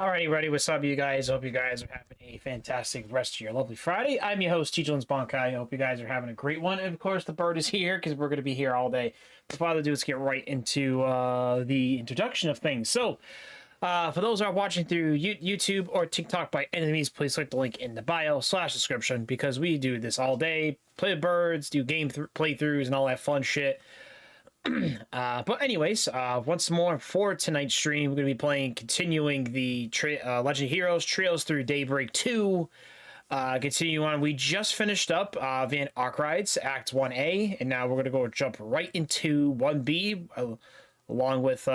Alrighty, ready. What's up, you guys? Hope you guys are having a fantastic rest of your lovely Friday. I'm your host, Teachelins Bonkai. I hope you guys are having a great one. And of course, the bird is here because we're going to be here all day. Before I do, let's get right into the introduction of things. So, for those who are watching through YouTube or TikTok by any means, please click the link in the bio / description because we do this all day. Play with birds, do game playthroughs, and all that fun shit. But anyways, once more for tonight's stream, we're going to be continuing the Legend of Heroes Trios through Daybreak 2. Continue on. We just finished up Van Arkrides Act 1A, and now we're going to go jump right into 1B, along with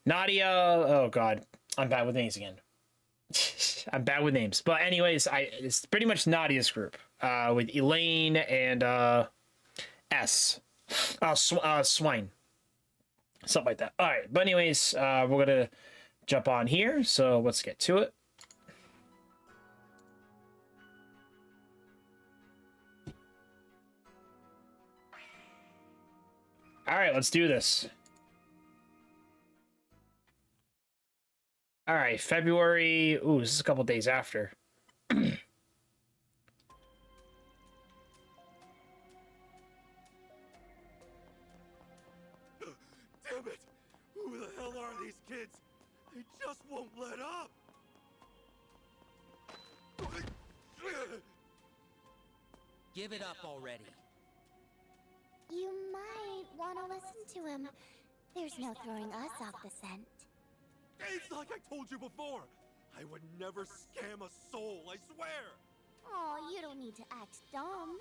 Nadia. Oh god, I'm bad with names again. I'm bad with names. But anyways, it's pretty much Nadia's group, with Elaine and S. Swine. Something like that. Alright, but anyways, we're gonna jump on here, so let's get to it. Alright, let's do this. Alright, February... Ooh, this is a couple days after. Damn it! Who the hell are these kids? They just won't let up! Give it up already. You might want to listen to him. There's no throwing us off the scent. It's like I told you before! I would never scam a soul, I swear! Oh, you don't need to act dumb.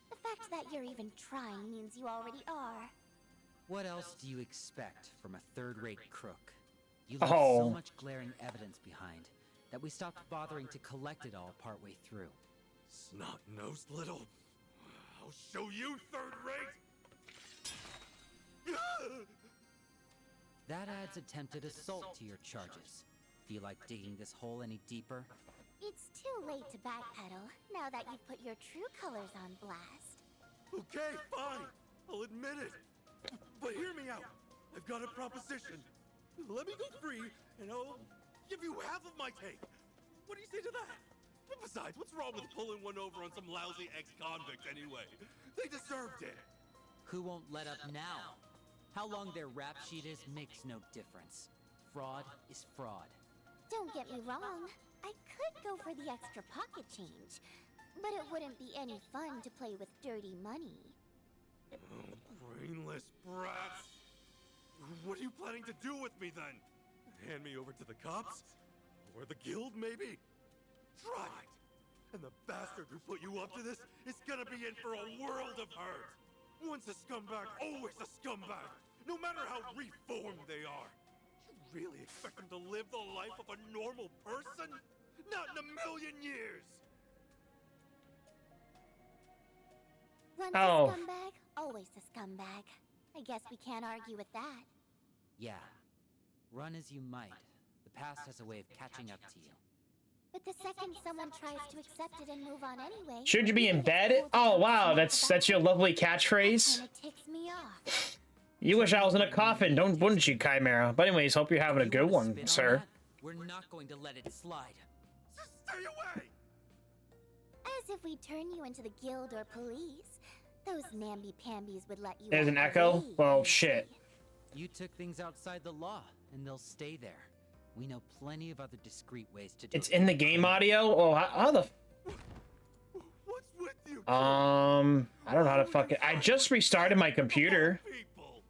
The fact that you're even trying means you already are. What else do you expect from a third-rate crook? You left so much glaring evidence behind that we stopped bothering to collect it all partway through. Snot-nosed little... I'll show you third-rate! That adds attempted assault to your charges. Feel like digging this hole any deeper? It's too late to backpedal now that you've put your true colors on blast. Okay, fine. I'll admit it. But hear me out. I've got a proposition. Let me go free, and I'll give you half of my take. What do you say to that? And besides, what's wrong with pulling one over on some lousy ex-convict anyway? They deserved it. Who won't let up now? How long their rap sheet is makes no difference. Fraud is fraud. Don't get me wrong. I could go for the extra pocket change, but it wouldn't be any fun to play with dirty money. Oh, brainless brats. What are you planning to do with me then? Hand me over to the cops? Or the guild, maybe? Try it. And the bastard who put you up to this is gonna be in for a world of hurt. Once a scumbag, always a scumbag. No matter how reformed they are. You really expect them to live the life of a normal person? Not in a million years! Once a scumbag, always a scumbag. I guess we can't argue with that. Yeah. Run as you might. The past has a way of catching up to you. But the second someone tries to accept it and move on anyway... Should you be in bed? Oh, wow, that's your lovely catchphase. And it ticks me off. You wish I was in a coffin, wouldn't you, Chimera? But anyways, hope you're having a good one, sir. We're not going to let it slide. Just stay away! As if we turn you into the guild or police. Those namby-pambies would let you... There's an echo? Well, shit. You took things outside the law, and they'll stay there. We know plenty of other discreet ways to do it. It's in the game audio? Oh, how the... What's with you? I don't know how to fucking... I just restarted my computer. People.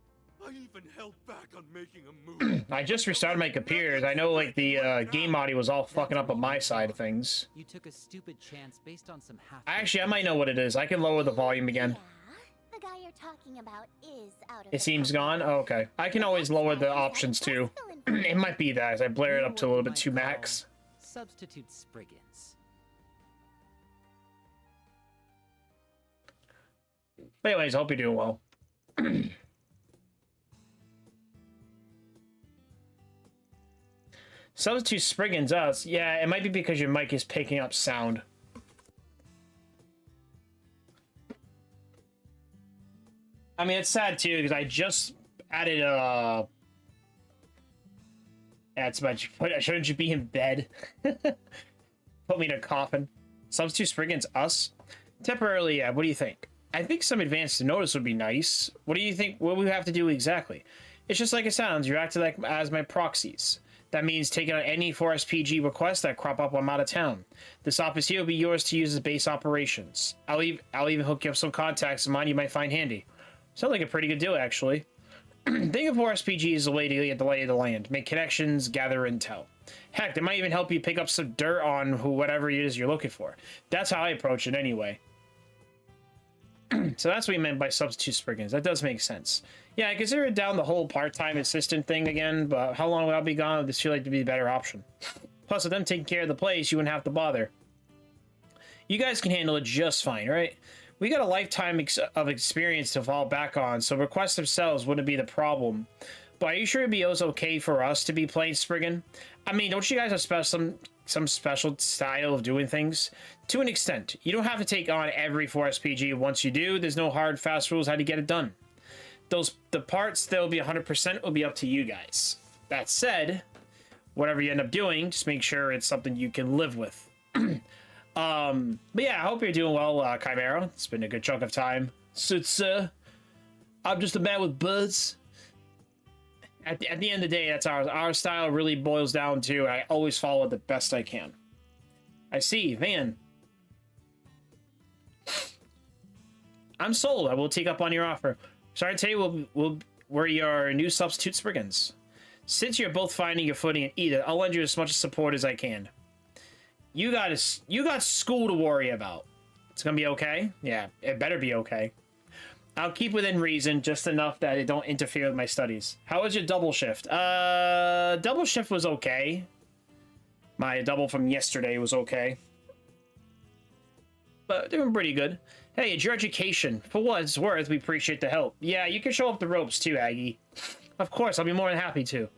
I even held back on making a move. I just restarted my computers. I know, like, the game audio was all fucking up on my side of things. You took a stupid chance based on some half... Actually, I might know what it is. I can lower the volume again. Yeah, the guy you're talking about is out of... It seems gone? Oh, okay. I can always lower the options, too. It might be that, as I blare it up to a little bit too max. Substitute Spriggans. But anyways, I hope you're doing well. Substitute Spriggans us. Yeah, it might be because your mic is picking up sound. I mean, it's sad too because I just added That's much. Shouldn't you be in bed? Put me in a coffin. Substitute Spriggans, us? Temporarily, yeah. What do you think? I think some advance notice would be nice. What do you think? What we have to do exactly? It's just like it sounds. You're acting like as my proxies. That means taking on any 4SPG requests that crop up while I'm out of town. This office here will be yours to use as base operations. I'll even hook you up some contacts of mine you might find handy. Sounds like a pretty good deal, actually. Think of 4SPG as a way to get the lay of the land, make connections, gather intel. Heck, they might even help you pick up some dirt on whatever it is you're looking for. That's how I approach it anyway. So that's what we meant by substitute Spriggans. That does make sense. Yeah, I consider it down the whole part-time assistant thing again, but how long will I be gone? This feel like to be a better option. Plus, with them taking care of the place, you wouldn't have to bother. You guys can handle it just fine, right? We got a lifetime of experience to fall back on, so requests themselves wouldn't be the problem. But are you sure it'd be okay for us to be playing Spriggan? I mean, don't you guys have some special style of doing things? To an extent. You don't have to take on every 4SPG. Once you do, there's no hard, fast rules how to get it done. The parts that will be 100% will be up to you guys. That said, whatever you end up doing, just make sure it's something you can live with. But yeah, I hope you're doing well, Chimera. It's been a good chunk of time. I'm just a man with buzz. At the end of the day, that's our style really boils down to I always follow it the best I can. I see, man. I'm sold. I will take up on your offer. Sorry to tell you, we're your new substitute Spriggans. Since you're both finding your footing in either, I'll lend you as much support as I can. You got school to worry about. It's gonna be okay? Yeah, it better be okay. I'll keep within reason, just enough that it don't interfere with my studies. How was your double shift? Double shift was okay. My double from yesterday was okay. But doing pretty good. Hey, it's your education. For what it's worth, we appreciate the help. Yeah, you can show up the ropes too, Aggie. Of course, I'll be more than happy to.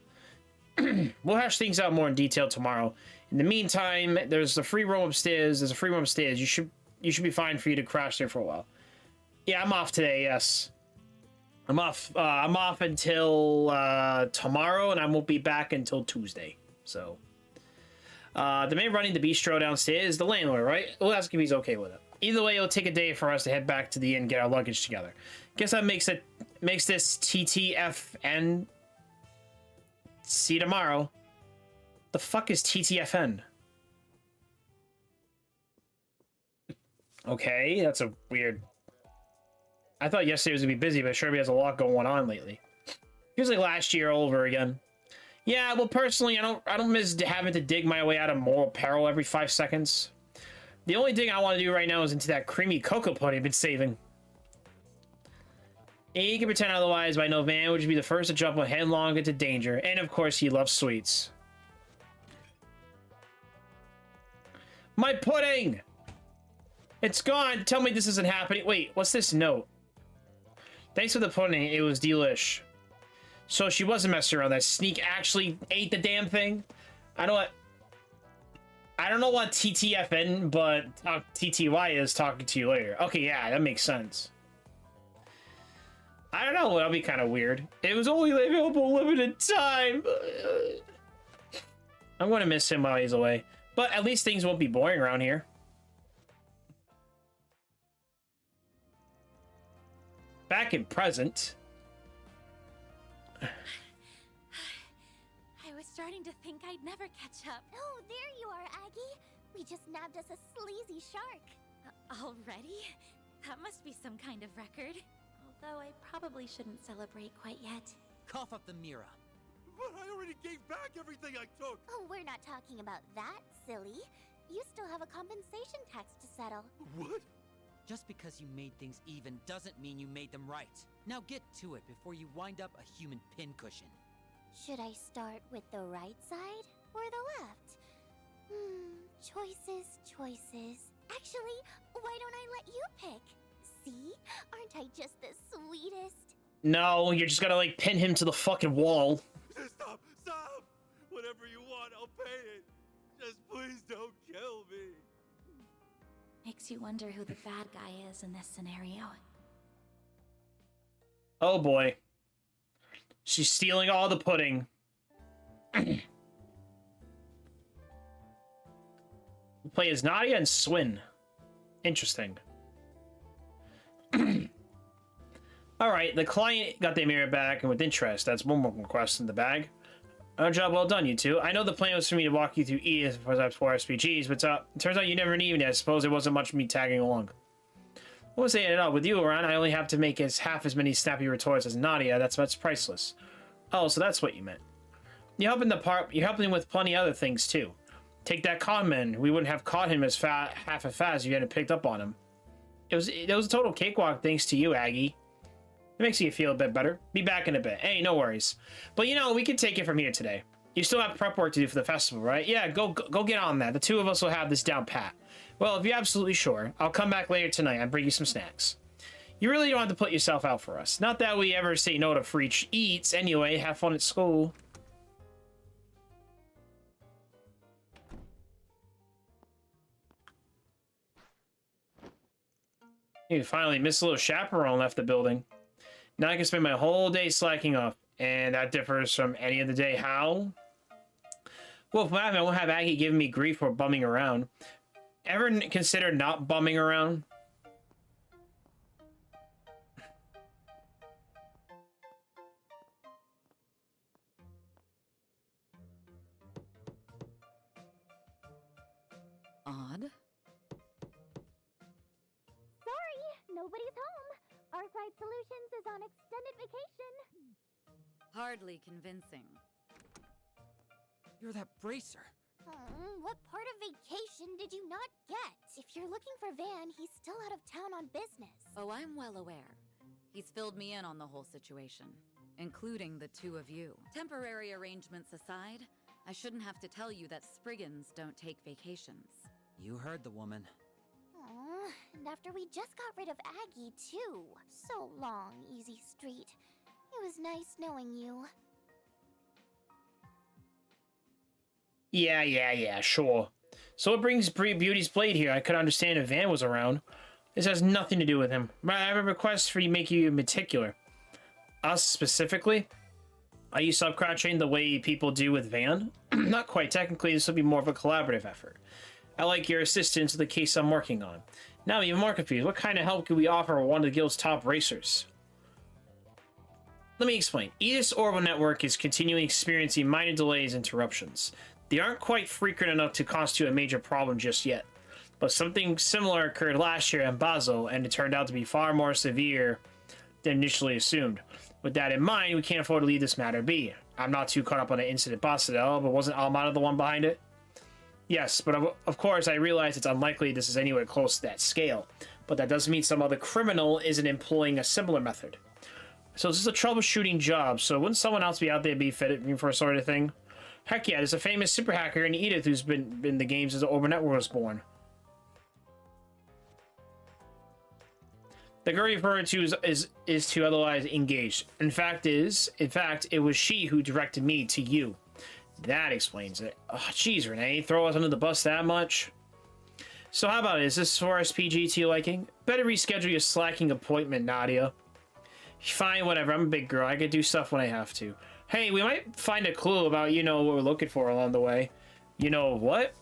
We'll hash things out more in detail tomorrow. In the meantime, there's a free room upstairs. You should be fine for you to crash there for a while. Yeah, I'm off today, yes. I'm off until tomorrow, and I won't be back until Tuesday. So, the man running the bistro downstairs is the landlord, right? We'll ask if he's okay with it. Either way, it'll take a day for us to head back to the inn and get our luggage together. Guess that makes this TTFN. See you tomorrow. The fuck is TTFN? Okay, that's a weird... I thought yesterday was gonna be busy, but Sherby has a lot going on lately. Feels like last year over again. Yeah, well, personally, I don't miss having to dig my way out of moral peril every 5 seconds. The only thing I want to do right now is into that creamy cocoa pudding I've been saving. And you can pretend otherwise, but I know Van would be the first to jump headlong into danger. And of course, he loves sweets. My pudding! It's gone! Tell me this isn't happening. Wait, what's this note? Thanks for the pudding, it was delish. So she wasn't messing around. That sneak actually ate the damn thing? I don't know what TTFN, but TTY is talking to you later. Okay, yeah, that makes sense. I don't know, that'll be kind of weird. It was only available limited time. I'm going to miss him while he's away. But at least things won't be boring around here. Back in present. I was starting to think I'd never catch up. Oh, there you are, Aggie. We just nabbed us a sleazy shark. Already? That must be some kind of record. Although I probably shouldn't celebrate quite yet. Cough up the Mira. But I already gave back everything I took! Oh, we're not talking about that, silly. You still have a compensation tax to settle. What? Just because you made things even doesn't mean you made them right. Now get to it before you wind up a human pincushion. Should I start with the right side or the left? Choices. Actually, why don't I let you pick? See? Aren't I just the sweetest? No, you're just gonna like pin him to the fucking wall. Stop! Whatever you want, I'll pay it. Just please don't kill me. Makes you wonder who the bad guy is in this scenario. Oh boy. She's stealing all the pudding. play as Nadia and Swin. Interesting. Alright, the client got their mirror back and with interest. That's one more request in the bag. A job well done, you two. I know the plan was for me to walk you through Edith for SPGs, but it turns out you never needed me. I suppose there wasn't much of me tagging along. What was saying it all? With you around, I only have to make half as many snappy retorts as Nadia. That's priceless. Oh, so that's what you meant. You're helping with plenty of other things, too. Take that conman. We wouldn't have caught him half as fast if you hadn't picked up on him. It was a total cakewalk thanks to you, Aggie. It makes you feel a bit better. Be back in a bit. Hey, no worries. But you know, we can take it from here today. You still have prep work to do for the festival, right? Yeah, go get on that. The two of us will have this down pat. Well, if you're absolutely sure, I'll come back later tonight and bring you some snacks. You really don't have to put yourself out for us. Not that we ever say no to free eats anyway. Have fun at school. You finally missed a little chaperone left the building. Now I can spend my whole day slacking off, and that differs from any other day. How? Well, if I won't have Aggie giving me grief for bumming around. Ever consider not bumming around? Odd. Sorry, nobody's home. Arkwright Solutions is on extended vacation. Hardly convincing. You're that bracer. What part of vacation did you not get? If you're looking for Van, he's still out of town on business. Oh, I'm well aware. He's filled me in on the whole situation, including the two of you. Temporary arrangements aside, I shouldn't have to tell you that Spriggans don't take vacations. You heard the woman. Aw, and after we just got rid of Aggie, too. So long, Easy Street. It was nice knowing you. Yeah, sure. So what brings Beauty's Blade here? I could understand if Van was around. This has nothing to do with him. I have a request for you, make you particular. Us specifically? Are you subcontracting the way people do with Van? Not quite. Technically, this will be more of a collaborative effort. I like your assistance with the case I'm working on. Now I'm even more confused. What kind of help could we offer one of the guild's top racers? Let me explain. Edith's orbital network is continually experiencing minor delays and interruptions. They aren't quite frequent enough to constitute a major problem just yet. But something similar occurred last year in Basel, and it turned out to be far more severe than initially assumed. With that in mind, we can't afford to leave this matter be. I'm not too caught up on the incident Basel, but wasn't Almada the one behind it? Yes, but of course I realize it's unlikely this is anywhere close to that scale. But that doesn't mean some other criminal isn't employing a similar method. So this is a troubleshooting job, so wouldn't someone else be out there be fitted for a sort of thing? Heck yeah, there's a famous super hacker in Edith who's been in the games since the Orbital Network was born. The girl you've heard to is to otherwise engaged. In fact, it was she who directed me to you. That explains it. Oh, jeez, Renee, throw us under the bus that much? So how about it? Is this for SPG to your liking? Better reschedule your slacking appointment, Nadia. Fine, whatever. I'm a big girl. I can do stuff when I have to. Hey, we might find a clue about, what we're looking for along the way. You know what?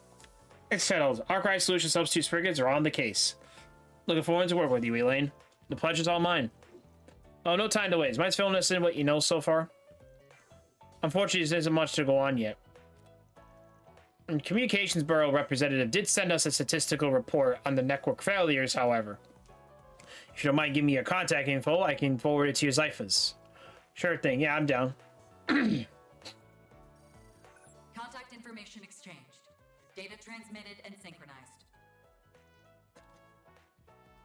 It's settled. Archive Solution Substitute Spriggans are on the case. Looking forward to work with you, Elaine. The pleasure's all mine. Oh, no time to waste. Might fill us in what you know so far? Unfortunately, there isn't much to go on yet. And Communications Bureau representative did send us a statistical report on the network failures, however. If you don't mind giving me your contact info, I can forward it to your Zyphas. Sure thing. Yeah, I'm down. Contact information exchanged. Data transmitted and synchronized.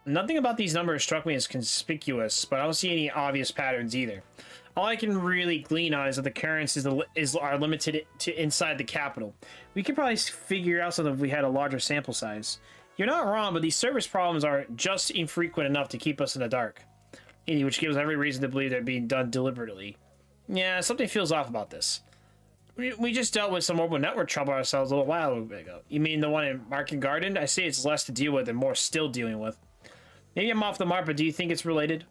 Nothing about these numbers struck me as conspicuous, but I don't see any obvious patterns either. All I can really glean on is that the currents are limited to inside the capital. We could probably figure out something if we had a larger sample size. You're not wrong, but these service problems are just infrequent enough to keep us in the dark. Which gives every reason to believe they're being done deliberately. Yeah, something feels off about this. We just dealt with some orbital network trouble ourselves a little while ago. You mean the one in Market Garden? I say it's less to deal with and more still dealing with. Maybe I'm off the mark, but do you think it's related?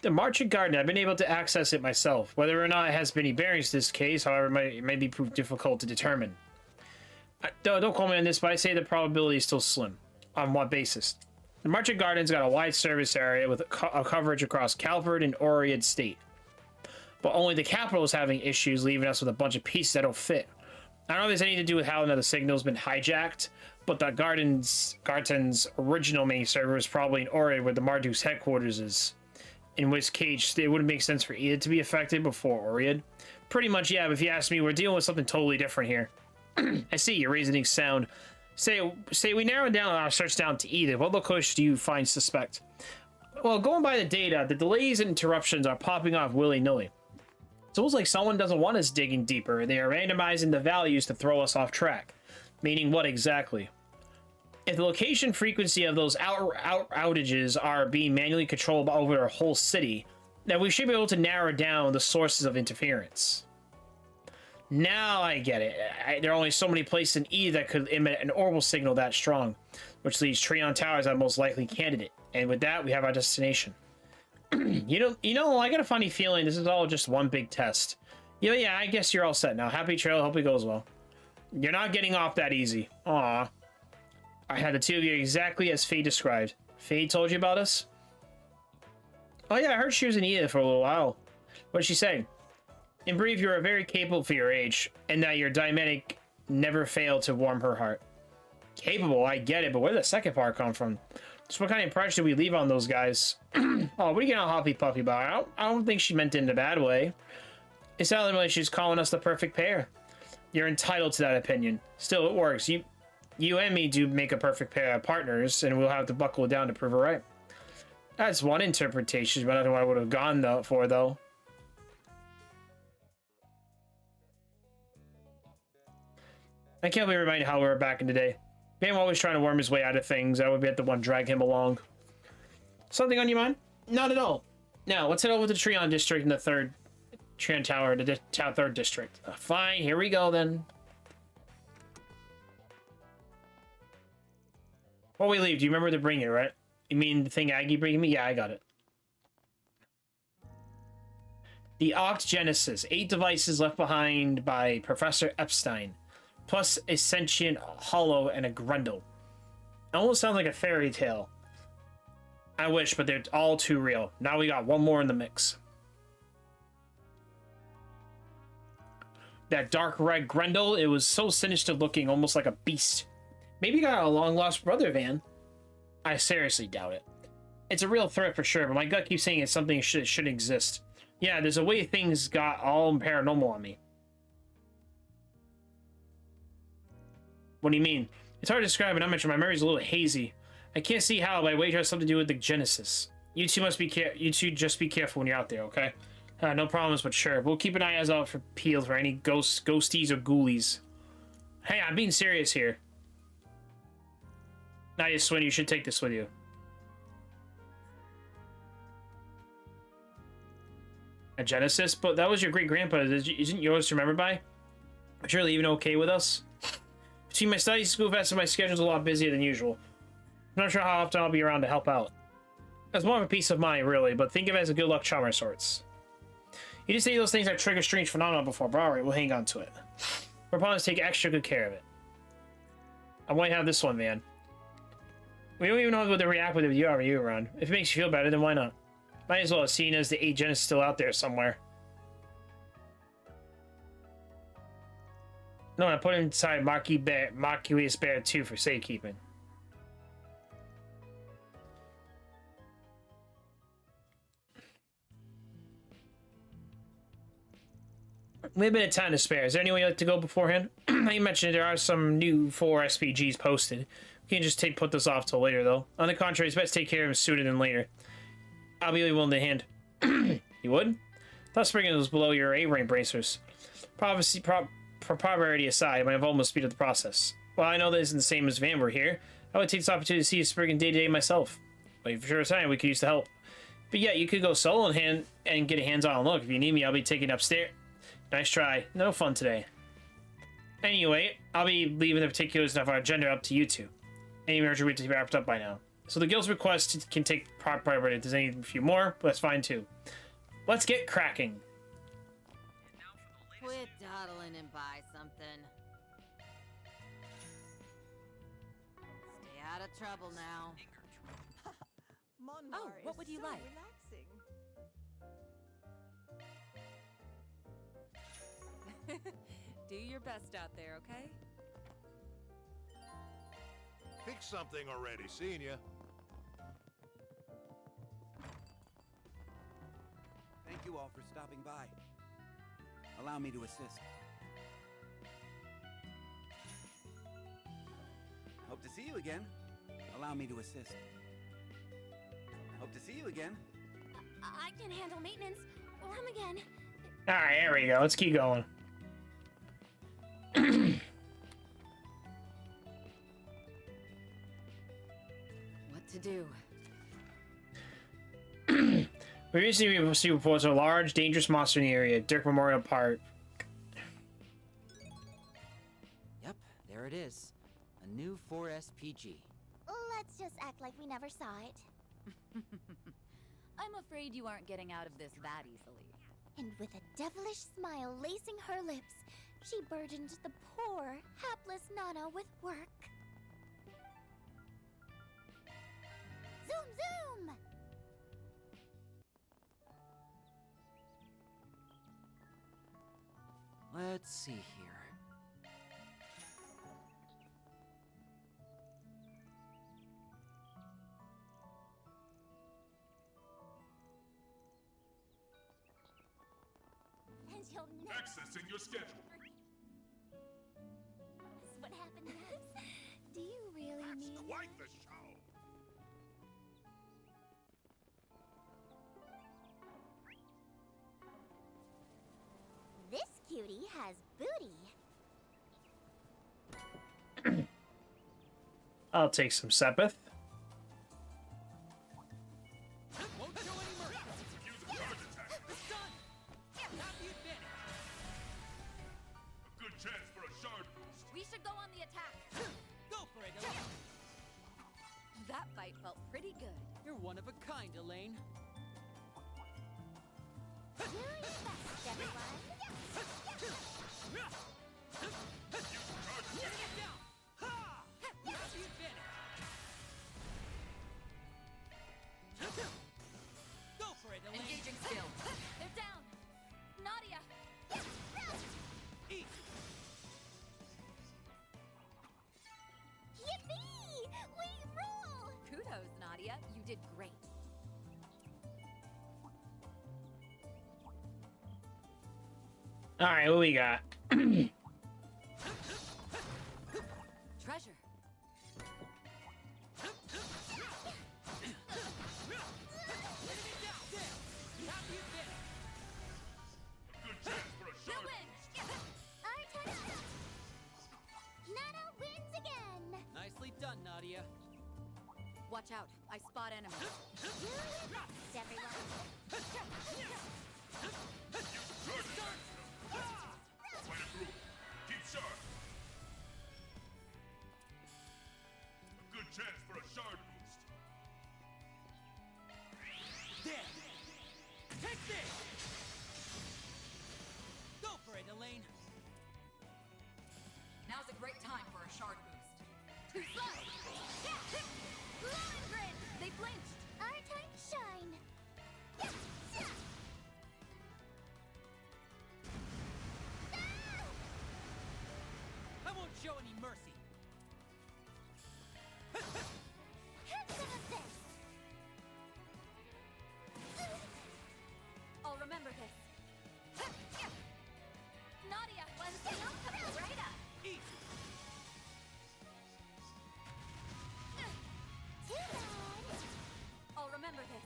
The Market Garden, I've been able to access it myself. Whether or not it has any bearings to this case, however, it may be proved difficult to determine. Don't call me on this, but I say the probability is still slim. On what basis? The Merchant Garden's got a wide service area with a coverage across Calvert and Oread State. But only the capital is having issues, leaving us with a bunch of pieces that don't fit. I don't know if there's anything to do with how another signal's been hijacked, but the Garden's original main server is probably in Oread, where the Marduk's headquarters is. In which case, it wouldn't make sense for either to be affected before Oread. Pretty much, yeah, but if you ask me, we're dealing with something totally different here. I see your reasoning sound. Say we narrow down our search down to either. What location do you find suspect? Well, going by the data, the delays and interruptions are popping off willy-nilly. It's almost like someone doesn't want us digging deeper. They are randomizing the values to throw us off track. Meaning what exactly? If the location frequency of those outages are being manually controlled over our whole city, then we should be able to narrow down the sources of interference. Now I get it. There are only so many places in E that could emit an orbital signal that strong, which leaves Trion Tower as our most likely candidate. And with that, we have our destination. You know, I got a funny feeling this is all just one big test. Yeah, I guess you're all set now. Happy trail, hope it goes well. You're not getting off that easy. Aw. I had the two of you exactly as Faye described. Faye told you about us? Oh yeah, I heard she was in Edith for a little while. What did she say? In brief, you are very capable for your age, and that your diametic never failed to warm her heart. Capable, I get it, but where did the second part come from? So what kind of impression did we leave on those guys? Oh, what are you getting all huffy puffy about? I don't think she meant it in a bad way. It sounded like she's calling us the perfect pair. You're entitled to that opinion. Still, it works. You and me do make a perfect pair of partners, and we'll have to buckle down to prove it right. That's one interpretation, but I don't know what I would have gone for, though. I can't be reminded how we were back in the day. Bam always trying to worm his way out of things. I would be at the one drag him along. Something on your mind? Not at all. Now, let's head over to the Trion District in the third Trion Tower, the third district. Fine, here we go then. Before we leave, do you remember to bring it, right? You mean the thing Aggie bringing me? Yeah, I got it. The Oct Genesis. 8 devices left behind by Professor Epstein. Plus a sentient hollow and a Grendel. It almost sounds like a fairy tale. I wish, but they're all too real. Now we got one more in the mix. That dark red Grendel, it was so sinister looking, almost like a beast. Maybe you got a long-lost brother, Van. I seriously doubt it. It's a real threat for sure, but my gut keeps saying it's something that shouldn't exist. Yeah, there's a way things got all paranormal on me. What do you mean? It's hard to describe, and I'm sure my memory's a little hazy. I can't see how, but I wager it has something to do with the Genesis. You two just be careful when you're out there, okay? No problems, but sure. We'll keep an eye out for peeled for any ghosties or ghoulies. Hey, I'm being serious here. Nadia Swin, you should take this with you. A Genesis? But that was your great-grandpa. Isn't yours to remember by? Surely even okay with us? Between my studies, school fest, and my schedule's a lot busier than usual. I'm not sure how often I'll be around to help out. That's more of a peace of mind, really, but think of it as a good luck charm of sorts. You just say those things that trigger strange phenomena before, but alright, we'll hang on to it. We're promised to take extra good care of it. I might have this one, man. We don't even know what to react with if you around. If it makes you feel better, then why not? Might as well, seeing as the agent is still out there somewhere. No, I put it inside Marquis Bear 2 for safekeeping. We have a bit of time to spare. Is there any way you'd like to go beforehand? You mentioned there are some new 4 SPGs posted. We can just put this off till later, though. On the contrary, it's best to take care of him sooner than later. I'll be really willing to hand. You would? Thought Spriggans was below your A-rank bracers. Propriety aside, my involvement will speed up the process. Well, I know that isn't the same as Van were here. I would take this opportunity to see Spriggan day-to-day myself. But for sure a sign, we could use the help. But yeah, you could go solo and get a hands-on look. If you need me, I'll be taking upstairs. Nice try. No fun today. Anyway, I'll be leaving the particulars of our agenda up to you two. Any merger we to be wrapped up by now. So the guild's request can take priority. If there's a few more, but that's fine too. Let's get cracking. Quit dawdling and buy something. trouble now. Monmar what is would you so like? relaxing. Do your best out there, okay? Pick something already, seeing ya. Thank you all for stopping by. Allow me to assist. Hope to see you again. Allow me to assist. Hope to see you again. I can handle maintenance. Come again. All right, there we go. Let's keep going. What to do? We recently received reports of a large, dangerous monster in the area. Dirk Memorial Park. Yep, there it is. A new 4SPG. Let's just act like we never saw it. I'm afraid you aren't getting out of this that easily. And with a devilish smile lacing her lips, she burdened the poor, hapless Nana with work. Zoom, zoom! Let's see here. And you'll never... Accessing your schedule. That's what happened next. Do you really mean... Quite the show. This cutie has booty. I'll take some Sepith. Won't show any mercy. Use a charge attack. Done. Have the advantage. A good chance for a shard boost. We should go on the attack. Go for it, Elaine. That fight felt pretty good. You're one of a kind, Elaine. Do your best, everyone. Get it down. Ha! Have the advantage. Go for it, Elaine. Engaging skill. They're down. Nadia. Eat. Yippee! We rule! Kudos, Nadia. You did great. All right, what we got? Treasure. Good chance for a shard win. boost. Our turn. Nana wins again. Nicely done, Nadia. Watch out. I spot enemies. Do your best, everyone. Charge attack. Way to group. Keep sharp. A good chance for a shard boost. There. Take this. Go for it, Elaine. Now's a great time for a shard boost. Too slow. Blowing grid. They flinched. Our time to shine. I won't show any mercy. Have some of this. I'll remember this. Nadia, one thing coming right up. Eat. Too bad. I'll remember this.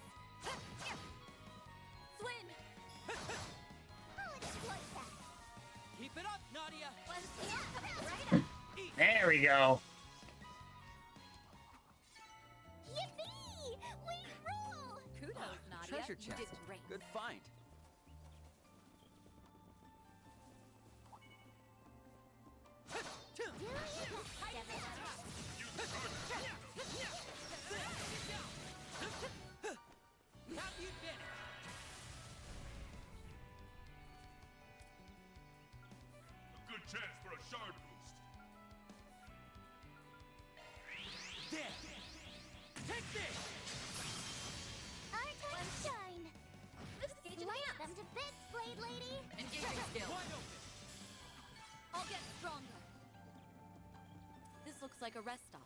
Swin. I'll exploit that. Keep it up, Nadia. One thing coming right up. Eat. There we go. Yippee! We rule! Kudos, Nadia. Treasure You did chest. great. Good find. Do your best, everyone. We have the advantage. A good chance for a shard boost. There. looks like a rest stop.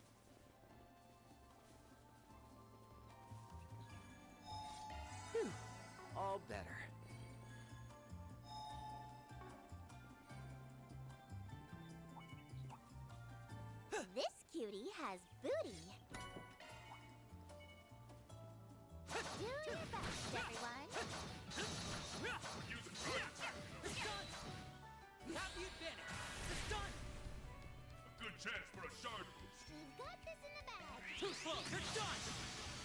Phew. All better. This cutie has booty. Do your best, everyone. We have the advantage. It's done. A good chance for a shard boost. We've got this in the bag. Too slow. You're done.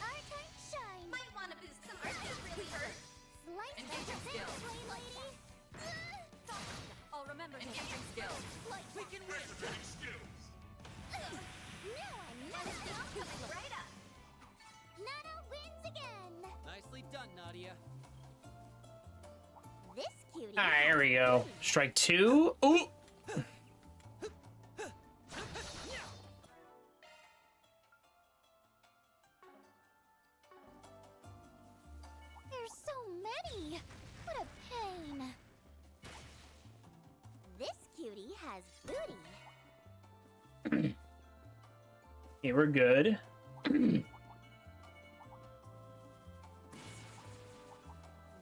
Our turn to shine. Might want to boost some arches really hurt. Slice Engaging that skills. flame lady. I'll remember him. Engaging skills. We can win. Activating skills. No, I'm not. Coming right up. Nana wins again. Nicely done, Nadia. This cutie. All right, here we go. Strike 2. Ooh. There's so many. What a pain. This cutie has booty. Okay, we're good.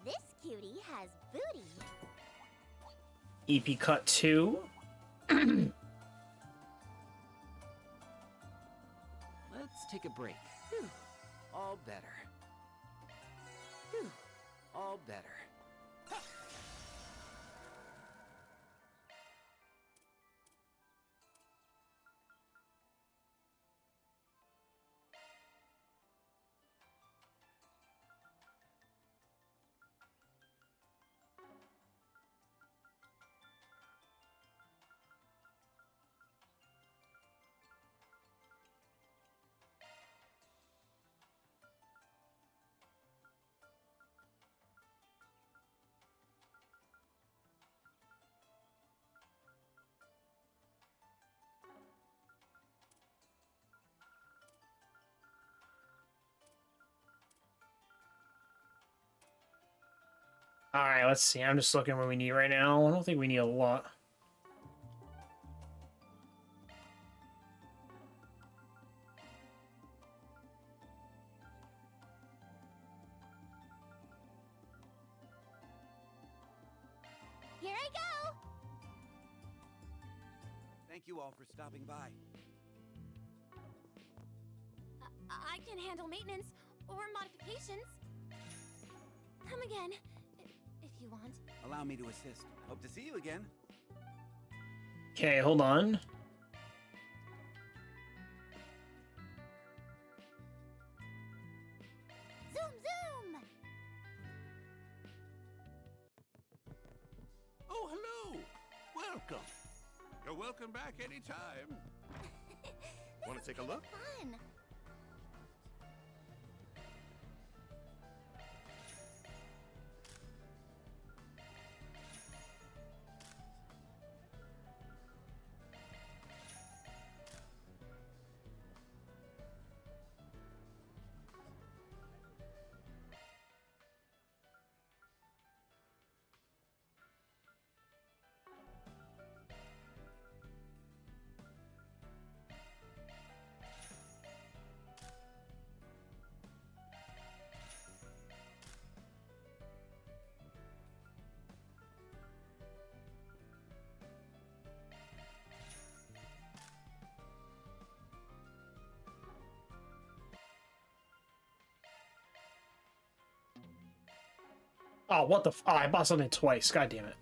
This cutie has booty. EP cut 2. Let's take a break. Phew. All better. Phew. All better. All right, let's see. I'm just looking what we need right now. I don't think we need a lot. Here I go. Thank you all for stopping by. I can handle maintenance or modifications. Come again, if you want. Allow me to assist. Hope to see you again. Okay, hold on. Zoom, zoom. Oh, hello. Welcome. You're welcome back anytime. Want to take a look? Fun. Oh, what the f- Oh, I bought something twice. God damn it.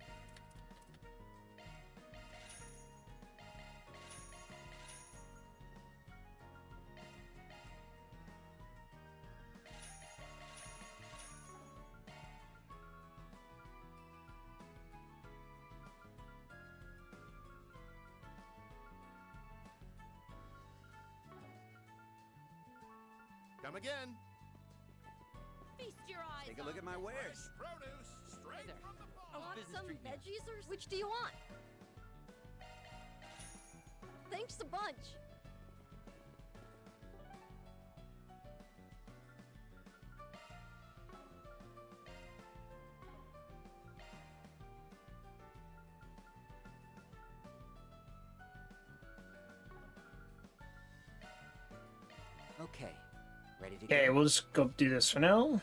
Come again. Feast your eyes. Take a look at my wares. Produce straight from the farm. How's business treating you? veggies or which do you want? Thanks a bunch. Okay. Ready to Okay, go? we'll just go do this for now.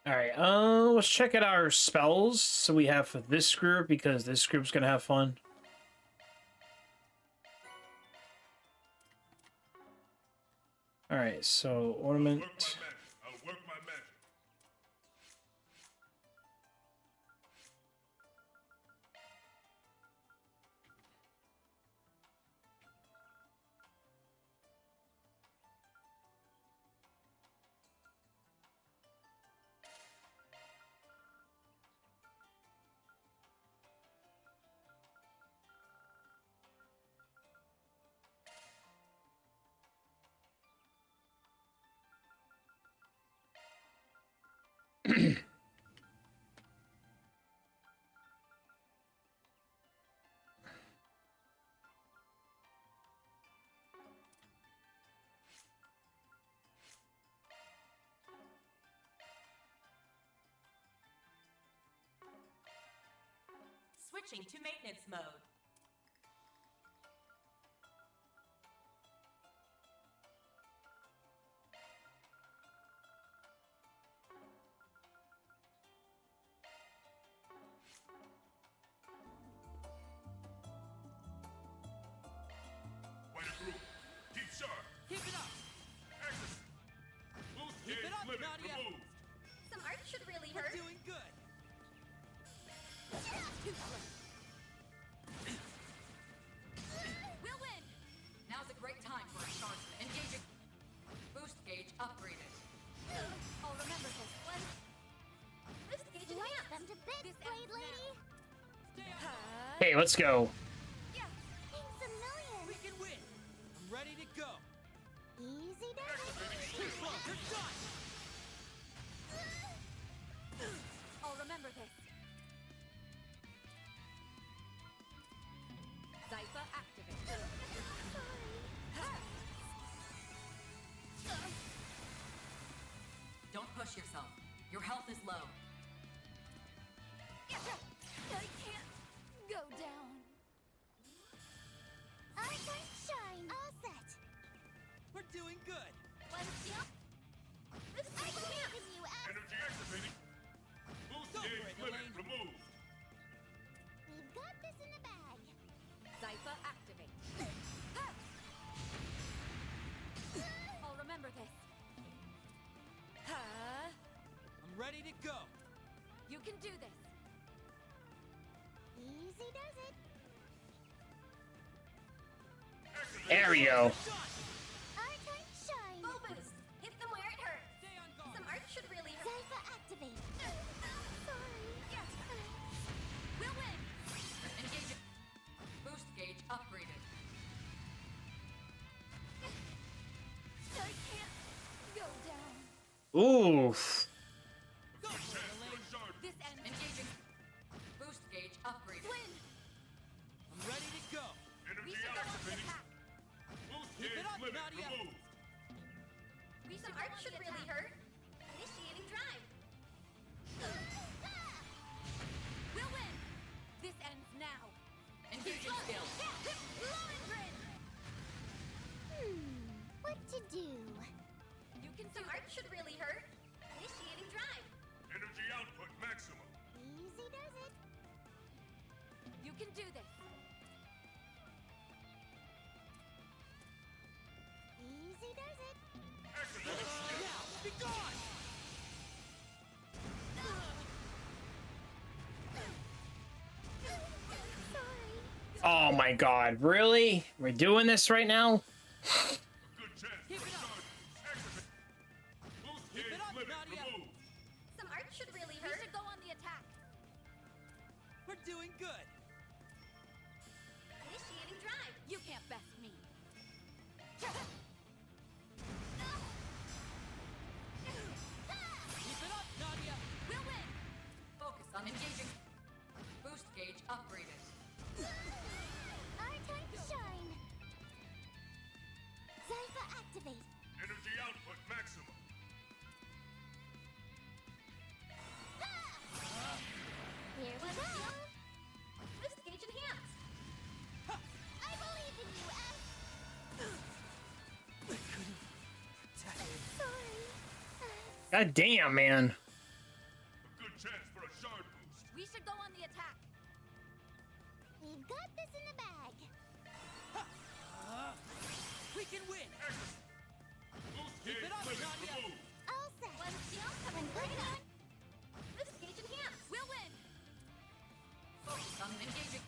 Alright, let's check out our spells so we have for this group, because this group's gonna have fun. Alright, so ornament. I'll work my magic. Switching to maintenance mode. Way to group. Keep sharp. Keep it up! Axis. Boost Keep gauge it up, limit Nadia. removed. Some art should really We're hurt. doing good! We'll win. Now's a great time for a charge. Engaging. Boost gauge upgraded. I'll remember this one. This gauge lamp them to bits, Blade Lady. Stay on. Hey, let's go. Yeah. Thanks a million. We can win! I'm ready to go! Easy does Too slow! You're done! I'll remember this. Zypha activate. Don't push yourself. Your health is low. I can't go down. Our time shine. All set. We're doing good! One step. This I can't give you as Energy activating. Boost Go for gauge it, limit Elaine. removed. we've got this in the bag. Zypha activate. I'll remember this. I'm ready to go! You can do this. Easy does it. There we go. Done! Our time shine. Bulbous! Hit them where it hurts. Stay on guard! Some art should really hurt. Zypha activate. Sorry. We'll win. Engaging. Boost gauge upgraded. I can't go down. Oof. Go for it, Elaine! Charge. This ends. Engaging. Boost gauge upgraded. Win. I'm ready to go! Energy We should go on the activating. attack. Boost Keep gauge it up, limit Nadia. removed. Some art should really hurt. Initiating drive. We'll win. This ends now. Engaging skill. What to do? You can Some art should really hurt. Initiating drive. Energy output maximum. Easy does it. You can do this. Easy does it. Activate. Now, be gone! Sorry. Oh my god, really? We're doing this right now? Good chance. Keep it up! Activate. Boost Keep it gauge up, limit Nadia. removed. Some art should really We hurt. should go on the attack. We're doing good! Initiating drive. You can't best me. Keep it up, Nadia! We'll win. Focus on engaging. Boost gauge upgraded. Our time shine. Zypha activate. Energy output maximum. God damn, man. A good chance for a shard boost. We should go on the attack. We've got this in the bag. We can win! Boost Keep gauge it up, limit Nadia. removed. All set. One shield coming right on. This gauge enhanced. We'll win! Focus on engaging.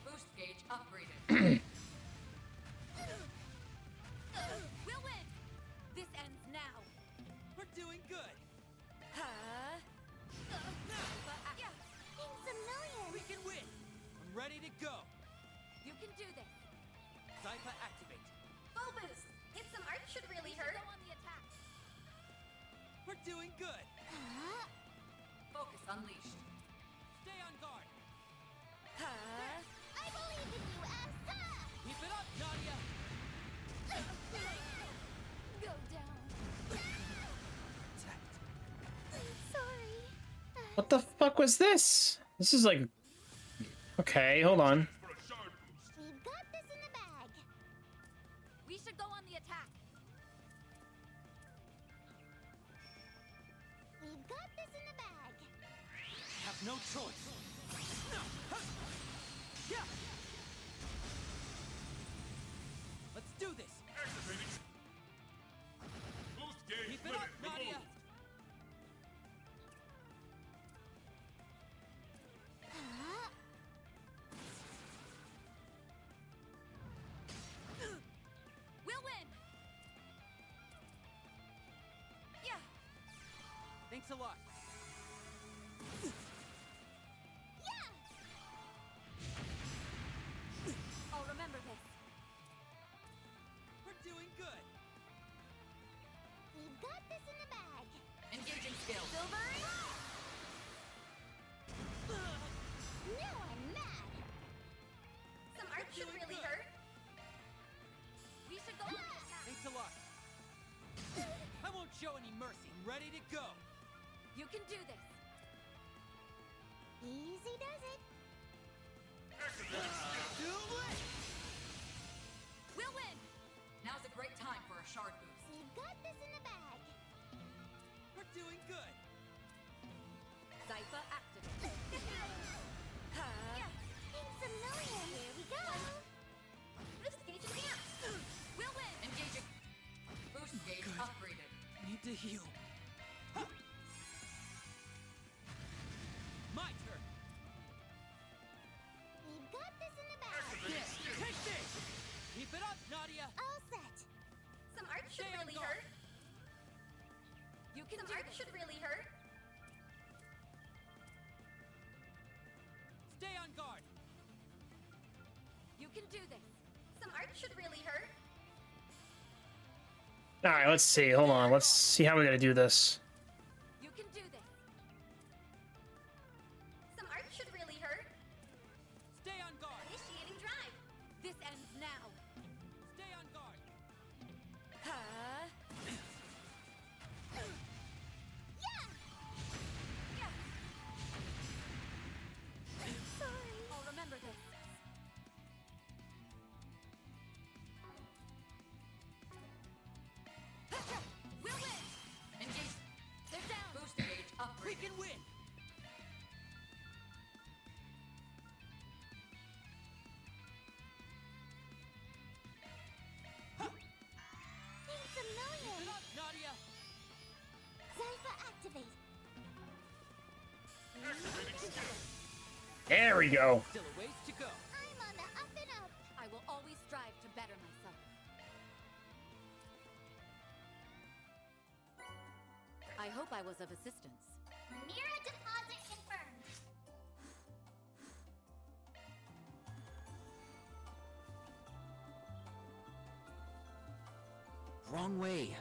Boost gauge upgraded. We'll win! This ends now. We're doing good! Huh? Yeah, Thanks a million. We can win! I'm ready to go! you can do this. Zypha activate. Full boost. Hit some art should really hurt. Go on the attack. We're doing good! Focus unleashed. Stay on guard! Huh? I believe in you, Asa. Keep it up, Nadia! Go down. Sorry. What the fuck was this? This is like... Okay, hold on. For a shard boost. We've got this in the bag. We should go on the attack. We've got this in the bag. Have no choice! No! Yeah! Let's do this! Activating. Boost gauge Keep it limit up, Nadia! removed. We'll win! Yeah, Thanks a lot. Yeah. I'll remember this. We're doing good! We've got this in the bag. Engaging skill. Silver. Now I'm mad. Some art should doing really good. hurt. We should go on the attack. Thanks a lot. I won't show any mercy. I'm ready to go. You can do this. Easy does it. Do it! We'll win! Now's a great time for a shard boost. We've got this in the bag. We're doing good. Zypha activate. Huh? Yeah. Thanks a million. Here we go. This gauge enhanced. We'll win! Engaging. Boost gauge upgraded. Need to heal. My turn. We've got this in the bag. Take this! Keep it up, Nadia! All set. Some art should Stay on really guard. hurt. You can Some do art this. should really hurt. Stay on guard! You can do this. Some art should really hurt. Alright, let's see. Hold on. Let's see how we're gonna do this. You can do this. Some art should really hurt. Stay on guard! Initiating drive. This ends now. Stay on guard! Huh? Yeah. Yeah, Sorry. I'll remember this. We'll win! Engage. They're down! Boost gauge We upgraded. can win! Thanks a Keep million. it up, Nadia! Zypha activate. There we go. Still a ways to go. I'm on the up and up. I will always strive to better myself. I hope I was of assistance. Mira deposit confirmed. Wrong way.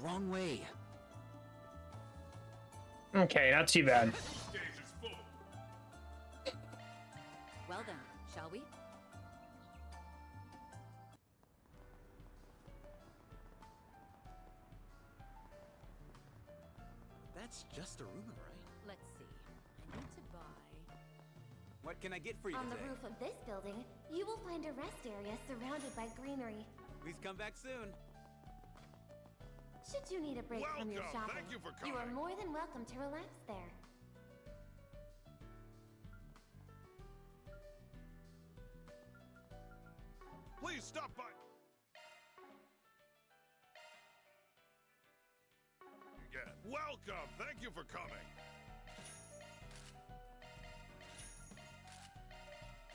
Wrong way. Okay, not too bad. Boost gauge is full. Well then, shall we? That's just a rumor, right? Let's see. I need to buy... What can I get for you On the today? roof of this building, you will find a rest area surrounded by greenery. Please come back soon. Should you need a break from your Welcome. shopping, Thank you for you are coming. more than welcome to relax there. Please stop by. Again. Welcome. Thank you for coming.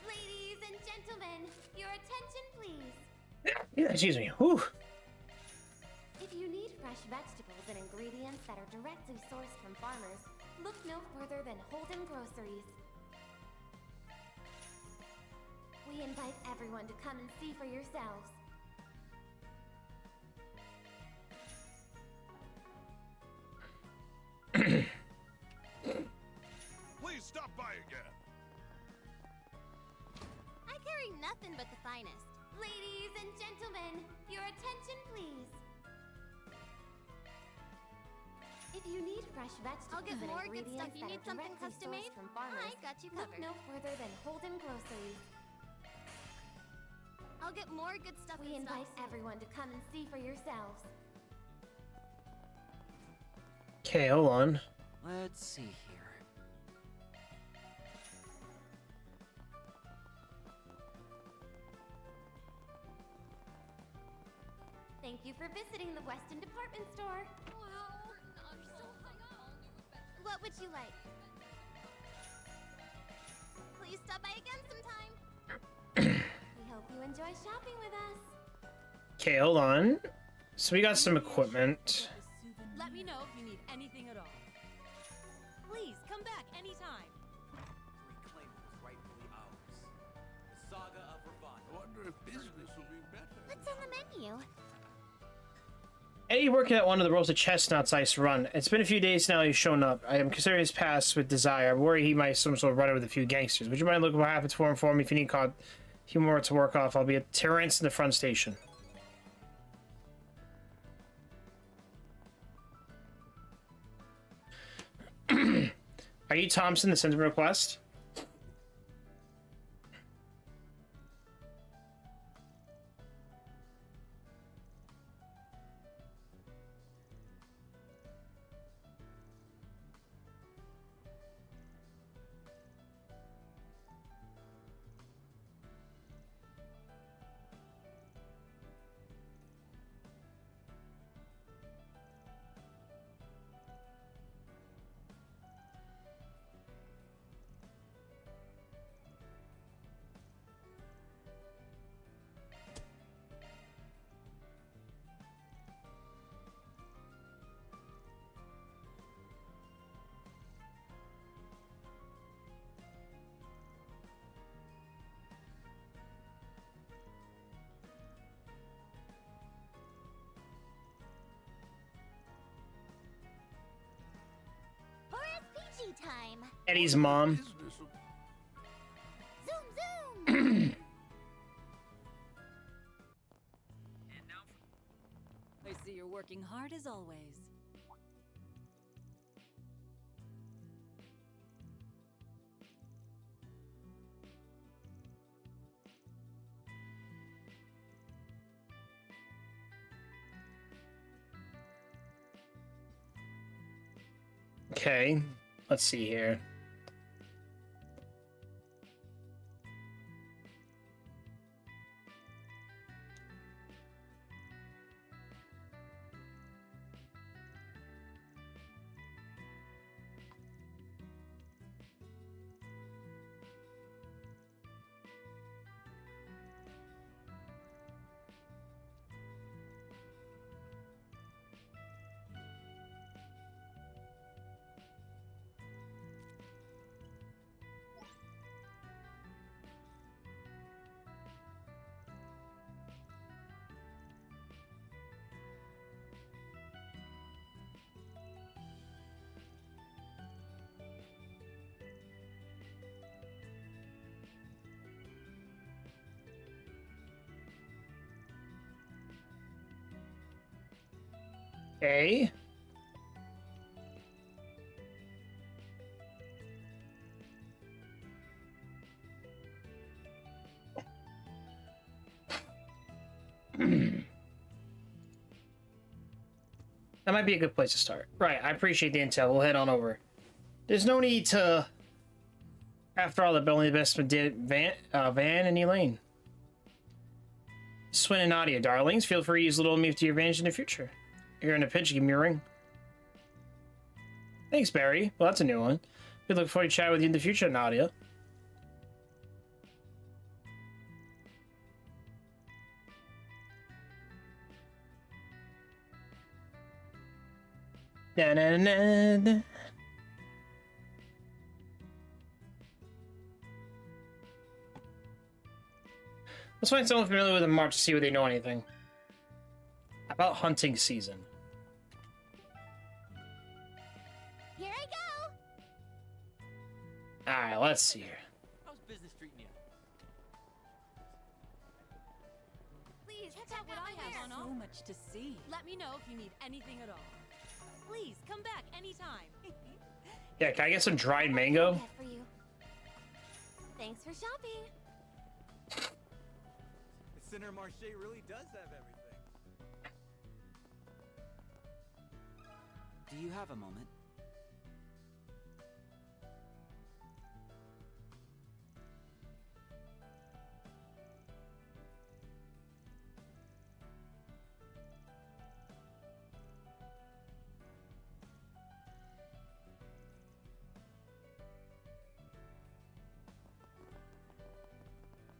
Ladies and gentlemen, your attention please. Yeah, excuse me. Whew. If you need fresh vegetables and ingredients that are directly sourced from farmers, look no further than Holden Groceries. We invite everyone to come and see for yourselves. Please stop by again. I carry nothing but the finest. Ladies and gentlemen, your attention please. If you need fresh vegetables I'll get and more good ingredients stuff. You that need are something directly custom sourced made? from farmers, I got you look covered. no further than Holden Groceries. I'll get more good stuff. We and invite stuff. everyone to come and see for yourselves. Okay, hold on. Let's see here. Thank you for visiting the Weston Department Store. Wow, I'm so hung up. What would you like? Please stop by again sometime. We hope you enjoy shopping with us. Okay, hold on. So we got some equipment. Let me know if you need anything at all. Please come back anytime. To reclaim what was rightfully ours. The saga of Ravana. I wonder if business will be better. What's on the menu? Eddie working at one of the rows of chestnuts ice run. It's been a few days now he's shown up. I am considering his past with desire. I worry he might have some sort of run with a few gangsters. Would you mind looking what happens for me if you need a few more to work off? I'll be at Terrence in the front station. Are you Thompson, the sentiment request? RPG time. Eddie's mom. Business will... Zoom zoom. I see you're working hard as always. Okay, let's see here. Okay. That might be a good place to start. Right, I appreciate the intel. We'll head on over. There's no need to... After all, the only investment did Van and Elaine. Swin and Nadia, darlings, feel free to use little me to your advantage in the future. You're in a pinch, give me a ring. Thanks, Barry. Well, that's a new one. We look forward to chatting with you in the future, Nadia. Na na na na. Let's find someone familiar with the march to see if they know anything about hunting season. Here I go. All right, let's see here. How's business treating you? Please Check check out what my I have wares. on So offer. much to see. Let me know if you need anything at all. Please come back anytime. Yeah, can I get some dried mango? Get for you. Thanks for shopping. The Center Marché really does have everything. Do you have a moment?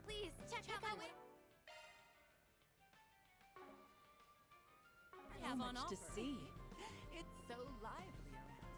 Please check out my wares. I have So on much to offer. see. It's so lively around here.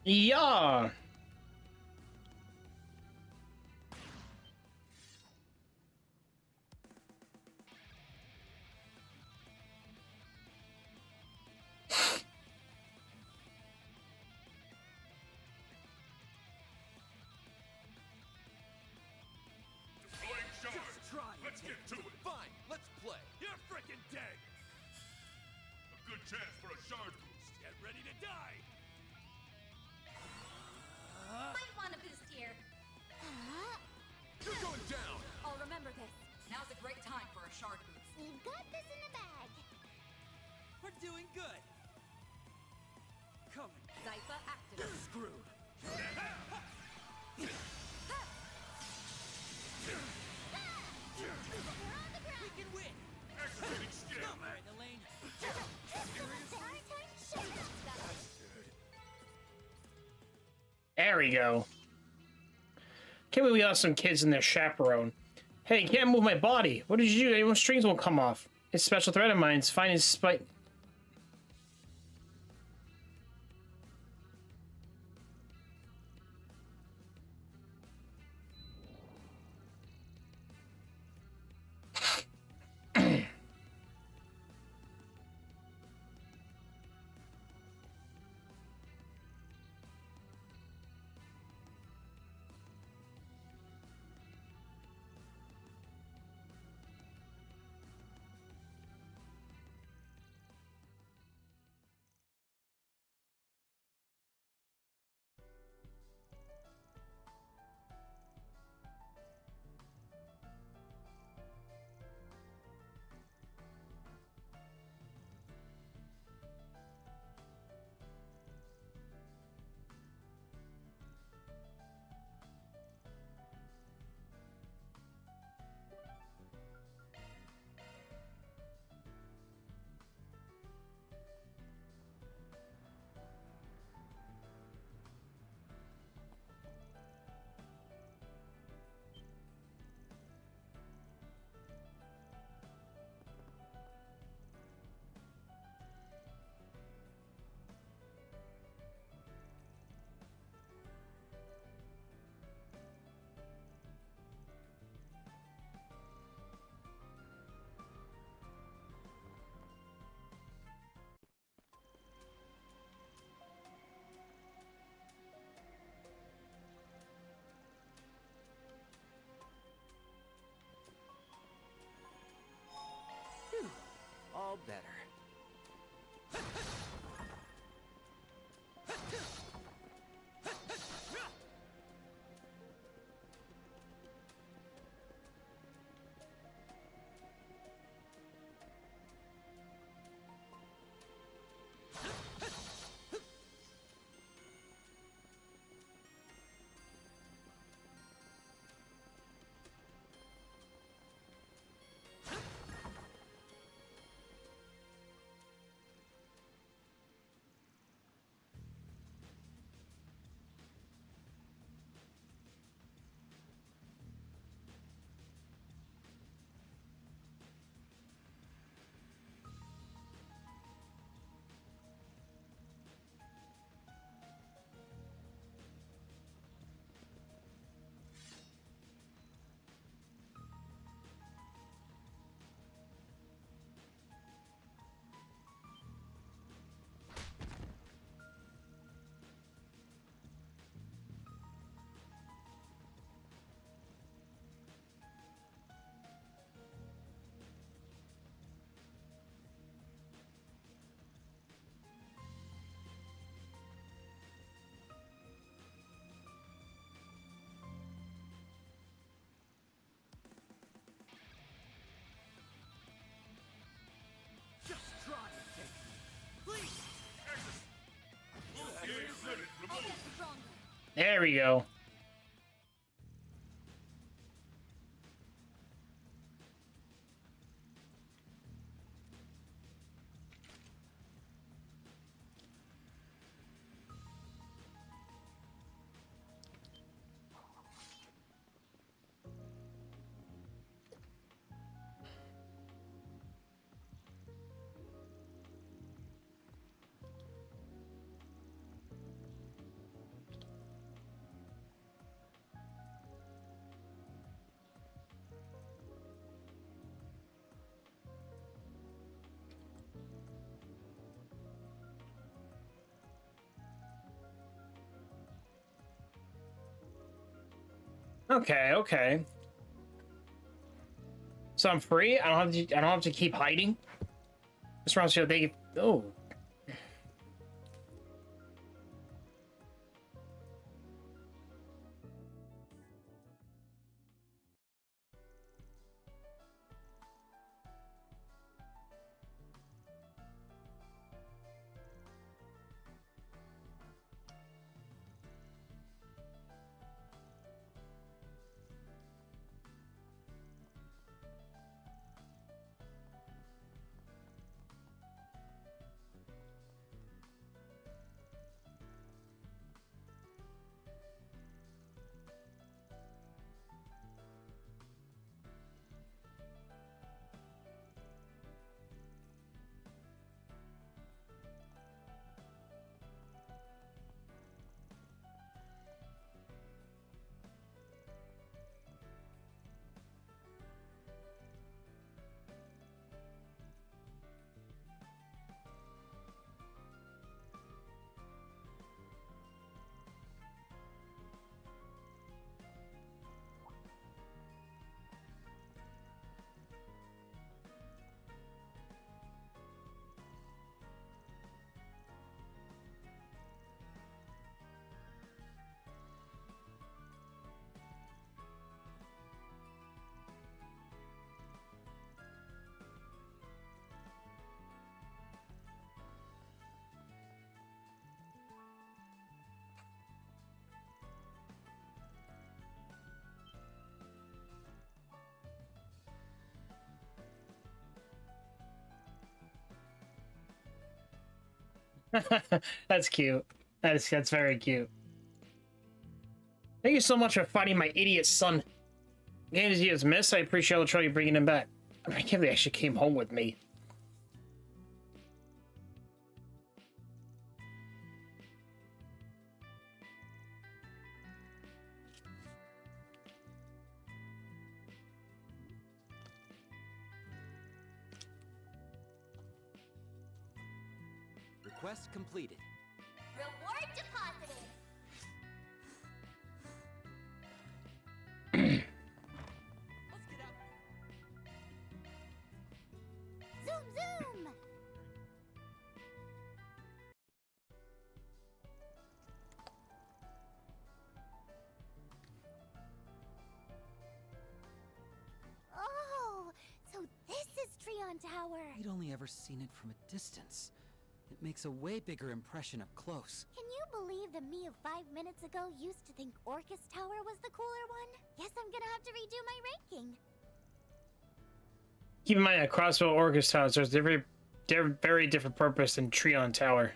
Yeah. Deploying charge. Just try it. Let's get to it. Fine, let's play. You're freaking dead. A good chance for a shard boost. Get ready to die. Might want a boost here. You're going down. I'll remember this. Now's a great time for a shard boost. We've got this in the bag. We're doing good. Come on. Zypha active. Screwed. We're on the ground. We can win. Activating skill. All right, Elaine. There we go. Can't believe we got some kids in their chaperone. Hey, can't move my body. What did you do? Anyone's strings won't come off. It's a special threat of mine. It's finding spite. better. Just try and take me. Please! There we go. Okay, okay. So I'm free. I don't have to keep hiding. This round so they. Oh. That's cute. That's very cute. Thank you so much for fighting my idiot son. Games he has missed. I appreciate all the trouble you bringing him back. I can't believe he actually came home with me. Request completed. Reward deposited. Let's get out. Zoom zoom. ever seen it from a distance. It makes a way bigger impression up close. Can you believe the me of 5 minutes ago used to think Orcus Tower was the cooler one? Guess I'm gonna have to redo my ranking. Keep in mind that Crossbow Orcus Tower serves a very different purpose than Treon Tower.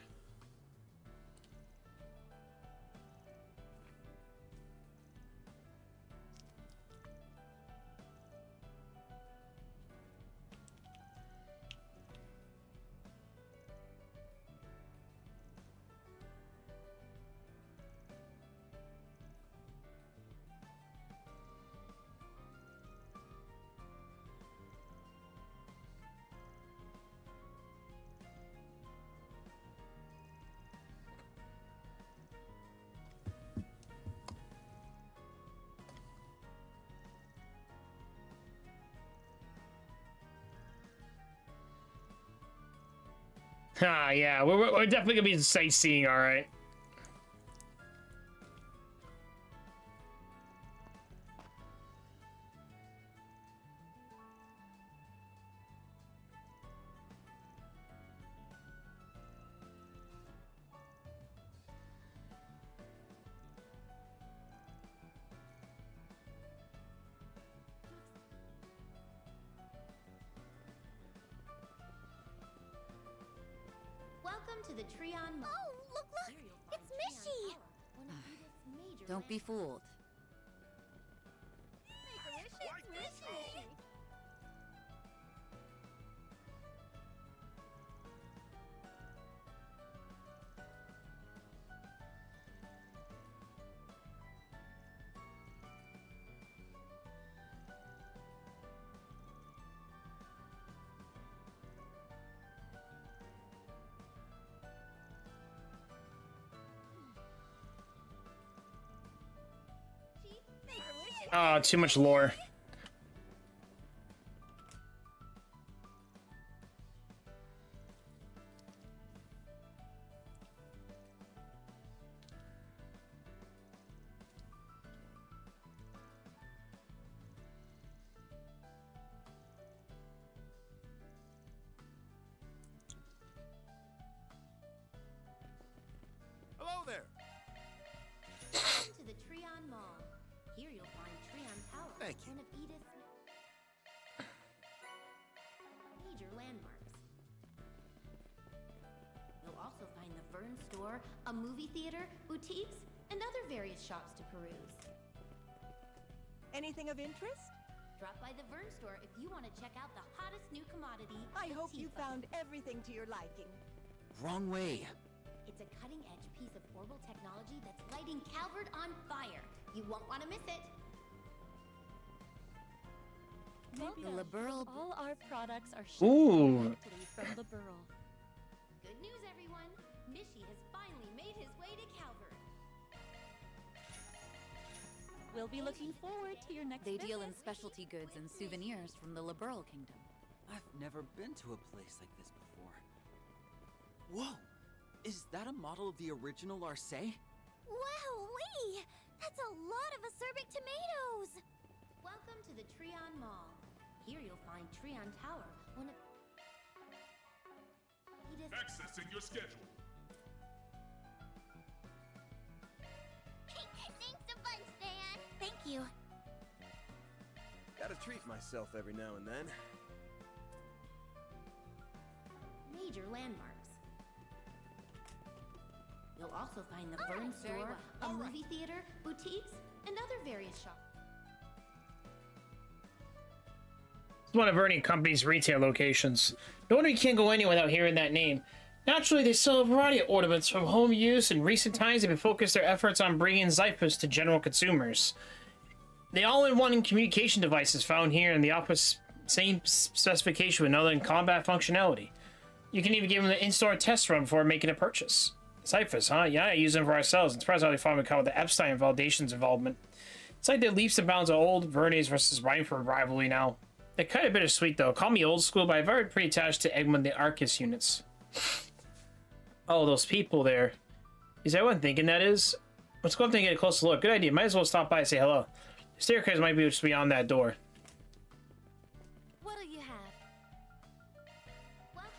Ah, yeah, we're definitely gonna be sightseeing, all right. Welcome to the Treon Mall. Oh, look! It's Mishy! Don't be fooled. Ah, too much lore. Hello there. Welcome to the Treon Mall. Here you'll find Treon Tower, Thank you. one of Edith's major landmarks. You'll also find the Vern Store, a movie theater, boutiques, and other various shops to peruse. Anything of interest? Drop by the Vern Store if you want to check out the hottest new commodity. I hope you Tifa. found everything to your liking. Wrong way. It's a cutting-edge piece of orbital technology that's lighting Calvert on fire. You won't want to miss it. The liberal. All our products are shipped Ooh. directly from the Burl. Good news, everyone. Mishy has finally made his way to Calvert. We'll be looking forward to your next They deal in visit. specialty goods and souvenirs from the Liberal Kingdom. I've never been to a place like this before. Whoa! Is that a model of the original Arce? Wowee! That's a lot of acerbic tomatoes! Welcome to the Treon Mall. Here you'll find Treon Tower, one of Edith's Accessing your schedule. Thanks a bunch, Dan! Thank you. Gotta treat myself every now and then. major landmarks. You'll also find the Vern very Store, well. a movie theater, boutiques, and other various shops. It's one of Ernie Company's retail locations. No wonder you can't go anywhere without hearing that name. Naturally, they sell a variety of ornaments from home use. In recent times, they've focused their efforts on bringing Xiphus to general consumers. The all-in-one communication device is found here in the office, same specification with other than combat functionality. You can even give them the in-store test run before making a purchase. Xiphus, huh? Yeah, I use them for ourselves. It's surprised how they finally caught with the Epstein Validation's involvement. It's like the leaps and bounds of old Vernes versus Rhineford rivalry now. They're kind of bittersweet though. Call me old school, but I'm very pretty attached to Eggman the Arcus units. Oh, those people there. Is everyone thinking that is? Let's go up there and get a closer look. Good idea. Might as well stop by and say hello. The staircase might be just beyond that door. What'll you have? Welcome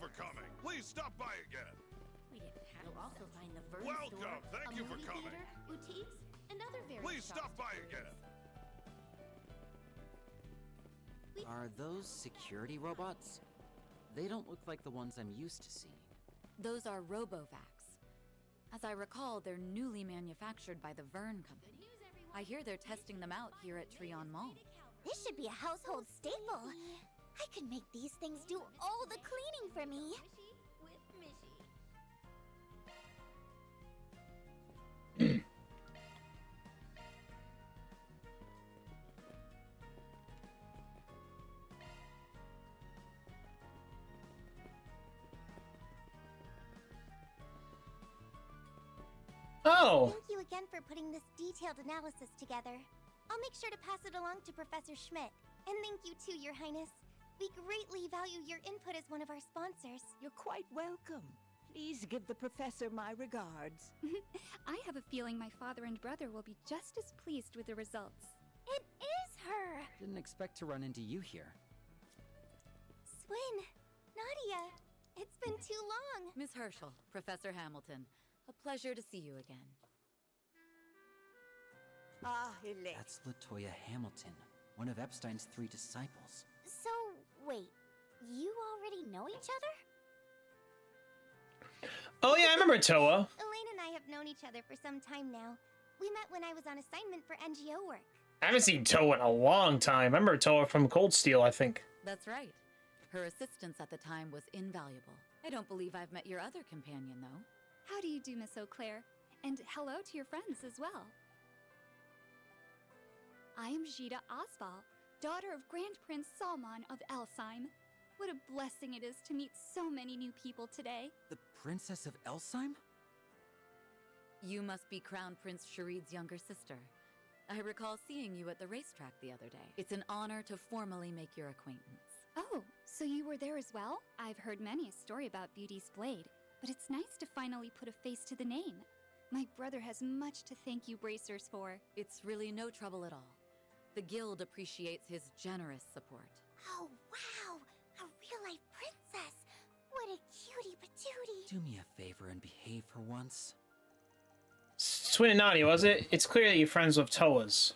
for coming. Please stop by again. We didn't have You'll also find the Vern Welcome. store, Thank a you for movie coming. theater, boutiques, and other various Please shops stop by to again. Are those security robots? They don't look like the ones I'm used to seeing. Those are Robovacs. As I recall, they're newly manufactured by the Vern Company. I hear they're testing them out here at Treon Mall. This should be a household staple. I could make these things do all the cleaning for me. Oh! Thank you again for putting this detailed analysis together. I'll make sure to pass it along to Professor Schmidt. And thank you too, Your Highness. We greatly value your input as one of our sponsors. You're quite welcome. Please give the professor my regards. I have a feeling my father and brother will be just as pleased with the results. It is her! Didn't expect to run into you here. Swin, Nadia, it's been too long. Miss Herschel, Professor Hamilton, a pleasure to see you again. Ah, Elect. That's Latoya Hamilton, one of Epstein's 3 disciples. So, wait, you already know each other? Oh yeah, I remember Toa. Elaine and I have known each other for some time now. We met when I was on assignment for NGO work. I haven't seen Toa in a long time. I remember Toa from Cold Steel, I think. That's right. Her assistance at the time was invaluable. I don't believe I've met your other companion, though. How do you do, Miss Eau Claire? And hello to your friends as well. I am Jita Osval, daughter of Grand Prince Salman of Elsheim. What a blessing it is to meet so many new people today. The Princess of Elsheim? You must be Crown Prince Sharid's younger sister. I recall seeing you at the racetrack the other day. It's an honor to formally make your acquaintance. Oh, so you were there as well? I've heard many a story about Beauty's Blade, but it's nice to finally put a face to the name. My brother has much to thank you Bracers for. It's really no trouble at all. The Guild appreciates his generous support. Oh, wow! A real-life princess! What a cutie patootie! Do me a favor and behave for once. Swin and Nadia, was it? It's clear that you're friends with Toa's.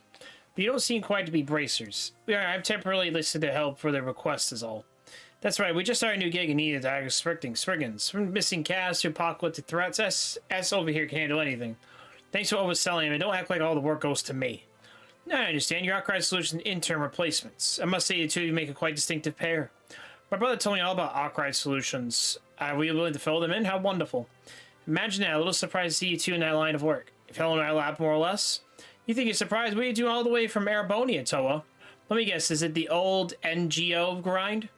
But you don't seem quite to be bracers. I've temporarily listed to help for their request is all. That's right, we just started a new gig and needed to restricting Spriggans. From missing cast to apocalyptic threats, S over here can handle anything. Thanks for overselling him, and don't act like all the work goes to me. Now I understand, your Outcry Solution intern replacements. I must say the two of you make a quite distinctive pair. My brother told me all about Outcry Solutions. Were you willing to fill them in? How wonderful. Imagine that, a little surprised to see you two in that line of work. Fell in our lap, more or less. You think you're surprised? What are you doing all the way from Arabonia, Toa? Let me guess, is it the old NGO grind?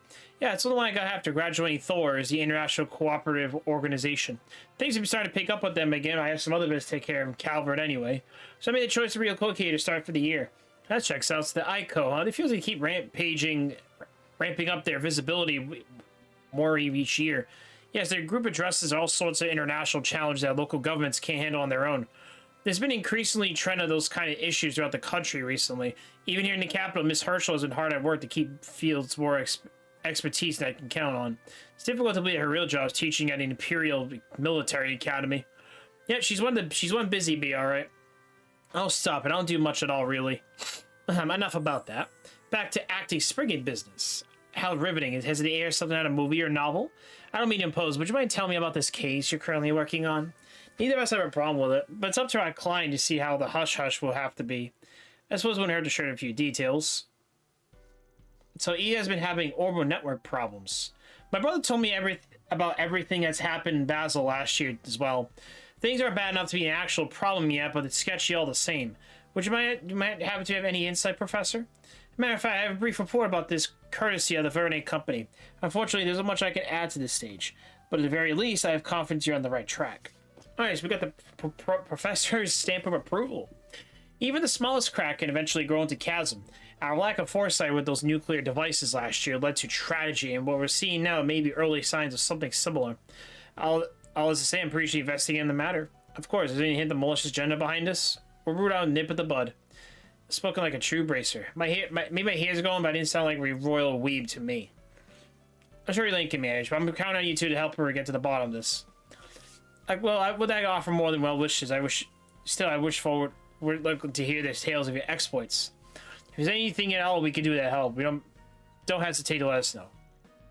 Yeah, it's the one I got after graduating Thor's, the International Cooperative Organization. Things have been starting to pick up with them again. I have some other bits to take care of in Calvert anyway. So I made the choice to relocate to start for the year. That checks out. It's the ICO, huh? It feels like they keep ramping up their visibility more each year. Yes, their group addresses all sorts of international challenges that local governments can't handle on their own. There's been increasingly trend of those kind of issues throughout the country recently. Even here in the capital, Miss Herschel has been hard at work to keep fields more expertise that I can count on. It's difficult to believe her real job is teaching at an Imperial Military Academy. Yeah, she's one busy bee, alright. Oh, stop it. I don't do much at all, really. Enough about that. Back to acting Spriggan business. How riveting. Has it aired something out of a movie or novel? I don't mean to impose, but would you mind telling me about this case you're currently working on? Neither of us have a problem with it, but it's up to our client to see how the hush-hush will have to be. I suppose it wouldn't hurt to share a few details. So E has been having orbital network problems. My brother told me about everything that's happened in Basel last year as well. Things aren't bad enough to be an actual problem yet, but it's sketchy all the same. Would you might happen to have any insight, Professor? Matter of fact, I have a brief report about this courtesy of the Verne Company. Unfortunately, there's not much I can add to this stage, but at the very least, I have confidence you're on the right track. Alright, so we got the professor's stamp of approval. Even the smallest crack can eventually grow into chasm. Our lack of foresight with those nuclear devices last year led to tragedy, and what we're seeing now may be early signs of something similar. All is to say, I'm pretty sure investigating the matter. Of course, is there any hint of malicious agenda behind this? We'll root out and nip at the bud. Spoken like a true bracer. Maybe my hair's going, but I didn't sound like a royal weeb to me. I'm sure Elaine can manage, but I'm counting on you two to help her get to the bottom of this. Would I offer more than well wishes? I wish forward we're looking to hear the tales of your exploits. If there's anything at all we can do to help, we don't hesitate to let us know.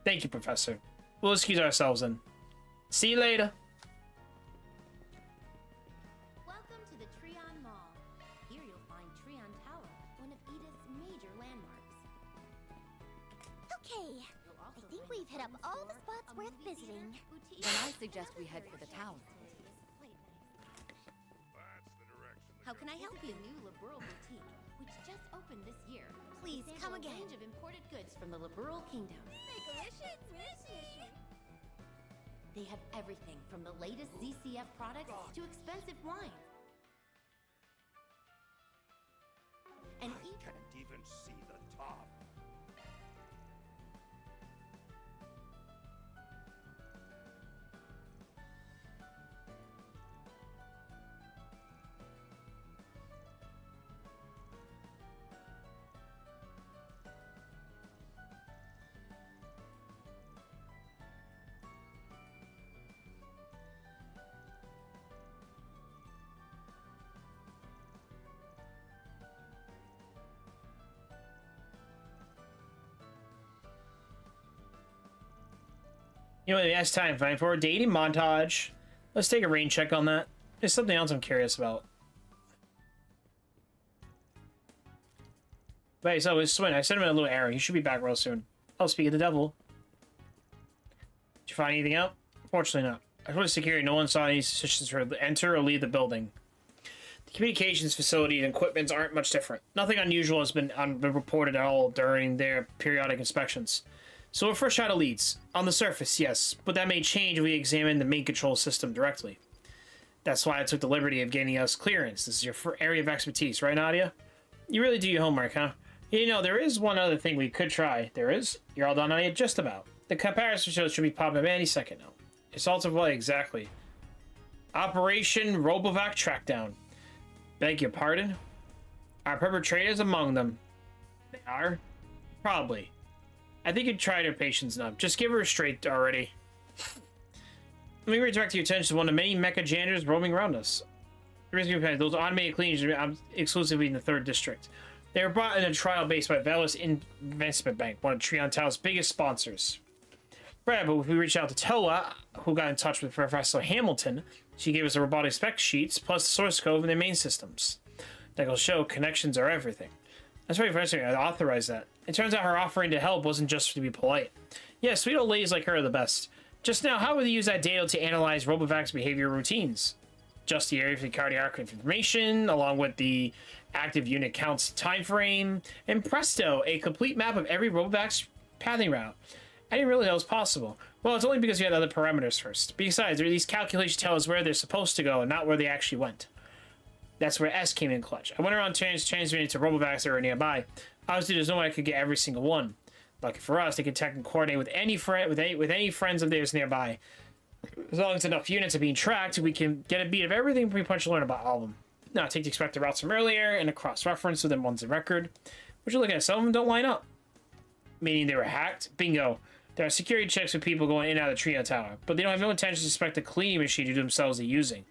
Thank you, Professor. We'll excuse ourselves then. See you later. Welcome to the Treon Mall. Here you'll find Treon Tower, one of Edith's major landmarks. Okay, I think we've hit up all the spots worth visiting. Then I suggest we head for the tower. How can I help you? New Liberal Boutique, which just opened this year. Please come again. A range of imported goods from the Liberal Kingdom. Make a wish, wish. They have everything from the latest ZCF products to expensive wine. And I can't even see the top. You know, it's time for a dating montage. Let's take a rain check on that. There's something else I'm curious about. Wait, so it's Swin. I sent him a little errand. He should be back real soon. Oh, speak of the devil. Did you find anything out? Fortunately not. I told security no one saw any suspicions for to enter or leave the building. The communications facility and equipment aren't much different. Nothing unusual has been reported at all during their periodic inspections. So we're fresh out of leads. On the surface, yes, but that may change if we examine the main control system directly. That's why I took the liberty of getting us clearance. This is your area of expertise, right, Nadia? You really do your homework, huh? You know, there is one other thing we could try. There is? You're all done, Nadia? Just about. The comparison shows should be popping up any second now. Assault of what exactly? Operation Robovac Trackdown. Beg your pardon? Are perpetrators among them? They are? Probably. I think you tried her patience enough. Just give her a straight already. Let me redirect your attention to one of the many mecha janitors roaming around us. Those automated cleaners are exclusively in the 3rd district. They were brought in a trial based by Velos Investment Bank, one of Treon Tower's biggest sponsors. Right, but if we reached out to Toa, who got in touch with Professor Hamilton, she gave us the robotic spec sheets plus the source code in their main systems. That will show connections are everything. That's right, Professor. I authorized that. It turns out her offering to help wasn't just to be polite. Yeah, sweet old ladies like her are the best. Just now, how would they use that data to analyze Robovac's behavior routines? Just the area for the cardiac information, along with the active unit counts time frame, and presto, a complete map of every Robovac's pathing route. I didn't really know it was possible. Well, it's only because you had other parameters first. Besides, these calculations tell us where they're supposed to go and not where they actually went. That's where S came in clutch. I went around transmitting to Robovacs that were nearby. Obviously, there's no way I could get every single one. Lucky for us, they can tech and coordinate with any friends of theirs nearby. As long as enough units are being tracked, we can get a beat of everything we punch to learn about all of them. Now, take the expected routes from earlier and a cross-reference with them ones in record. What you're looking at, some of them don't line up. Meaning they were hacked? Bingo. There are security checks with people going in and out of the Treon Tower, but they don't have no intention to suspect the cleaning machine who themselves are using.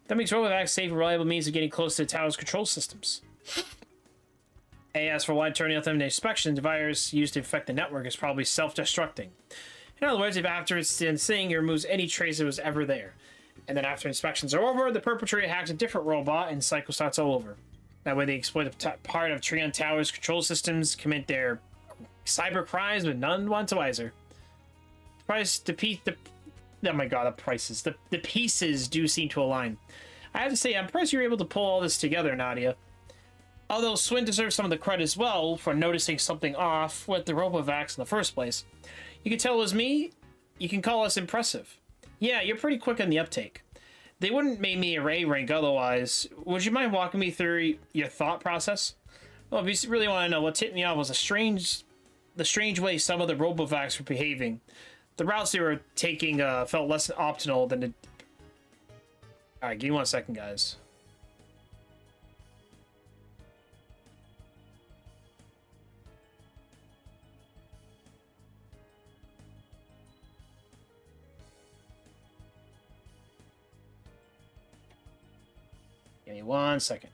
That makes Robovac safe and reliable means of getting close to the tower's control systems. As for why turning off them to inspection, the virus used to infect the network is probably self-destructing. In other words, if after it's done thing, it removes any trace that was ever there. And then after inspections are over, the perpetrator hacks a different robot and the cycle starts all over. That way they exploit the part of Treon Tower's control systems, commit their cyber crimes, but none want to wiser. Oh my god, the prices. The pieces do seem to align. I have to say, I'm impressed you were able to pull all this together, Nadia. Although Swin deserves some of the credit as well for noticing something off with the Robovacs in the first place. You can tell it was me. You can call us impressive. Yeah, you're pretty quick on the uptake. They wouldn't make me a A rank otherwise. Would you mind walking me through your thought process? Well, if you really want to know, what tipped me off was the strange way some of the Robovacs were behaving. The routes they were taking felt less optimal than the... Alright, give me 1 second, guys. Give me 1 second.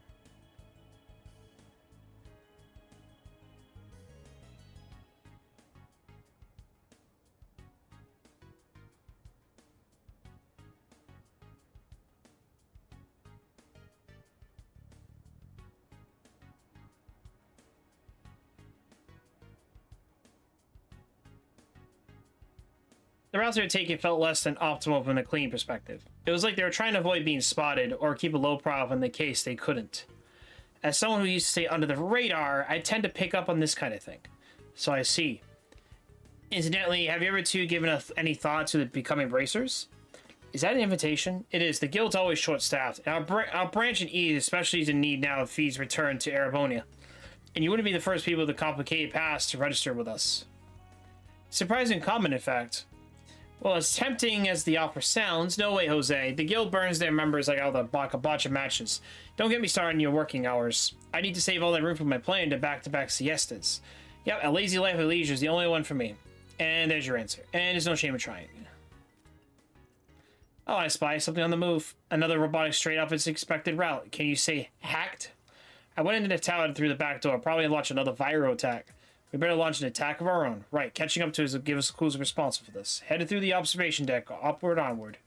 The routes they were taking felt less than optimal from the cleaning perspective. It was like they were trying to avoid being spotted or keep a low profile in the case they couldn't. As someone who used to stay under the radar, I tend to pick up on this kind of thing. So I see. Incidentally, have you ever two given any thought to becoming bracers? Is that an invitation? It is. The guild's always short-staffed, and our branch in Ease especially is in need now of fees returned to Erebonia. And you wouldn't be the first people with a complicated past to register with us. Surprising comment, in fact. Well, as tempting as the offer sounds, no way, Jose. The guild burns their members like all the botcha matches. Don't get me started on your working hours. I need to save all that room for my plane to back-to-back siestas. Yep, a lazy life of leisure is the only one for me. And there's your answer. And there's no shame in trying. Oh, I spy something on the move. Another robotic straight off its expected route. Can you say hacked? I went into the tower through the back door. Probably launch another viral attack. We better launch an attack of our own. Right, catching up to us will give us clues responsible for this. Headed through the observation deck, upward, onward.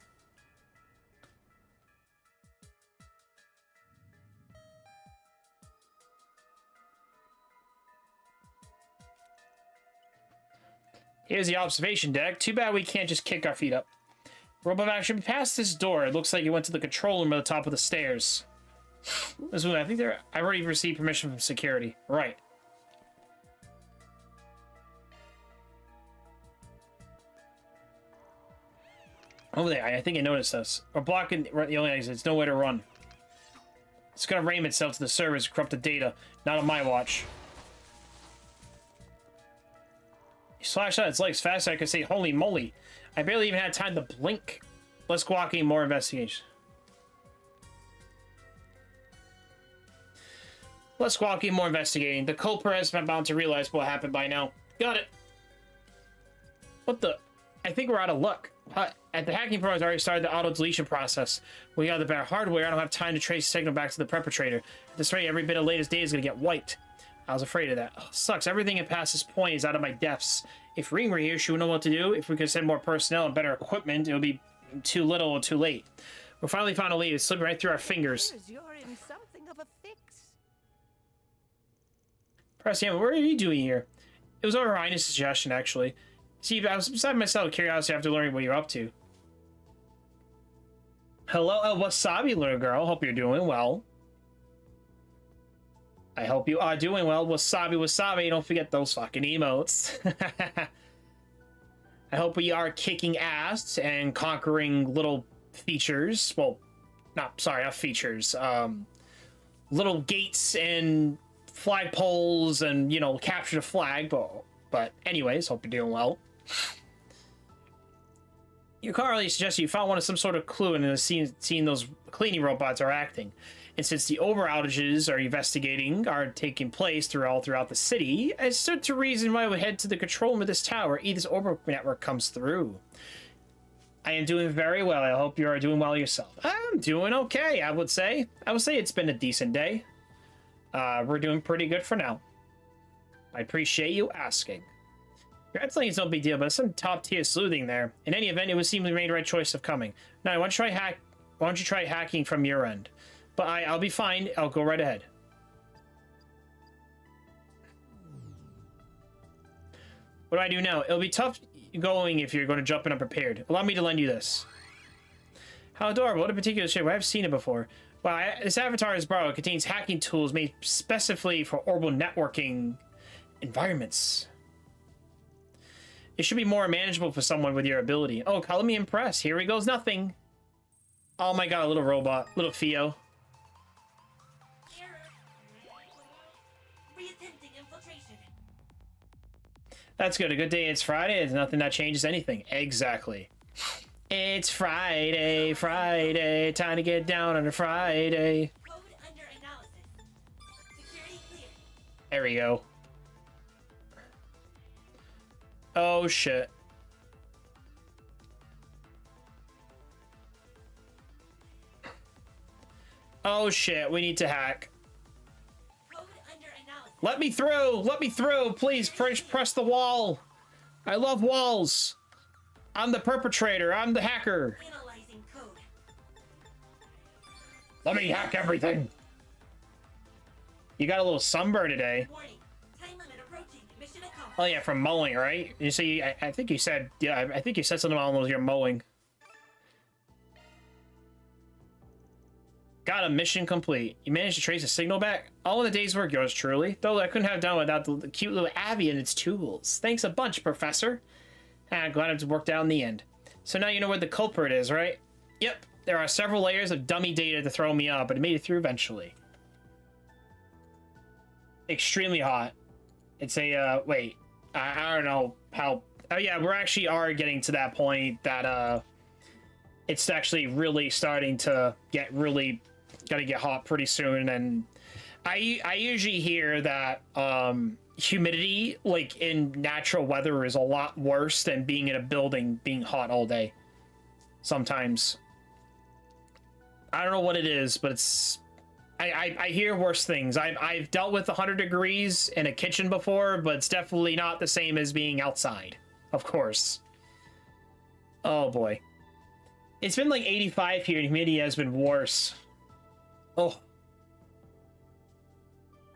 Here's the observation deck. Too bad we can't just kick our feet up. Robovac should be past this door. It looks like it went to the control room at the top of the stairs. I think I've already received permission from security. Right. Over there, I think I noticed us. We're blocking the only exit. It's nowhere to run. It's gonna ram itself to the servers, corrupted data. Not on my watch. He slashed out its legs faster I could say, holy moly. I barely even had time to blink. Let's go walking more investigation. Let's walking more investigating. The culprit has been bound to realize what happened by now. Got it. What the? I think we're out of luck. At the hacking program has already started the auto-deletion process. We got the better hardware. I don't have time to trace the signal back to the perpetrator. At this rate, every bit of latest data is going to get wiped. I was afraid of that. Oh, sucks. Everything past this point is out of my depths. If Ring were here, she would know what to do. If we could send more personnel and better equipment, it would be too little or too late. We finally found a lead. It's slipping right through our fingers. You're in something of a fix. Perhaps, what are you doing here? It was over Ryan's suggestion, actually. See, I was beside myself with curiosity after learning what you're up to. Hello, Wasabi, little girl. Hope you're doing well. I hope you are doing well. Wasabi, Wasabi. Don't forget those fucking emotes. I hope we are kicking ass and conquering little features. Well, not features. Little gates and flagpoles and, capture the flag. But anyways, hope you're doing well. Your car already suggests you found some sort of clue and has seen those cleaning robots are acting. And since the over outages are taking place throughout the city, I stood to reason why I would head to the control room of this tower. This over network comes through. I am doing very well. I hope you are doing well yourself. I'm doing okay, I would say. I would say it's been a decent day. We're doing pretty good for now. I appreciate you asking. Your headslinging is no big deal, but it's some top-tier sleuthing there. In any event, it would seem we made the right choice of coming. Now, why don't you try hacking from your end? But I'll be fine. I'll go right ahead. What do I do now? It'll be tough going if you're going to jump in unprepared. Allow me to lend you this. How adorable. What a particular shape. I've seen it before. Wow, this avatar is borrowed. It contains hacking tools made specifically for orbital networking environments. It should be more manageable for someone with your ability. Oh, color me impressed. Here he goes, nothing. Oh my god, a little robot. Little Theo. That's good. A good day. It's Friday. There's nothing that changes anything. Exactly. It's Friday, Friday. Time to get down on a Friday. Code under analysis. Security clear. There we go. Oh shit. Oh shit, we need to hack. Let me through! Let me through! Please press the wall! I love walls! I'm the perpetrator, I'm the hacker! Let me hack everything! You got a little sunburn today. Oh yeah, from mowing, right? You see, I think you said, yeah, I think you said something along those you're mowing. Got a mission complete. You managed to trace a signal back? All in the day's work, yours truly. Though I couldn't have done without the cute little Abby and its tools. Thanks a bunch, Professor. Glad it's worked out in the end. So now you know where the culprit is, right? Yep. There are several layers of dummy data to throw me up, but it made it through eventually. Extremely hot. It's a, wait. I don't know how... Oh yeah, we're actually are getting to that point that, it's actually really starting to get really... Gotta get hot pretty soon, and I usually hear that humidity, like in natural weather, is a lot worse than being in a building being hot all day. Sometimes. I don't know what it is, but it's... I hear worse things. I've dealt with 100 degrees in a kitchen before, but it's definitely not the same as being outside, of course. Oh boy. It's been like 85 here, and humidity has been worse. Oh.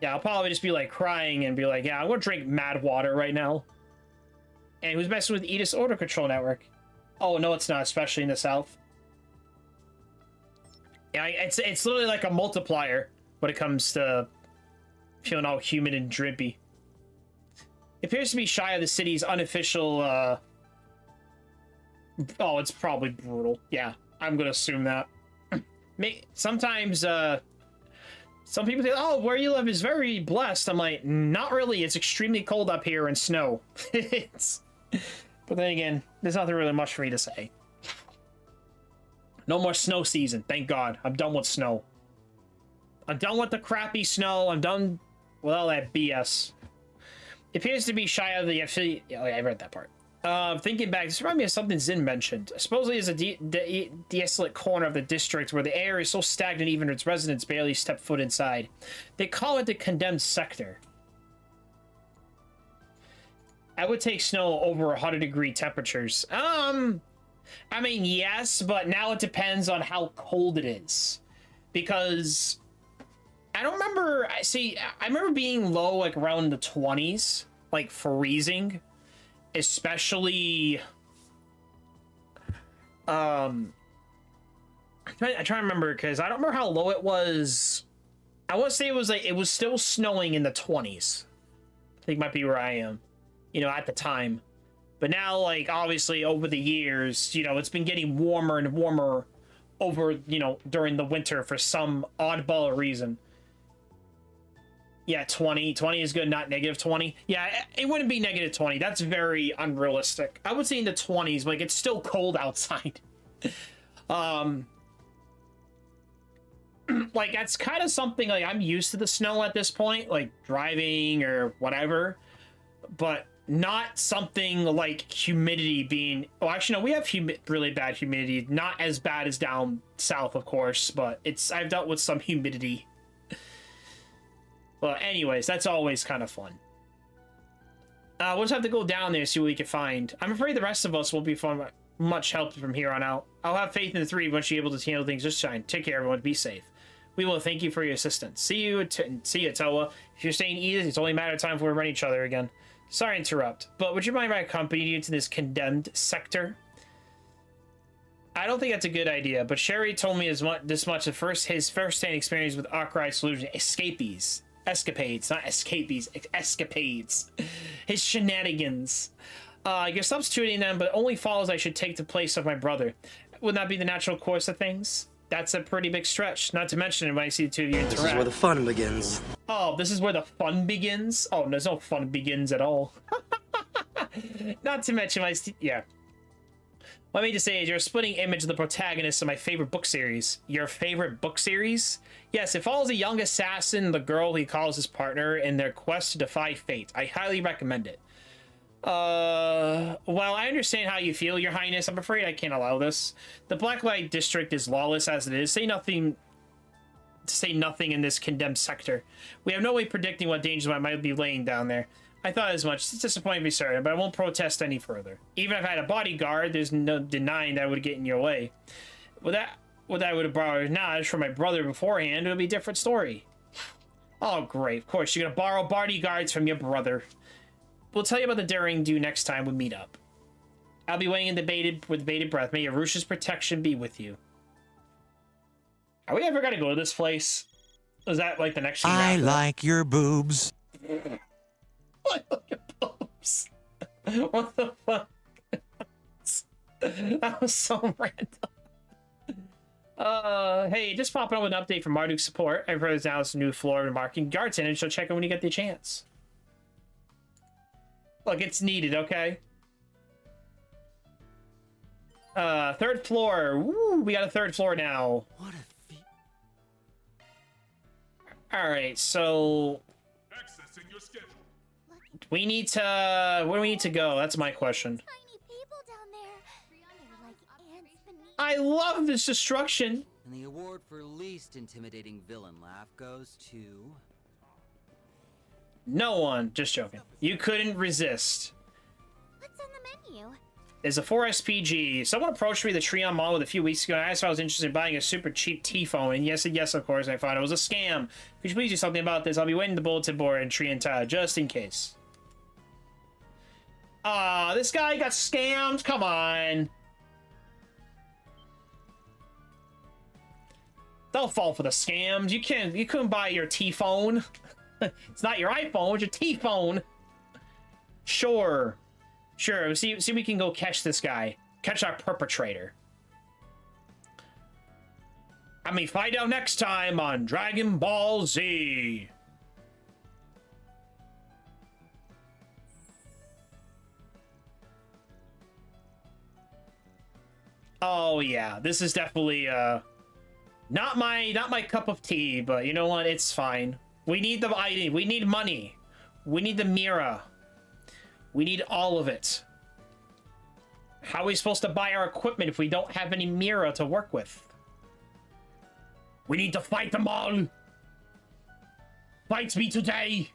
Yeah, I'll probably just be like crying and be like, yeah, I'm gonna drink mad water right now. And who's messing with Edith's order control network? Oh, no, it's not, especially in the south. Yeah, it's literally like a multiplier when it comes to feeling all humid and drippy. It appears to be shy of the city's unofficial, Oh, it's probably brutal. Yeah, I'm gonna assume that. Sometimes, some people say, oh, where you live is very blessed. I'm like, not really. It's extremely cold up here and snow. But then again, there's nothing really much for me to say. No more snow season, thank God. I'm done with snow. I'm done with the crappy snow. I'm done with all that BS. It appears to be shy of the FC. Oh, yeah, I read that part. Thinking back, this reminds me of something Zin mentioned. Supposedly is a desolate corner of the district where the air is so stagnant even its residents barely step foot inside. They call it the condemned sector. I would take snow over 100-degree temperatures. I mean, yes, but now it depends on how cold it is. Because I don't remember, I remember being low like around the 20s, like freezing. Especially, I'm trying to remember because I don't remember how low it was. I want to say it was like, it was still snowing in the 20s. I think might be where I am, you know, at the time. But now, like, obviously over the years, you know, it's been getting warmer and warmer over, you know, during the winter for some oddball reason. Yeah, 20 is good, not negative 20. Yeah, it wouldn't be negative 20. That's very unrealistic. I would say in the 20s, like, it's still cold outside. Like, that's kind of something, like, I'm used to the snow at this point, like, driving or whatever, but not something like humidity being... Oh, actually, no, we have really bad humidity. Not as bad as down south, of course, but I've dealt with some humidity. Well, anyways, that's always kind of fun. We'll just have to go down there, see what we can find. I'm afraid the rest of us won't be much help from here on out. I'll have faith in the three once you're able to handle things just fine. Take care, everyone. Be safe. We will thank you for your assistance. See you, Toa. If you're staying Edith, it's only a matter of time before we run each other again. Sorry to interrupt, but would you mind if I accompanied you to this condemned sector? I don't think that's a good idea, but Sherry told me this much at his first-hand experience with Arkwright Solution escapades, not escapees, escapades. His shenanigans. You're substituting them, but only follows I should take the place of my brother. Would not be the natural course of things? That's a pretty big stretch, not to mention when I see the two of you interact. This is where the fun begins. Oh, this is where the fun begins? Oh, there's no fun begins at all. Not to mention yeah. What I mean to say is you're a splitting image of the protagonist of my favorite book series. Your favorite book series? Yes, it follows a young assassin, the girl he calls his partner, in their quest to defy fate. I highly recommend it. Well, I understand how you feel, Your Highness. I'm afraid I can't allow this. The Blacklight District is lawless as it is. Say nothing to say nothing in this condemned sector. We have no way predicting what dangers might be laying down there. I thought as much. It's disappointing to be certain, but I won't protest any further. Even if I had a bodyguard, there's no denying that would get in your way. What I would have borrowed knowledge from my brother beforehand, it would be a different story. Oh, great. Of course, you're gonna borrow bodyguards from your brother. We'll tell you about the daring do next time we meet up. I'll be waiting with bated breath. May Yarusha's protection be with you. Are we ever gonna go to this place? Is that like the next scene? I like your boobs. I like your boobs. What the fuck? That was so random. Hey, just popping up with an update from Marduk support. I've heard now it's a new floor marking guards in, and so check it when you get the chance. Look, it's needed, okay? Third floor. Woo, we got a third floor now. What a Alright, so Accessing your schedule. we need to... Where do we need to go? That's my question. Tiny people down there. They're like ants beneath. I love this destruction. And the award for least intimidating villain laugh goes to... No one. Just joking. You couldn't resist. What's on the menu? Is a 4SPG. Someone approached me at the Treon Mall a few weeks ago and asked if I was interested in buying a super cheap T-phone. And yes, of course, I thought it was a scam. Could you please do something about this? I'll be waiting the bulletin board in Treon Tower, just in case. This guy got scammed. Come on. Don't fall for the scams. You couldn't buy your T-phone. It's not your iPhone, it's your T-phone. Sure. Sure, see we can go catch this guy. Catch our perpetrator. I mean, find out next time on Dragon Ball Z. Oh yeah, this is definitely not my cup of tea, but you know what? It's fine. We need the ID. We need money. We need the Mira. We need all of it. How are we supposed to buy our equipment if we don't have any Mira to work with? We need to fight them all. Fight me today.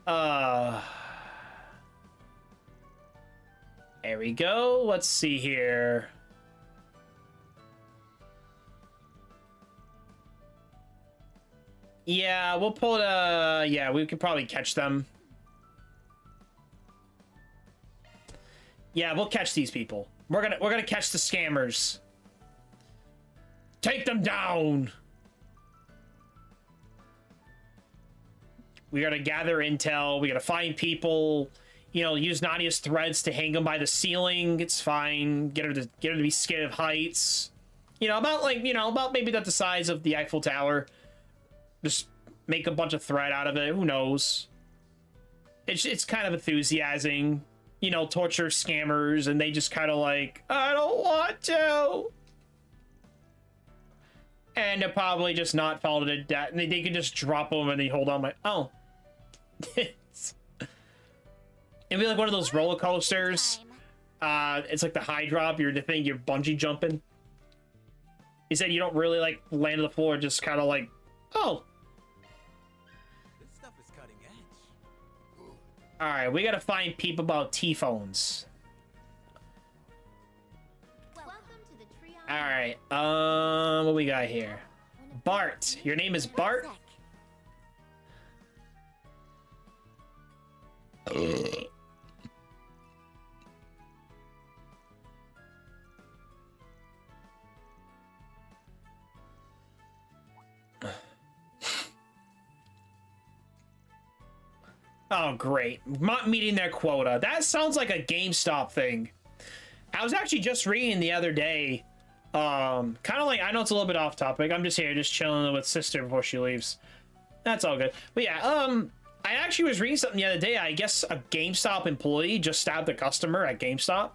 There we go. Let's see here. Yeah, we'll pull it. Yeah, we could probably catch them. Yeah, we'll catch these people. We're gonna catch the scammers. Take them down. We gotta gather intel. We gotta find people. You know, use Nadia's threads to hang them by the ceiling. It's fine. Get her to be scared of heights. You know, about maybe the size of the Eiffel Tower. Just make a bunch of thread out of it. Who knows? It's kind of enthusiasing. You know, torture scammers, and they just kind of like, I don't want to. And they'll probably just not fall to the death. And they can just drop them and they hold on. Oh. It'd be like one of those roller coasters. It's like the high drop. You're bungee jumping. He said you don't really like land on the floor, just kind of like, oh. This stuff is cutting edge. All right, we gotta find people about T-phones. All right, what we got here? Bart. Your name is Bart? Oh, great. Not meeting their quota. That sounds like a GameStop thing. I was actually just reading the other day. Kind of like, I know it's a little bit off topic. I'm just here, just chilling with sister before she leaves. That's all good. But yeah, I actually was reading something the other day. I guess a GameStop employee just stabbed a customer at GameStop.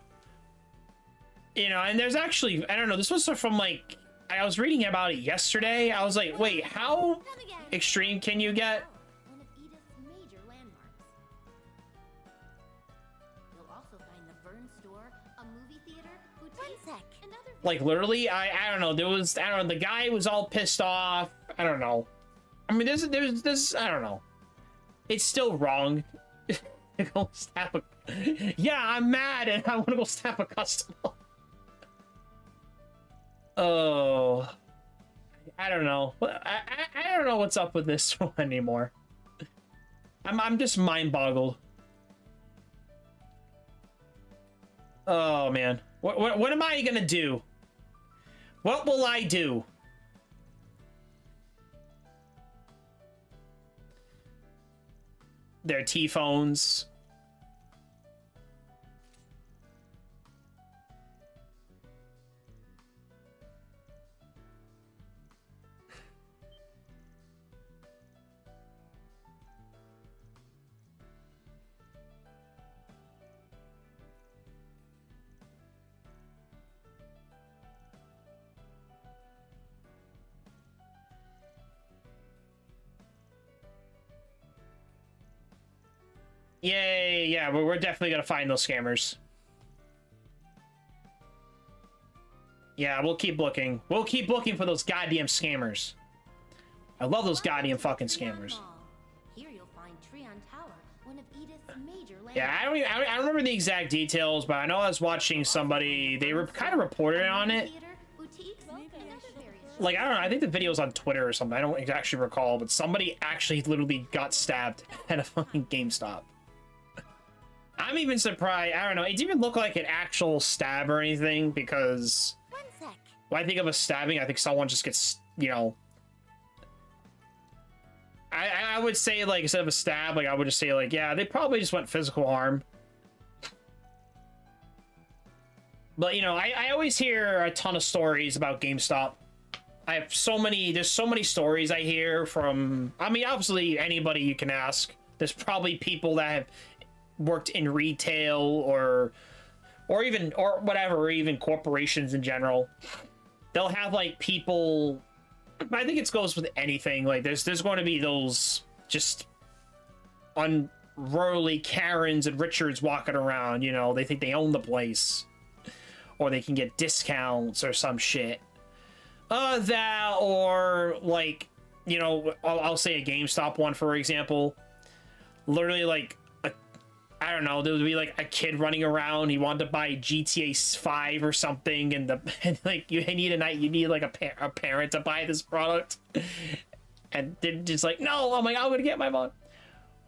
You know, and there's actually, I don't know, this was from like, I was reading about it yesterday. I was like, wait, how extreme can you get? One of Edith's major landmarks. You'll also find the Burn store, a movie theater, boutique, and Like, literally, I don't know. There was, I don't know, the guy was all pissed off. I don't know. I mean, there's, I don't know. It's still wrong. Go stab a... Yeah, I'm mad and I want to go stab a customer. Oh, I don't know. I don't know what's up with this one anymore. I'm just mind boggled. Oh man, what am I gonna do? What will I do? Their T-phones. Yay, yeah, we're definitely gonna find those scammers. Yeah, we'll keep looking. We'll keep looking for those goddamn scammers. I love those goddamn fucking scammers. Here you'll find Treon Tower, one of Edith's major landmarks. Yeah, I don't remember the exact details, but I know I was watching somebody, they were kind of reported on it. Like, I don't know, I think the video's on Twitter or something. I don't actually recall, but somebody actually literally got stabbed at a fucking GameStop. I'm even surprised. I don't know. It didn't even look like an actual stab or anything because when I think of a stabbing, I think someone just gets, you know. I would say, like, instead of a stab, like, I would just say, like, yeah, they probably just went physical harm. But, you know, I always hear a ton of stories about GameStop. I have so many, there's so many stories I hear from, I mean, obviously anybody you can ask. There's probably people that have worked in retail or even whatever, or even corporations in general. They'll have like people, I think it goes with anything, like there's going to be those just unruly Karens and Richards walking around, you know, they think they own the place or they can get discounts or some shit. That or like, you know, I'll say a GameStop one for example. Literally like I don't know, there would be like a kid running around, he wanted to buy GTA 5 or something, and like you need like a parent to buy this product, and they're just like, no, I'm gonna get my mom.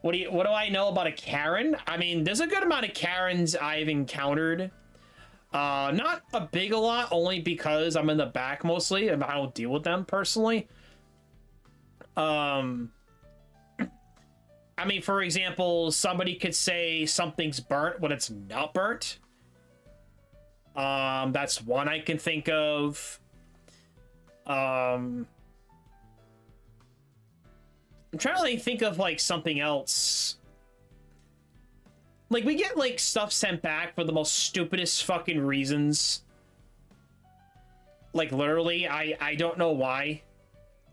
What do I know about a Karen? I mean, there's a good amount of Karens I've encountered. Not a lot, only because I'm in the back mostly and I don't deal with them personally. I mean, for example, somebody could say something's burnt when it's not burnt. That's one I can think of. I'm trying to like, think of like something else. Like we get like stuff sent back for the most stupidest fucking reasons. Like literally, I don't know why.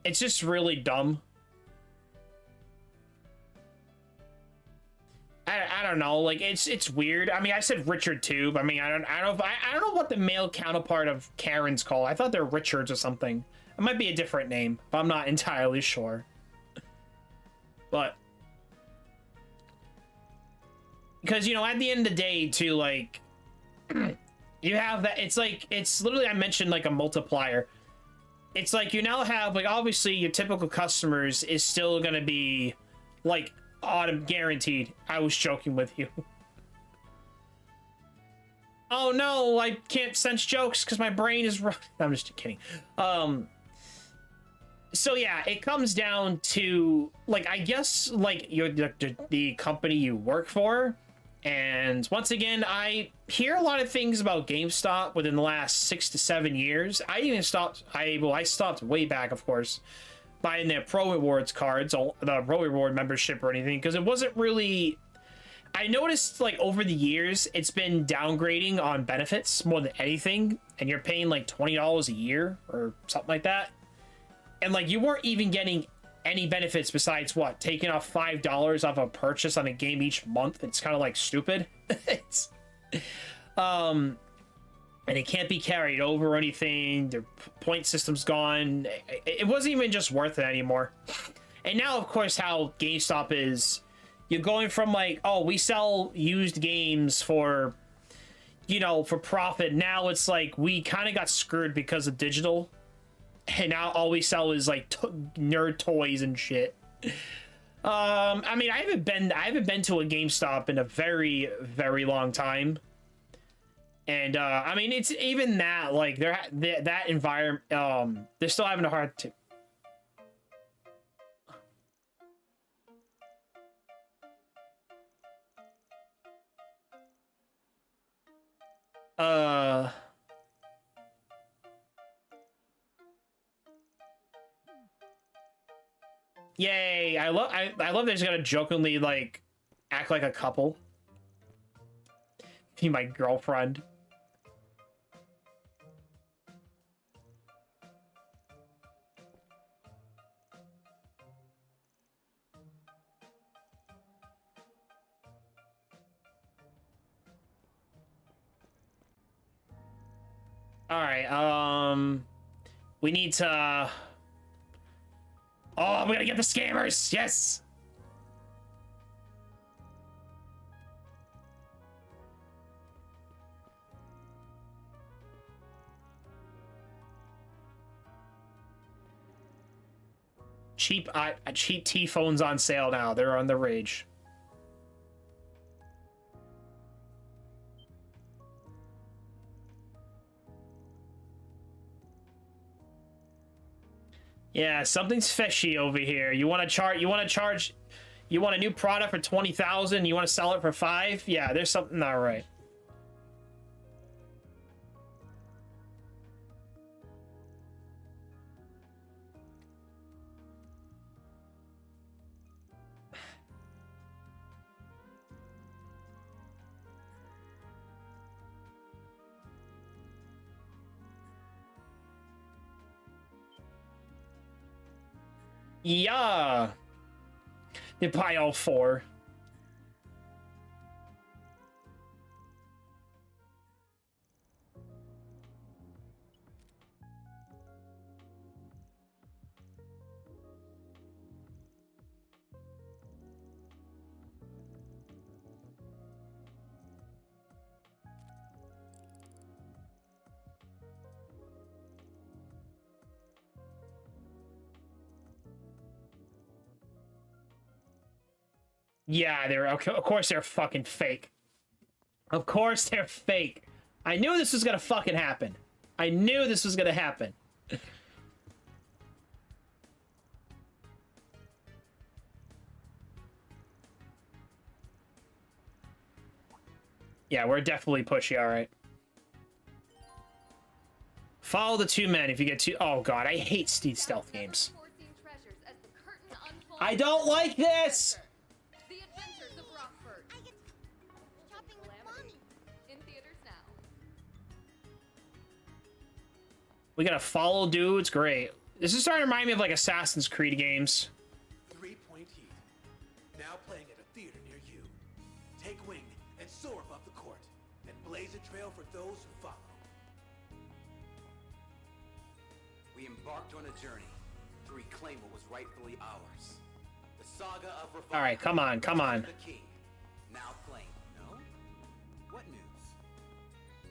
It's just really dumb. I don't know, like it's weird. I mean, I said Richard too, but I mean, I don't know what the male counterpart of Karen's called. I thought they're Richards or something. It might be a different name, but I'm not entirely sure. But because, you know, at the end of the day too, like you have that, it's literally, I mentioned like a multiplier. It's like you now have like obviously your typical customers is still gonna be like autumn guaranteed. I was joking with you. Oh no, I can't sense jokes because my brain is I'm just kidding. So yeah, it comes down to like, I guess like you're the company you work for. And once again, I hear a lot of things about GameStop within the last 6 to 7 years. I stopped way back, of course, buying their Pro Rewards cards, the Pro Reward membership or anything, because it wasn't really... I noticed, like, over the years, it's been downgrading on benefits more than anything, and you're paying, like, $20 a year or something like that. And, like, you weren't even getting any benefits besides, what, taking off $5 off a purchase on a game each month. It's kind of, like, stupid. and it can't be carried over or anything. Their point system's gone. It wasn't even just worth it anymore. And now, of course, how GameStop is, you're going from like, oh, we sell used games for, you know, for profit. Now it's like we kind of got screwed because of digital, and now all we sell is like nerd toys and shit. I mean, I haven't been to a GameStop in a very, very long time. And I mean, it's even that, like, that environment, they're still having a hard time. Yay! I love they're just gonna jokingly like act like a couple. Be my girlfriend. All right. We need to. Oh, we gotta get the scammers. Yes. Cheap T phones on sale now. They're on the rage. Yeah, something's fishy over here. You want a new product for 20,000, you want to sell it for 5? Yeah, there's something not right. Yeah. They buy all 4. Yeah, they're okay. Of course they're fucking fake. Of course they're fake. I knew this was gonna fucking happen. I knew this was gonna happen. Yeah, we're definitely pushy, alright. Follow the 2 men if you get 2. Oh god, I hate stealth games. I don't like this! We gotta follow dudes. Great. This is starting to remind me of like Assassin's Creed games. 3-point heat. Now playing at a theater near you. Take wing and soar above the court, and blaze a trail for those who follow. We embarked on a journey to reclaim what was rightfully ours. The saga of revival. All right, come on, come on. The king. Now playing. No? What news?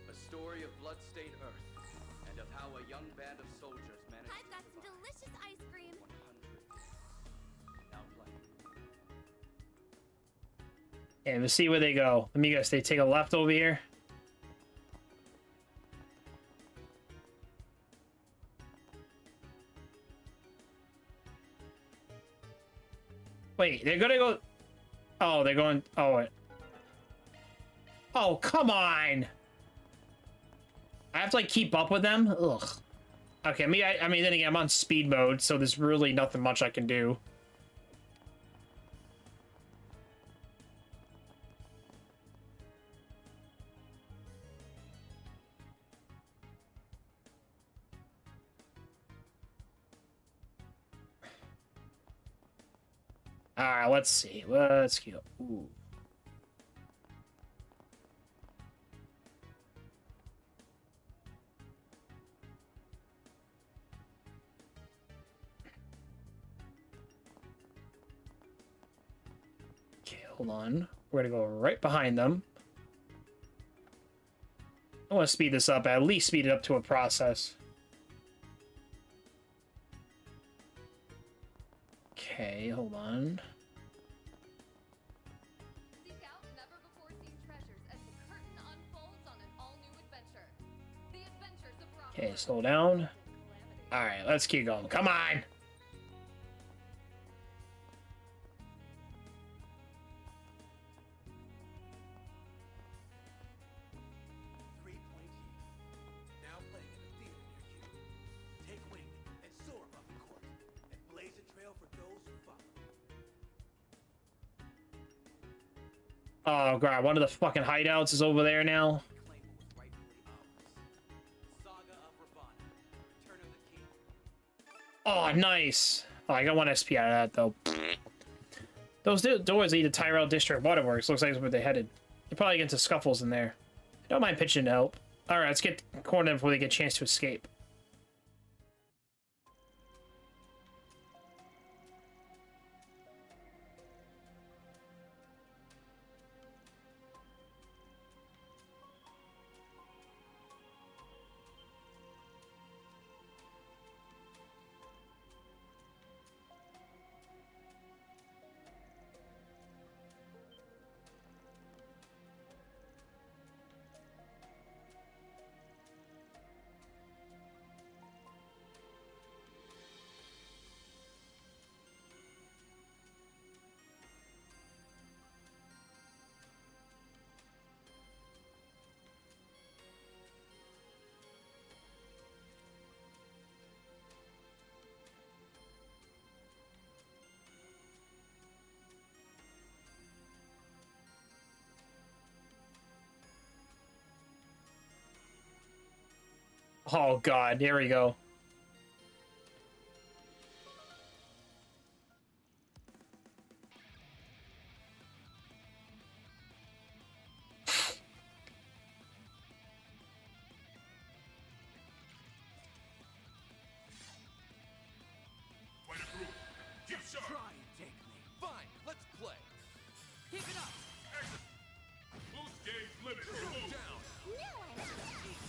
A story of blood-stained earth. And of how a young band of soldiers managed I've got some delicious ice cream. 100. Now playing. Yeah, let's see where they go. Let me guess, they take a left over here. Wait, they're gonna go. Oh, they're going. Oh, wait. Oh, come on. I have to like keep up with them. Ugh. Okay, I mean, then again, I'm on speed mode, so there's really nothing much I can do. All right, let's see. Let's go. Ooh. hold on. We're gonna go right behind them. I want to speed this up, at least speed it up to a process. Okay, hold on. Seek out never-before-seen treasures as the curtain unfolds on an all-new adventure. The Adventures of Rock. Okay, slow down. Alright, let's keep going. Come on! Now playing at a theater near you. Take wing and soar above the court and blaze a trail for those who follow. Oh god, one of the fucking hideouts is over there now. Oh, nice. Oh, I got 1 SP out of that, though. Those doors lead to Tyrell District Waterworks. Looks like that's where they headed. They probably get into scuffles in there. Don't mind pitching to help. Alright, let's get cornered before they get a chance to escape. Oh god, here we go. Try and take me. Fine, let's play. Keep it up. Boost gauge limit removed. Down.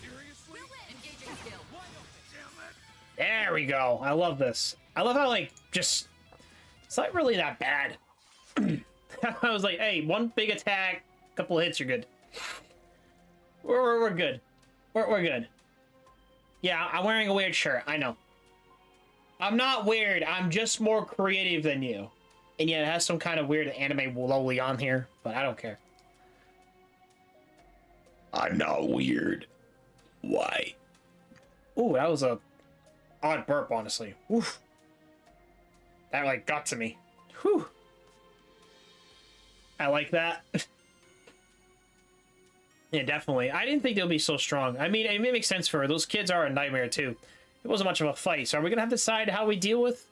Seriously? Engaging skill. Wide open. Damn it. There we go. I love this. I love how, like, just... It's not really that bad. I was like, hey, one big attack, couple hits, you're good. We're good. We're good. Yeah, I'm wearing a weird shirt. I know. I'm not weird. I'm just more creative than you. And yeah, it has some kind of weird anime lowly on here, but I don't care. I'm not weird. Why? Ooh, that was a odd burp, honestly. Oof. That, like, got to me. Whew. I like that. Yeah, definitely. I didn't think they'll be so strong. I mean, it makes sense for her. Those kids are a nightmare, too. It wasn't much of a fight, so are we gonna have to decide how we deal with?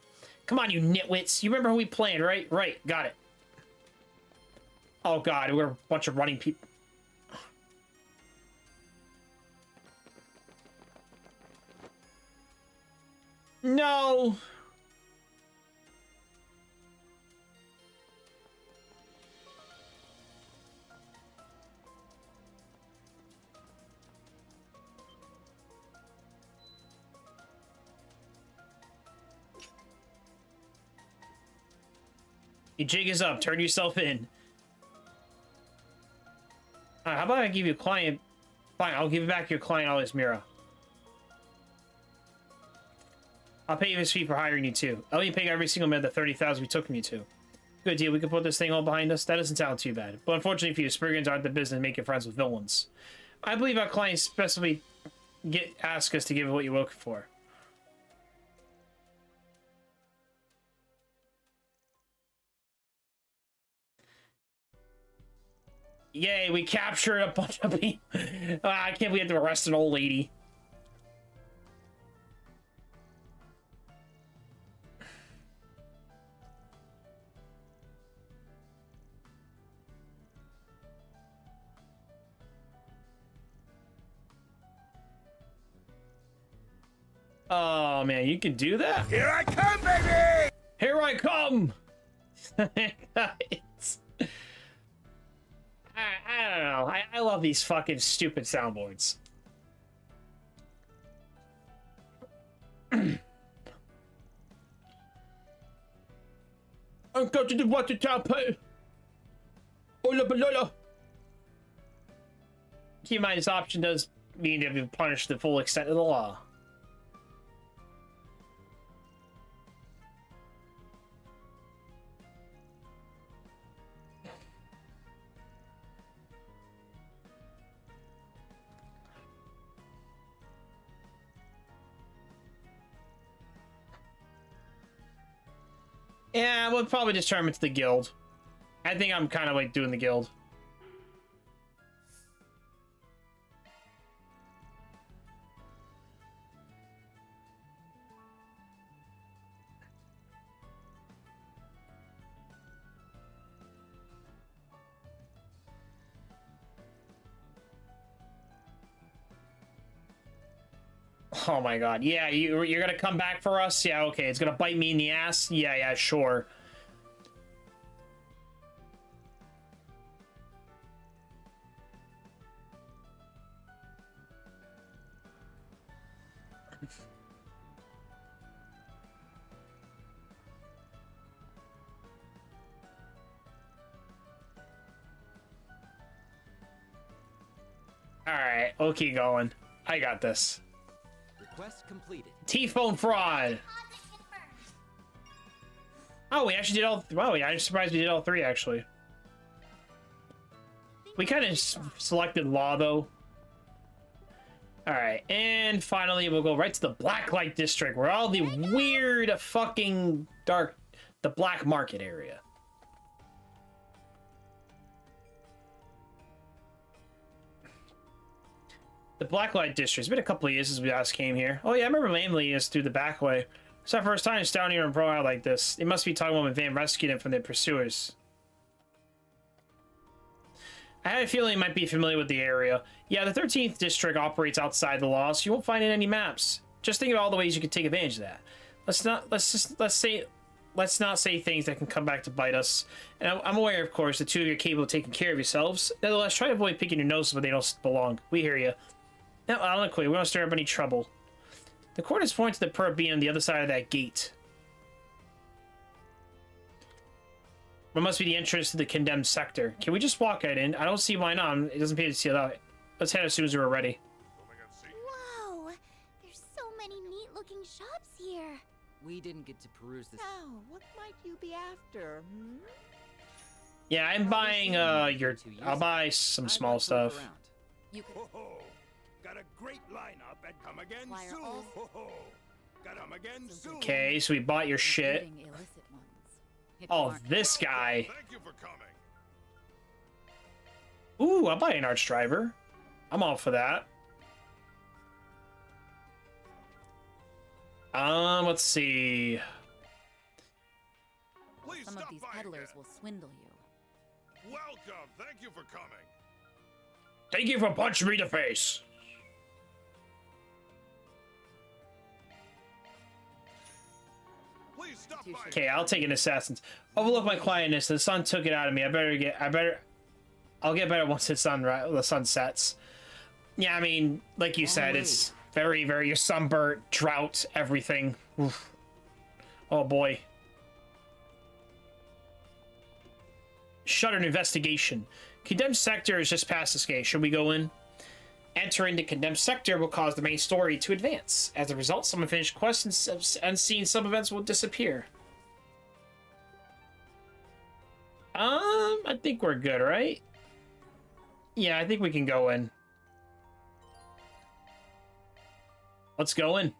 Come on, you nitwits. You remember who we planned, right? Right, got it. Oh, God, we're a bunch of running people. No! Your jig is up. Turn yourself in. How about I give you a client? Fine, I'll give you back your client, Alice Mira. I'll pay you his fee for hiring you too. I'll even pay every single minute the 30,000 we took from you two. Good deal. We can put this thing all behind us. That doesn't sound too bad. But unfortunately for you, Spriggans aren't the business making friends with villains. I believe our clients specifically ask us to give you what you're looking for. Yay, we captured a bunch of people. I can't believe we had to arrest an old lady. Oh man, you can do that? Here I come, baby! Here I come! I don't know. I love these fucking stupid soundboards. I'm going to the water tower. Keep in mind, this option does mean to be punished to the full extent of the law. Yeah, we'll probably just turn him into the guild. I think I'm kind of like doing the guild. Oh my god. Yeah, you're gonna come back for us? Yeah, okay. It's gonna bite me in the ass? Yeah, yeah, sure. Alright, we'll keep going. I got this. Request completed. T-phone fraud. Oh, we actually did all. Wow, I'm surprised we did all three actually. We kind of selected law though. All right, and finally we'll go right to the Blacklight District, where all the weird fucking dark, the black market area. The Blacklight District. It's been a couple of years since we last came here. Oh yeah, I remember mainly is through the back way. It's our first time it's down here and bro out like this. They must be talking about when Van rescued him from their pursuers. I had a feeling you might be familiar with the area. Yeah, the 13th district operates outside the law, so you won't find it in any maps. Just think of all the ways you could take advantage of that. Let's not say things that can come back to bite us. And I'm aware, of course, the two of you are capable of taking care of yourselves. Nevertheless, try to avoid picking your noses where they don't belong. We hear you. Now, honestly, we don't stir up any trouble. The coordinates point to the perp being on the other side of that gate. What must be the entrance to the condemned sector? Can we just walk right in? I don't see why not. It doesn't pay to seal out. Let's head as soon as we're ready. Whoa! There's so many neat-looking shops here. We didn't get to peruse this. Now, what might you be after, hmm? Yeah, I'm buying, I'll buy some small stuff. You could... Got a great lineup and come again soon. Got 'em again soon. Okay, so we bought your shit. Oh, this guy. Thank you for coming. Ooh, I'll buy an arch driver. I'm all for that. Let's see. Please Some of these peddlers will swindle you. Welcome. Thank you for coming. Thank you for punching me in the face. Please stop by. Okay, I'll take an assassin's. Overlook my quietness. The sun took it out of me. I'll get better once the sun sets. Yeah, I mean, like you said, it's very, very sunburnt, drought, everything. Oof. Oh boy. Shuttered investigation. Condemned sector is just past this gate. Should we go in? Entering the condemned sector will cause the main story to advance. As a result, some unfinished quests and unseen sub-events will disappear. I think we're good, right? Yeah, I think we can go in. Let's go in.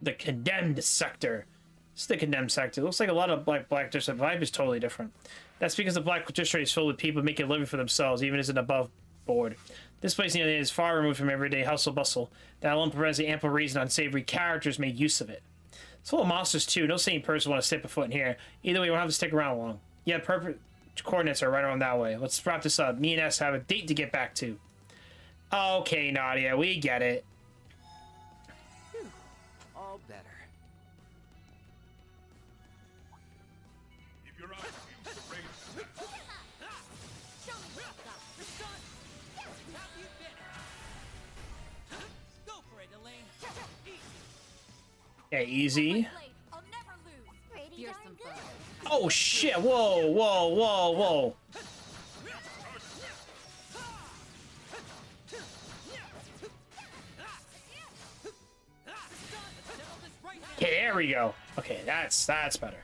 The condemned sector. It's the condemned sector. It looks like a lot of black district. The vibe is totally different. That's because the black district is filled with people making a living for themselves, even as an above board. This place is far removed from everyday hustle bustle. That alone provides the ample reason unsavory characters made use of it. It's full of monsters too. No sane person want to step a foot in here. Either way, we won't have to stick around long. Yeah, perfect coordinates are right around that way. Let's wrap this up. Me and S have a date to get back to. Okay, Nadia, we get it. All better. Okay, easy. Here's some fun. Oh shit! Whoa, whoa, whoa, whoa! Okay, there we go. Okay, that's better.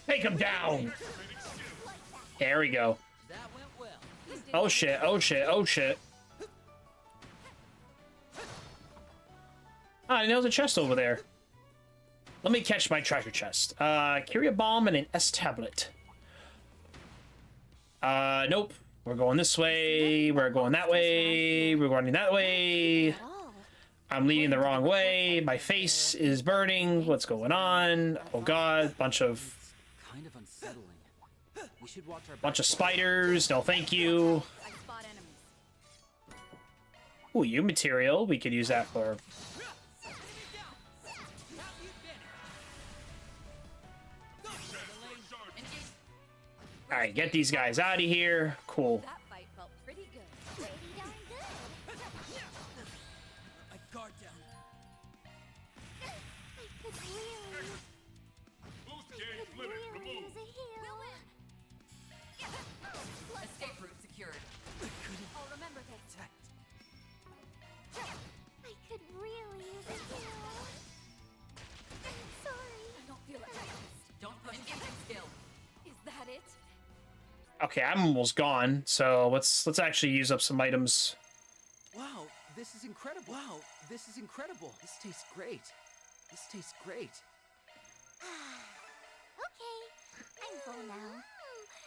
Take him down. There we go. Oh shit! Oh shit! Oh shit! Ah, there's a chest over there. Let me catch my treasure chest. Carry a bomb and an S tablet. Nope. We're going this way. We're going that way. We're going that way. I'm leading the wrong way. My face is burning. What's going on? Oh god, bunch of unsettling. We should watch our bunch of spiders. No, thank you. Ooh, you material. We could use that for. All right, get these guys out of here. Cool. That fight felt pretty good. Pretty darn good. My guard down. I could really use a heal. Escape route secured. I'll remember this. I could really use a heal. Sorry. I don't feel it. Don't push engaging skill. Is that it? Okay, I'm almost gone. So let's actually use up some items. Wow, this is incredible. Wow, this is incredible. This tastes great. This tastes great. Okay, I'm full now.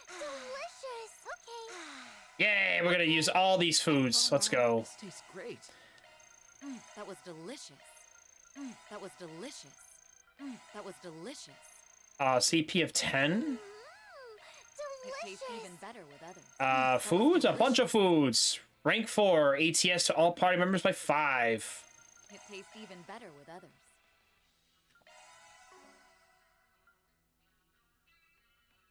Delicious. Okay. Yay, we're gonna use all these foods. Let's go. This tastes great. That was delicious. That was delicious. That was delicious. CP of 10. It tastes even better with others. Foods, a bunch of foods. Rank 4, ATS to all party members by 5. It tastes even better with others.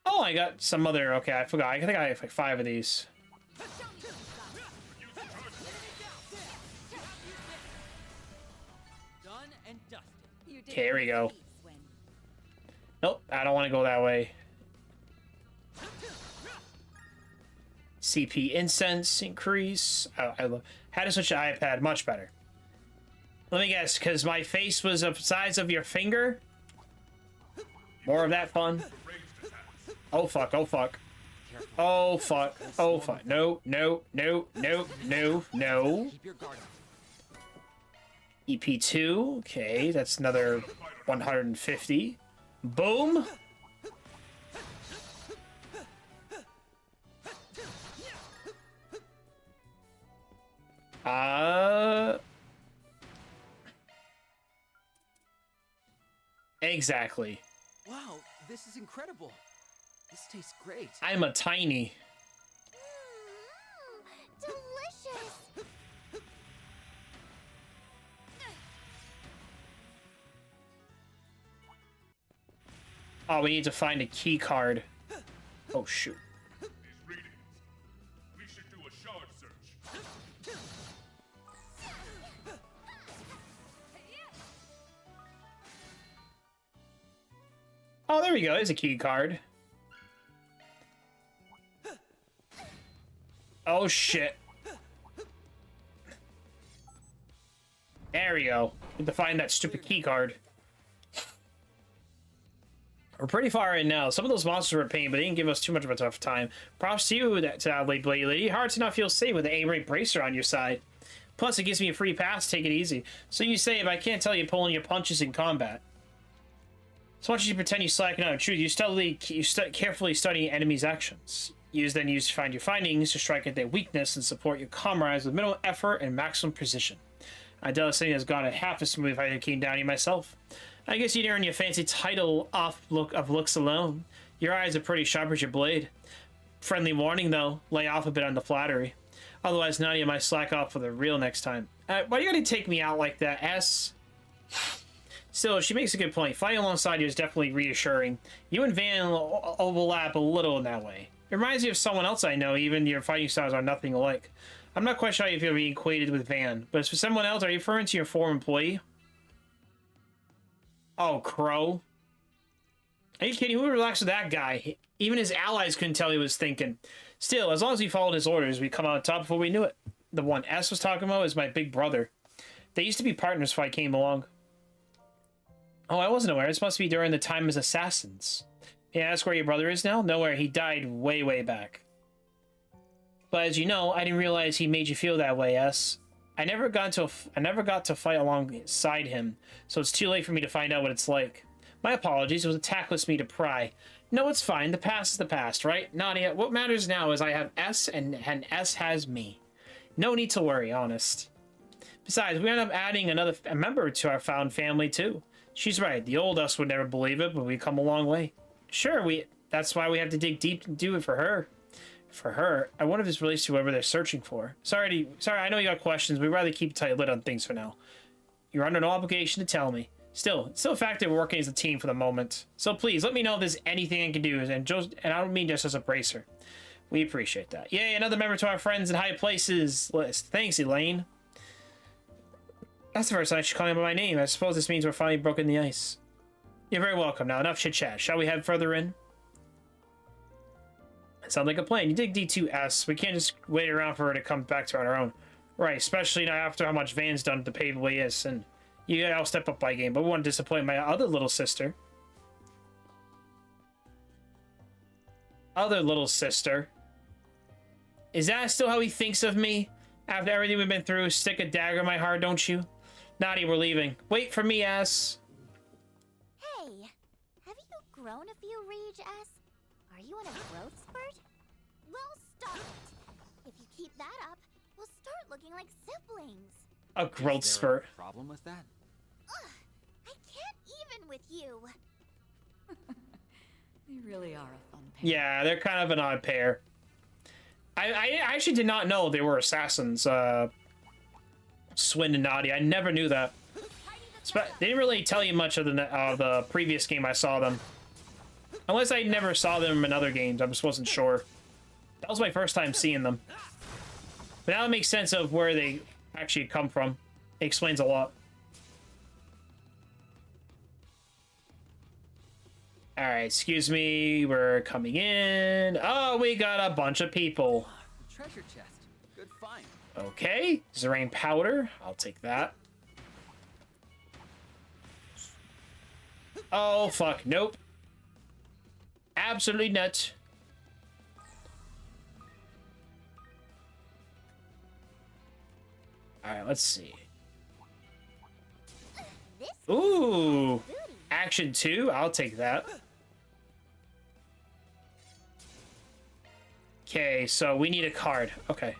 Oh, I got some other. Okay, I forgot. I think I have like 5 of these. Done and dusted. Okay, here we go. Nope, I don't want to go that way. CP incense increase. Oh, I love. How to switch to iPad? Much better. Let me guess, because my face was the size of your finger. More of that fun. Oh fuck! Oh fuck! Oh fuck! Oh fuck! No! No! No! No! No! No! EP2. Okay, that's another 150. Boom. Exactly. Wow, this is incredible. This tastes great. I'm a tiny. Delicious. Oh, we need to find a key card. Oh shoot. He's reading it. We should do a shard search. Oh, there we go. There's a key card. Oh shit. There we go. Need to find that stupid key card. We're pretty far in now. Some of those monsters were a pain, but they didn't give us too much of a tough time. Props to you, that lady. Hard to not feel safe with the Daybreak bracer on your side. Plus, it gives me a free pass. Take it easy. So you say, but I can't tell you pulling your punches in combat. So much as you pretend you slacken out, in truth, you carefully study enemies' actions. Then use to find your findings to strike at their weakness and support your comrades with minimal effort and maximum precision. I doubt this thing has gone at half as smooth if I came down here myself. I guess you'd earn your fancy title off looks alone. Your eyes are pretty sharp as your blade. Friendly warning, though. Lay off a bit on the flattery. Otherwise, now you might slack off for the real next time. Why do you gotta take me out like that, S? Still, she makes a good point. Fighting alongside you is definitely reassuring. You and Van overlap a little in that way. It reminds me of someone else I know, even your fighting styles are nothing alike. I'm not quite sure if you're being equated with Van, but as for someone else, are you referring to your former employee? Oh, Crow? Are you kidding? Who would relax with that guy? Even his allies couldn't tell he was thinking. Still, as long as we followed his orders, we come out on top before we knew it. The one S was talking about is my big brother. They used to be partners before I came along. Oh, I wasn't aware. This must be during the time as assassins. May I ask where your brother is now? Nowhere. He died way, way back. But as you know, I didn't realize he made you feel that way, S. I never got to fight alongside him, so it's too late for me to find out what it's like. My apologies. It was a tactless me to pry. No, it's fine. The past is the past, right? Nadia, what matters now is I have S and S has me. No need to worry, honest. Besides, we end up adding a member to our found family, too. She's right. The old us would never believe it, but we've come a long way. Sure, that's why we have to dig deep and do it for her. For her, I wonder if this relates to whoever they're searching for. Sorry, I know you got questions. We'd rather keep a tight lid on things for now. You're under no obligation to tell me. Still, it's still a fact that we're working as a team for the moment. So please, let me know if there's anything I can do, and I don't mean just as a bracer. We appreciate that. Yay, another member to our Friends in High Places list. Thanks, Elaine. That's the first time she's calling by my name. I suppose this means we're finally broken the ice. You're very welcome. Now, enough chit-chat. Shall we head further in? Sounds like a plan. You dig D2S. We can't just wait around for her to come back to her on her own. Right, especially now after how much Van's done to pave the way is. And yeah, I'll step up my game, but we won't disappoint my other little sister. Other little sister. Is that still how he thinks of me? After everything we've been through, stick a dagger in my heart, don't you? Nadia, we're leaving. Wait for me, S. Hey, have you grown a few Rage, S? Are you on a growth spurt? Well, stop it. If you keep that up, we'll start looking like siblings. A growth spurt. Problem with that? Ugh, I can't even with you. They really are a fun pair. Yeah, they're kind of an odd pair. I actually did not know they were assassins, Swin and Nadia. I never knew that. They didn't really tell you much of the previous game I saw them. Unless I never saw them in other games, I just wasn't sure. That was my first time seeing them. But now it makes sense of where they actually come from. It explains a lot. Alright, excuse me, we're coming in. Oh, we got a bunch of people. Treasure chest. Good find. Okay, Zerain powder. I'll take that. Oh, fuck. Nope. Absolutely not. Alright, let's see. Ooh. Action 2. I'll take that. Okay, so we need a card. Okay.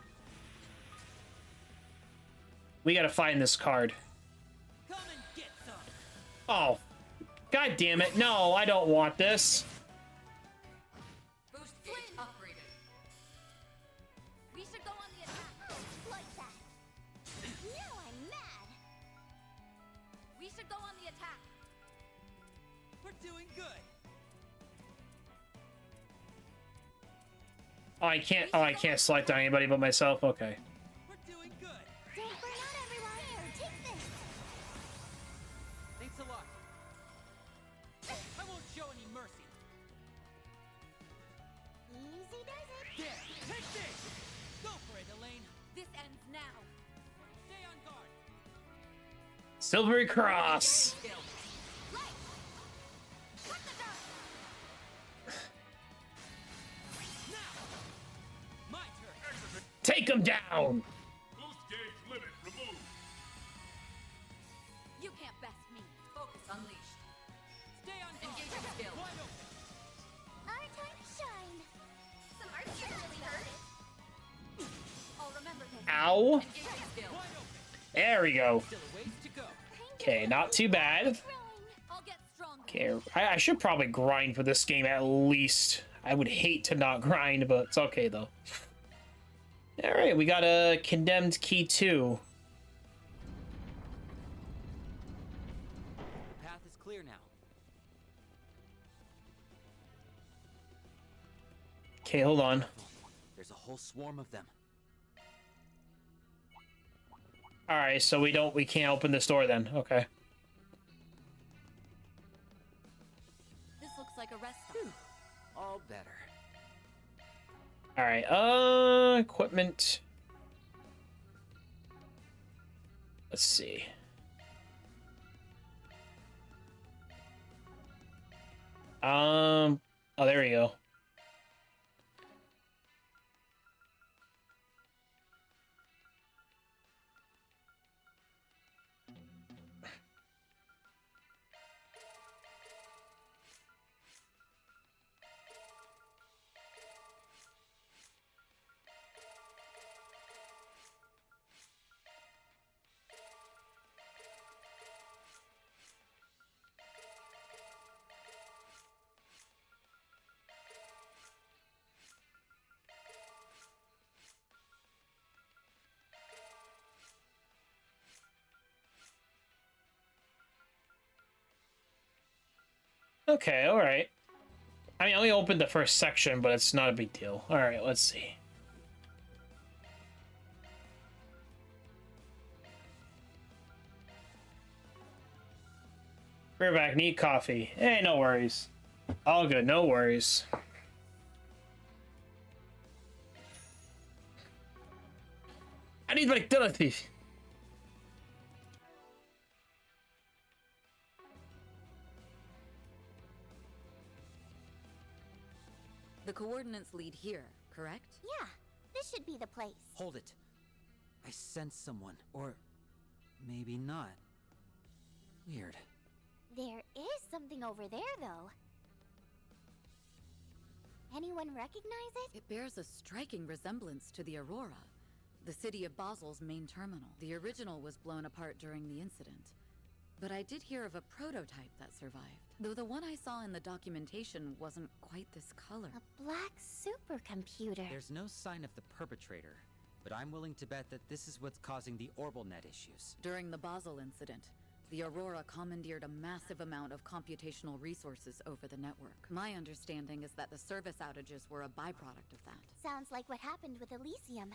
We gotta find this card. Oh. God damn it. No, I don't want this. Boost gauge upgraded. We should go on the attack. Like that. Now I'm mad. We should go on the attack. We're doing good. Oh, I can't select on anybody but myself. Okay. We're doing good. Don't burn out, everyone. Here, take this. Thanks a lot. I won't show any mercy. Easy does it. There, take this. Go for it, Elaine. This ends now. Stay on guard. Silvery Cross. My turn. Take him down. Boost gauge limit removed. You can't best me. Focus unleashed. Stay on guard. Engaging skill. Wide open. Our time to shine. Some art really hurt. I'll remember this. Ow. Engaging skill. Wide open. There we go. Still a ways to go. Okay, not too bad. I'll get stronger. Okay, I should probably grind for this game at least. I would hate to not grind, but it's okay though. Alright, we got a condemned key 2. Okay, hold on. There's a whole swarm of them. All right, so we can't open this door then. Okay. This looks like a rest stop. All better. All right. Equipment. Let's see. Oh, there we go. Okay, all right. I mean, I only opened the first section, but it's not a big deal. All right, let's see. We're back. Need coffee. Hey, no worries. All good. No worries. I need vitality. The coordinates lead here, correct? Yeah, this should be the place. Hold it. I sense someone. Or maybe not. Weird. There is something over there, though. Anyone recognize it? It bears a striking resemblance to the Aurora, the city of Basel's main terminal. The original was blown apart during the incident, but I did hear of a prototype that survived, though the one I saw in the documentation wasn't quite this color. A black supercomputer. There's no sign of the perpetrator, but I'm willing to bet that this is what's causing the OrbitalNet issues. During the Basel incident, the Aurora commandeered a massive amount of computational resources over the network. My understanding is that the service outages were a byproduct of that. Sounds like what happened with Elysium.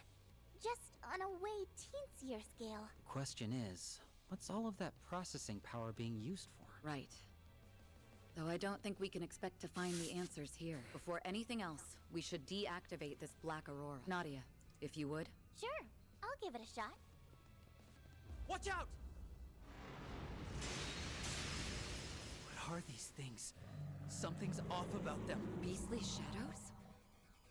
Just on a way teensier scale. Question is, what's all of that processing power being used for? Right. Though I don't think we can expect to find the answers here. Before anything else, we should deactivate this Black Aurora. Nadia, if you would. Sure, I'll give it a shot. Watch out! What are these things? Something's off about them. Beastly shadows?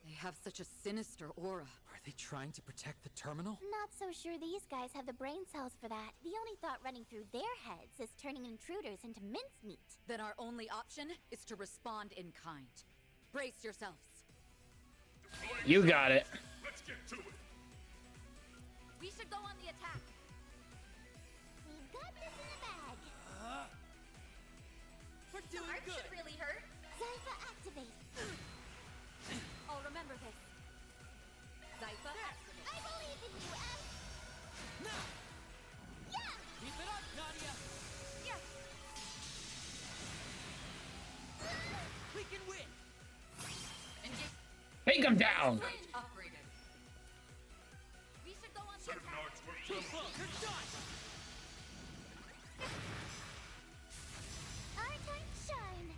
They have such a sinister aura. Are they trying to protect the terminal? Not so sure these guys have the brain cells for that. The only thought running through their heads is turning intruders into mincemeat. Then our only option is to respond in kind. Brace yourselves. You got it. Let's get to it. We should go on the attack. We've got this in the bag. We're doing Arc good. should really hurt. Zypha activate. I'll remember this. Zypha, I believe in you, F. Now! Yeah! Keep it up, Nadia! Yeah! We can win! Take him down. upgraded. We should go on the Certain attack. arts were Too slow, you're done! Our time to shine.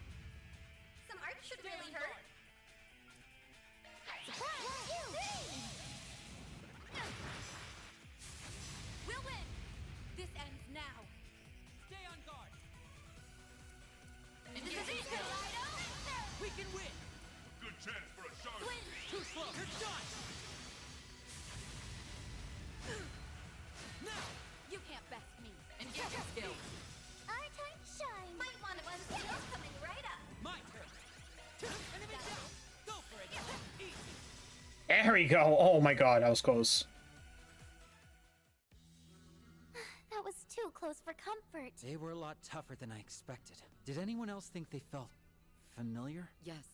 Some art should really hurt. Surprise! You! We'll win. This ends now. Stay on guard! This is it, Kaleido! We can win! Good chance for a shark. Too slow, you're done! Now! You can't best me. Engage your skills. Our time to shine. Might want to unseal coming right up. My turn! Enemy down! Go for it! Easy! There we go. Oh my god, that was close. That was too close for comfort. They were a lot tougher than I expected. Did anyone else think they felt familiar? Yes.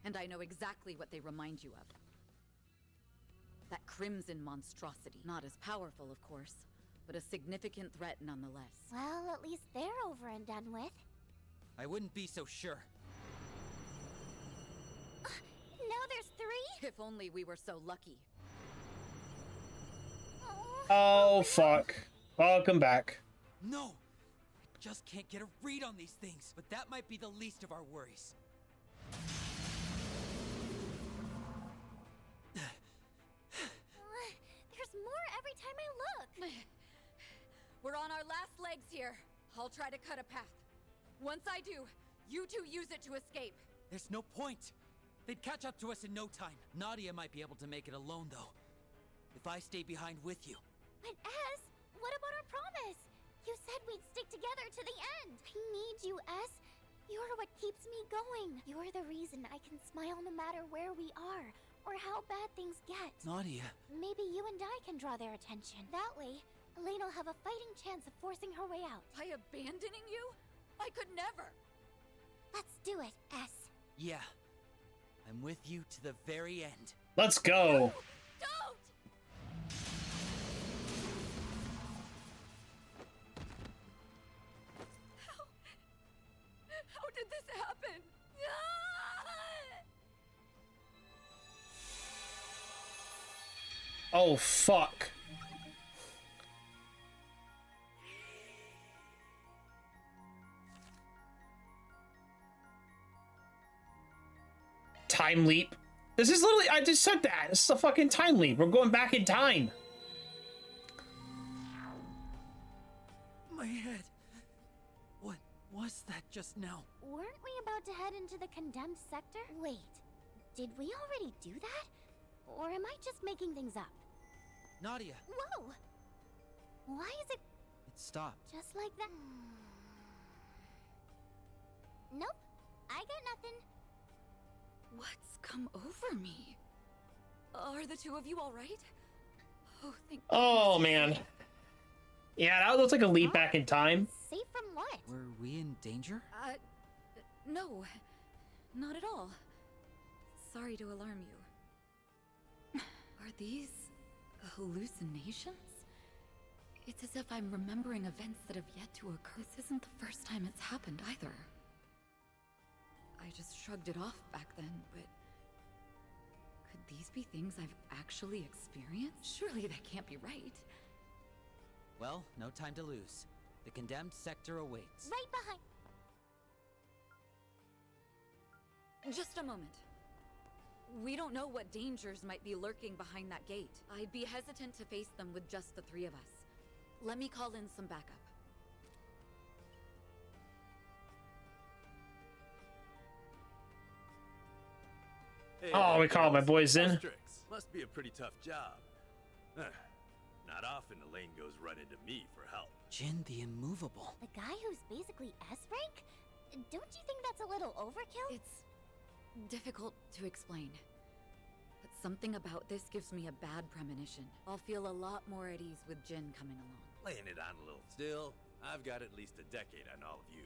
And I know exactly what they remind you of. That crimson monstrosity. Not as powerful, of course, but a significant threat nonetheless. Well, at least they're over and done with. I wouldn't be so sure. Now there's If only we were so lucky. Oh, fuck. Welcome back. No! I just can't get a read on these things, but that might be the least of our worries. There's more every time I look. We're on our last legs here. I'll try to cut a path. Once I do, you two use it to escape. There's no point. They'd catch up to us in no time. Nadia might be able to make it alone, though. If I stay behind with you. But S, what about our promise? You said we'd stick together to the end. I need you, S. You're what keeps me going. You're the reason I can smile no matter where we are or how bad things get. Nadia. Maybe you and I can draw their attention. That way, Elena will have a fighting chance of forcing her way out. By abandoning you? I could never. Let's do it, S. Yeah. I'm with you to the very end. Let's go. Don't! How did this happen? Oh, fuck. Time leap. This is literally, I just said that. This is a fucking time leap. We're going back in time. My head. What was that just now? Weren't we about to head into the condemned sector? Wait, did we already do that? Or am I just making things up? Nadia. Whoa! Why is it It stopped. just like that? Nope, I got nothing. What's come over me? Are the two of you all right? Oh, thank Oh, man. Yeah, that looks like a leap back in time. Safe from what? Were we in danger? No, not at all. Sorry to alarm you. Are these hallucinations? It's as if I'm remembering events that have yet to occur. This isn't the first time it's happened either. I just shrugged it off back then, but could these be things I've actually experienced? Surely that can't be right. Well, no time to lose. The condemned sector awaits. Right behind. Just a moment. We don't know what dangers might be lurking behind that gate. I'd be hesitant to face them with just the three of us. Let me call in some backup. Hey, Oh, we called my boys in. Asterix. Must be a pretty tough job. Not often Elaine goes running to me for help. Jin the Immovable. The guy who's basically S rank? Don't you think that's a little overkill? It's difficult to explain. But something about this gives me a bad premonition. I'll feel a lot more at ease with Jin coming along. Laying it on a little. Still, I've got at least a decade on all of you.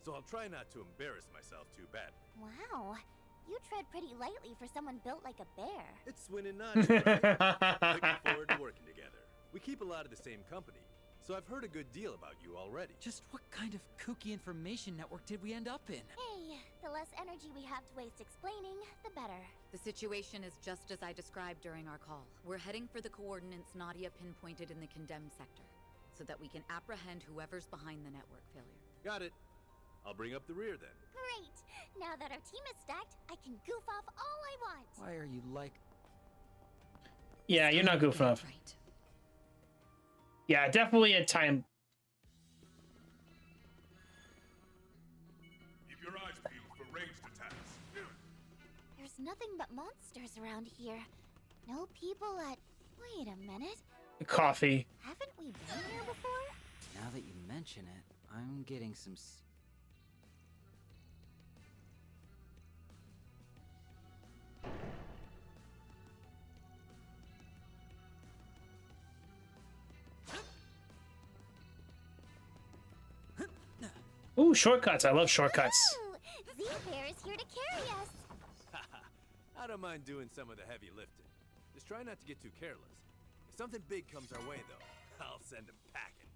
So I'll try not to embarrass myself too badly. Wow, you tread pretty lightly for someone built like a bear. It's Swin and Nadia, right? Looking forward to working together. We keep a lot of the same company, so I've heard a good deal about you already. Just what kind of kooky information network did we end up in? Hey, the less energy we have to waste explaining, the better. The situation is just as I described during our call. We're heading for the coordinates Nadia pinpointed in the condemned sector, so that we can apprehend whoever's behind the network failure. Got it. I'll bring up the rear then. Great! Now that our team is stacked, I can goof off all I want. Why are you like... Yeah, you're not goofing off. Right. Yeah, definitely a time. Keep your eyes peeled for ranged attacks. There's nothing but monsters around here. No people at... Wait a minute. Coffee. Haven't we been here before? Now that you mention it, I'm getting some... Ooh, shortcuts. I love shortcuts. Ooh, Z-Bear is here to carry us. I don't mind doing some of the heavy lifting. Just try not to get too careless. If something big comes our way, though, I'll send them packing.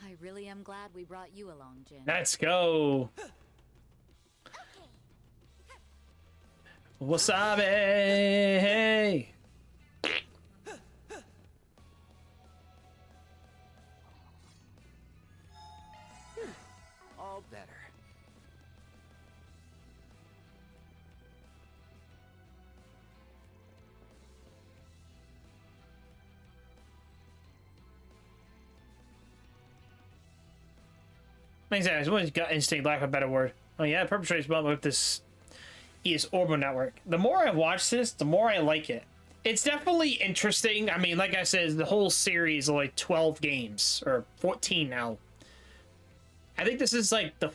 I really am glad we brought you along, Jin. Let's go. Wasabi! Hey! All better. Makes sense. What is gut instinct, lack of a better word? Oh yeah, perpetrates well with this is Orbital Network. The more I watch this, the more I like it. It's definitely interesting. I mean, like I said, the whole series of like 12 games, or 14 now. I think this is like the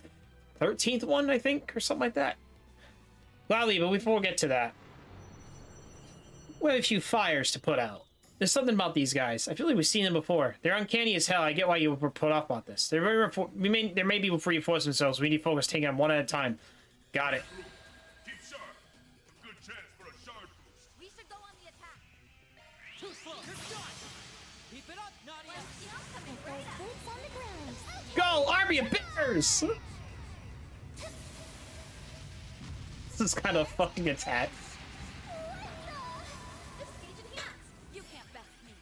13th one, I think, or something like that. Gladly, but before we get to that, we have a few fires to put out. There's something about these guys. I feel like we've seen them before. They're uncanny as hell. I get why you were put off about this. They're very there may be reinforce themselves. We need to focus, taking them one at a time. Got it. Keep sharp. Good chance for a shard boost. We should go on the attack. Too slow. You're done. Keep it up, Nadia. Boots on the ground. Go, Army of Bears! This is kind of a fucking attack. You can't best me.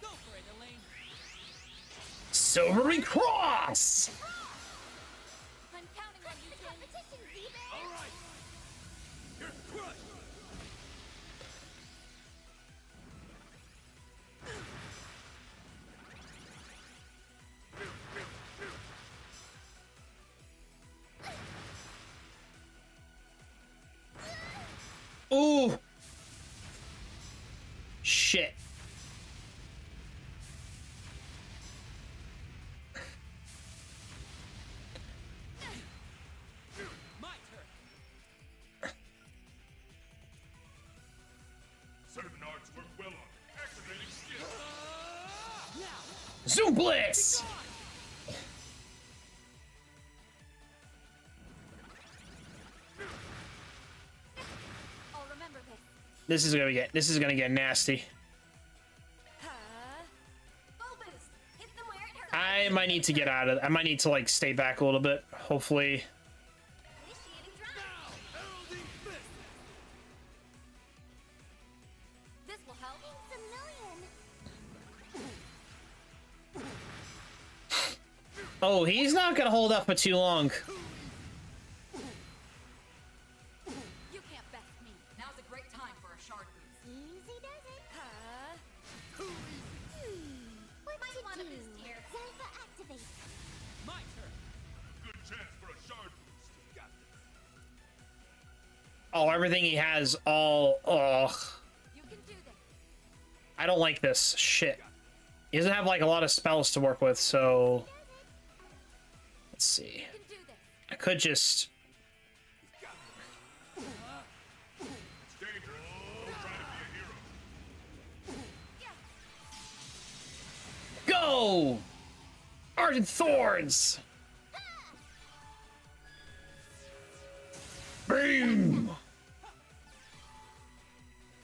Go for it, Elaine. Silvery Cross! I'm counting on you, competition, Z-Man. All right. You're crushed. Ooh! Shit. My turn. Certain arts work well on activating skill. Zoom Blitz! I'll remember this. This is gonna get nasty. Full boost. Hit them where it hurts. I might need to get out of I might need to like stay back a little bit. Hopefully. Initiating drive. Heralding fist. This will help. Thanks a million. Oh, he's not gonna hold up for too long. You can't best me. Now's a great time for a shard boost. Easy does it. What Might to wanna do? boost here. Zypha activate. My turn. Good chance for a shard boost. Got this. Oh, everything he has all ugh. You can do this. I don't like this shit. He doesn't have like a lot of spells to work with, so let's see. You can do this. I could just It's dangerous. Don't try to be a hero. go! Ardent Thorns! Boom!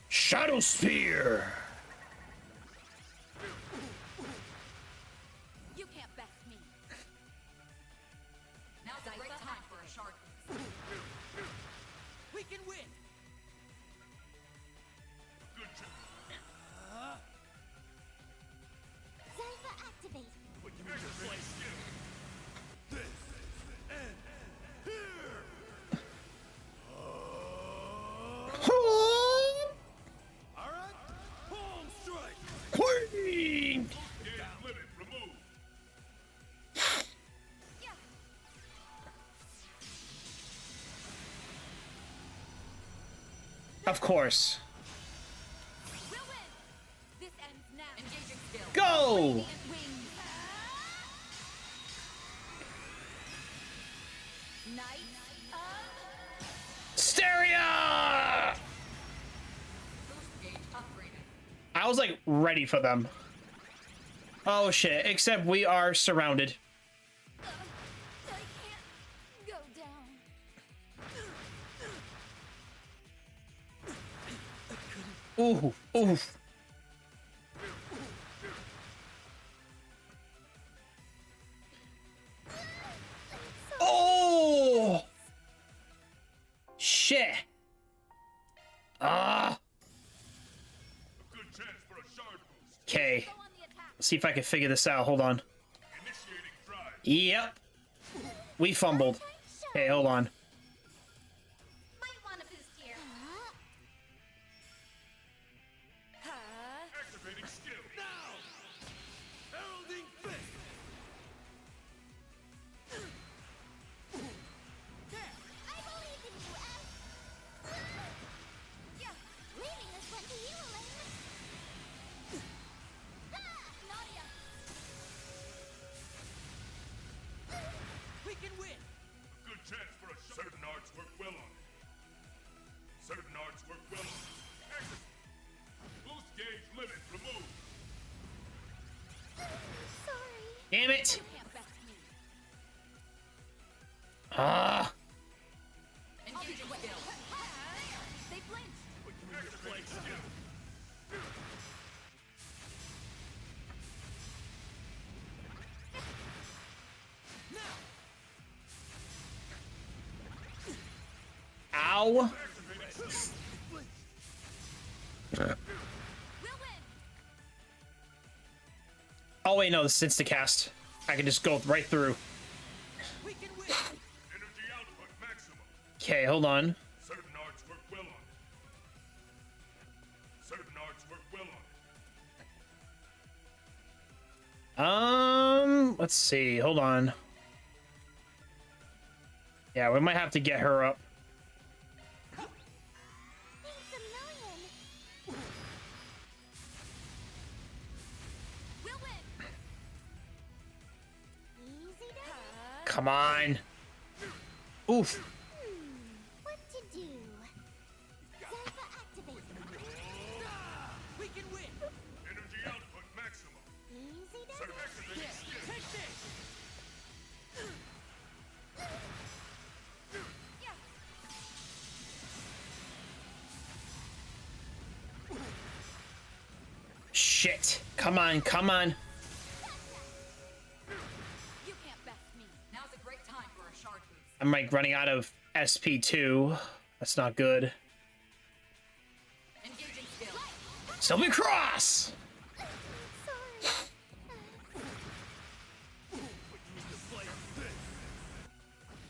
Shadow Spear! You can't best me. Now's a great time for a shard boost. We can win. Good chance. Zypha activate. But you just play skill. This and here. All right. Palm strike. Queen! Gauge limit removed. Of course. We'll win. This ends now. Engaging skill. Go! Radiant wings. Knights of Hysteria! boost gauge upgraded. I was like ready for them. Oh shit, except we are surrounded. I can't go down. Ooh, oof. Oh! Okay. Let's see if I can figure this out. Hold on. Yep. We fumbled. Okay, hold on. Might want to boost here. Activating skill. Now! Heralding fist! I believe in you, F. Yeah, leaving this one to you, Elaine. Nadia. We can win! A good chance for a certain arts work well on it. Certain arts work well on it. Exit. Boost gauge limit removed. Sorry. Damn it. You can't best me. Ah. Engaging skill. They flinched. Activate skill. Ow. We'll win. Oh wait, no, this is Instacast. I can just go right through. We can win. Energy output maximum. Okay, hold on. Certain arts work well on it. Certain arts work well on it. Let's see. Hold on. Yeah, we might have to get her up. Thanks a million. We'll win. Easy does. Come on. Oof. What to do? Zypher activate. We can win. Energy output maximum. Easy does. Certain activating skill. Take this. Shit. Come on, come on. You can't best me. Now's a great time for a shard boost. I'm like running out of SP2. That's not good. Engaging skill. Sylvie Cross! Sorry.